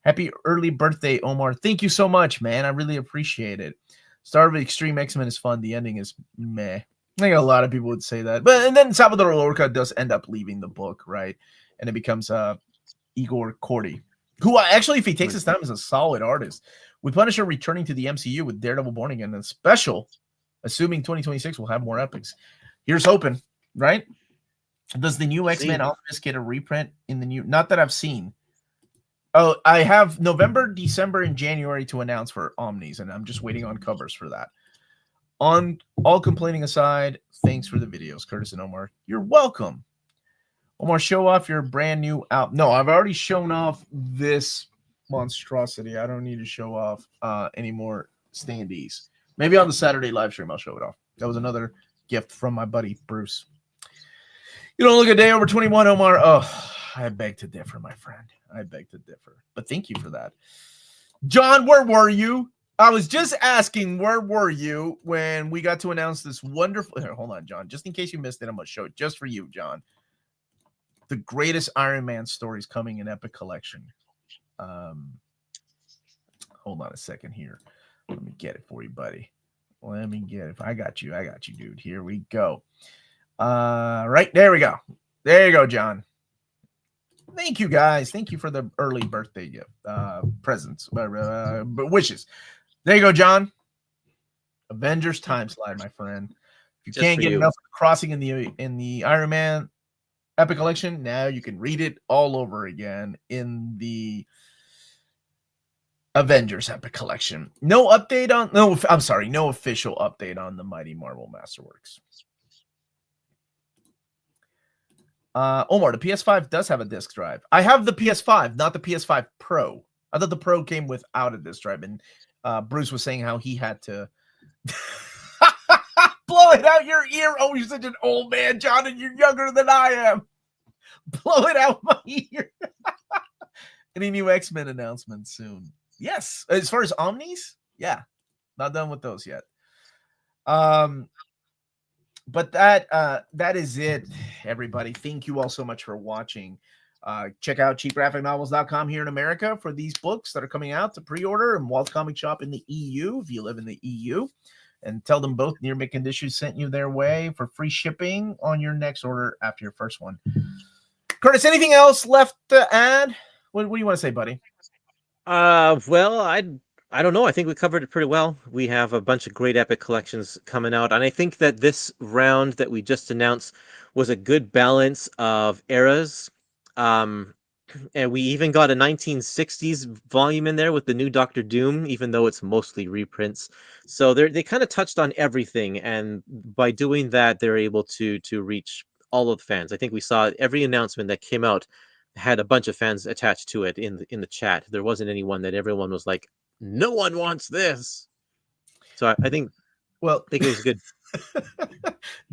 Happy early birthday, Omar. Thank you so much, man. I really appreciate it. Start of Extreme X-Men is fun. The ending is meh. I think a lot of people would say that. But and then Salvador Lorca does end up leaving the book, right? And it becomes Igor Cordy, who actually, if he takes his time, is a solid artist. With Punisher returning to the MCU with Daredevil Born Again, and special, assuming 2026 will have more epics. Here's hoping, right? Does the new X-Men Omnibus get a reprint in the new? Not that I've seen. Oh, I have November, December, and January to announce for Omnis, and I'm just waiting on covers for that. On all complaining aside, thanks for the videos, Curtis and Omar. You're welcome. Omar, show off your brand new out. No, I've already shown off this monstrosity. I don't need to show off any more standees. Maybe on the Saturday live stream, I'll show it off. That was another gift from my buddy, Bruce. You don't look a day over 21, Omar. Oh, I beg to differ, my friend. I beg to differ. But thank you for that. John, where were you? I was just asking, where were you when we got to announce this wonderful... Here, hold on, John. Just in case you missed it, I'm going to show it just for you, John. The greatest Iron Man stories coming in Epic Collection. Hold on a second here. Let me get it for you, buddy. Let me get it. I got you, dude. Here we go. Right, there we go. There you go, John. Thank you, guys. Thank you for the early birthday gift, presents, wishes. There you go, John. Avengers time slide, my friend. If you Just can't for get you. enough of the crossing in the Iron Man Epic Collection, now you can read it all over again in the Avengers Epic Collection. No update on no official update on the Mighty Marvel Masterworks. Omar, the PS5 does have a disk drive. I have the PS5, not the PS5 Pro. I thought the Pro came without a disk drive, and Bruce was saying how he had to blow it out your ear. Oh, you're such an old man, John, and you're younger than I am. Blow it out my ear. Any new X-Men announcements soon? Yes. As far as Omnis, yeah. Not done with those yet. But that is it, everybody. Thank you all so much for watching. Check out cheapgraphicnovels.com here in America for these books that are coming out to pre-order, and Walt's Comic Shop in the EU if you live in the EU. And tell them both Near Mint Conditions sent you their way for free shipping on your next order after your first one. Curtis, anything else left to add? What do you want to say, buddy? Well, I don't know. I think we covered it pretty well. We have a bunch of great epic collections coming out, and I think that this round that we just announced was a good balance of eras. And we even got a 1960s volume in there with the new Doctor Doom, even though it's mostly reprints. So they kind of touched on everything, and by doing that, they're able to reach all of the fans. I think we saw every announcement that came out had a bunch of fans attached to it in the chat. There wasn't anyone that everyone was like no one wants this. So I think it was good.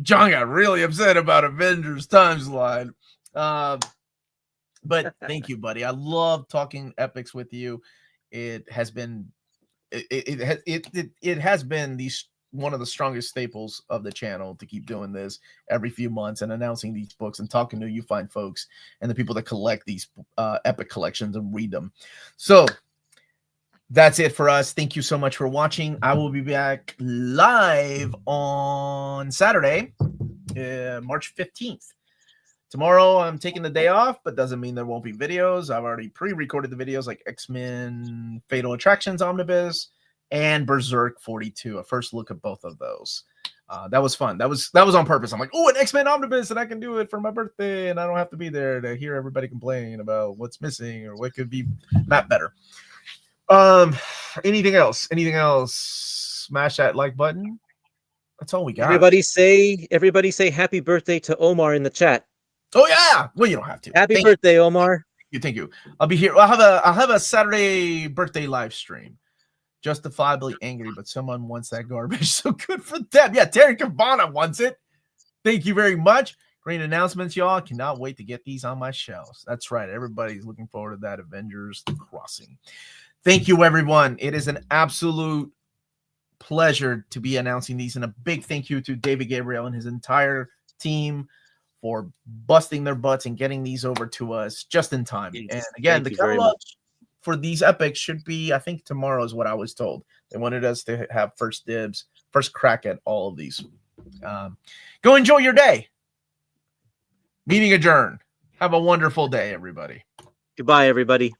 John got really upset about Avengers Timeslide. But thank you, buddy. I love talking epics with you. It has been it has been one of the strongest staples of the channel to keep doing this every few months and announcing these books and talking to you fine folks and the people that collect these epic collections and read them. So that's it for us. Thank you so much for watching. I will be back live on Saturday, March 15th. Tomorrow, I'm taking the day off, but doesn't mean there won't be videos. I've already pre-recorded the videos like X-Men Fatal Attractions Omnibus and Berserk 42. A first look at both of those. That was fun. That was on purpose. I'm like, oh, an X-Men Omnibus, and I can do it for my birthday, and I don't have to be there to hear everybody complain about what's missing or what could be not better. Anything else? Smash that like button. That's all we got. Everybody say happy birthday to Omar in the chat. Oh yeah. Well, you don't have to. Happy birthday, Omar. Thank you. I'll be here. I'll have a Saturday birthday live stream. Justifiably angry, but someone wants that garbage. So good for them. Yeah, Terry Cabana wants it. Thank you very much. Great announcements, y'all. Cannot wait to get these on my shelves. That's right. Everybody's looking forward to that Avengers Crossing. Thank you, everyone. It is an absolute pleasure to be announcing these. And a big thank you to David Gabriel and his entire team for busting their butts and getting these over to us just in time. Yes, and again, the catalog for these epics should be, I think tomorrow is what I was told. They wanted us to have first dibs, first crack at all of these. Go enjoy your day. Meeting adjourned. Have a wonderful day, everybody. Goodbye, everybody.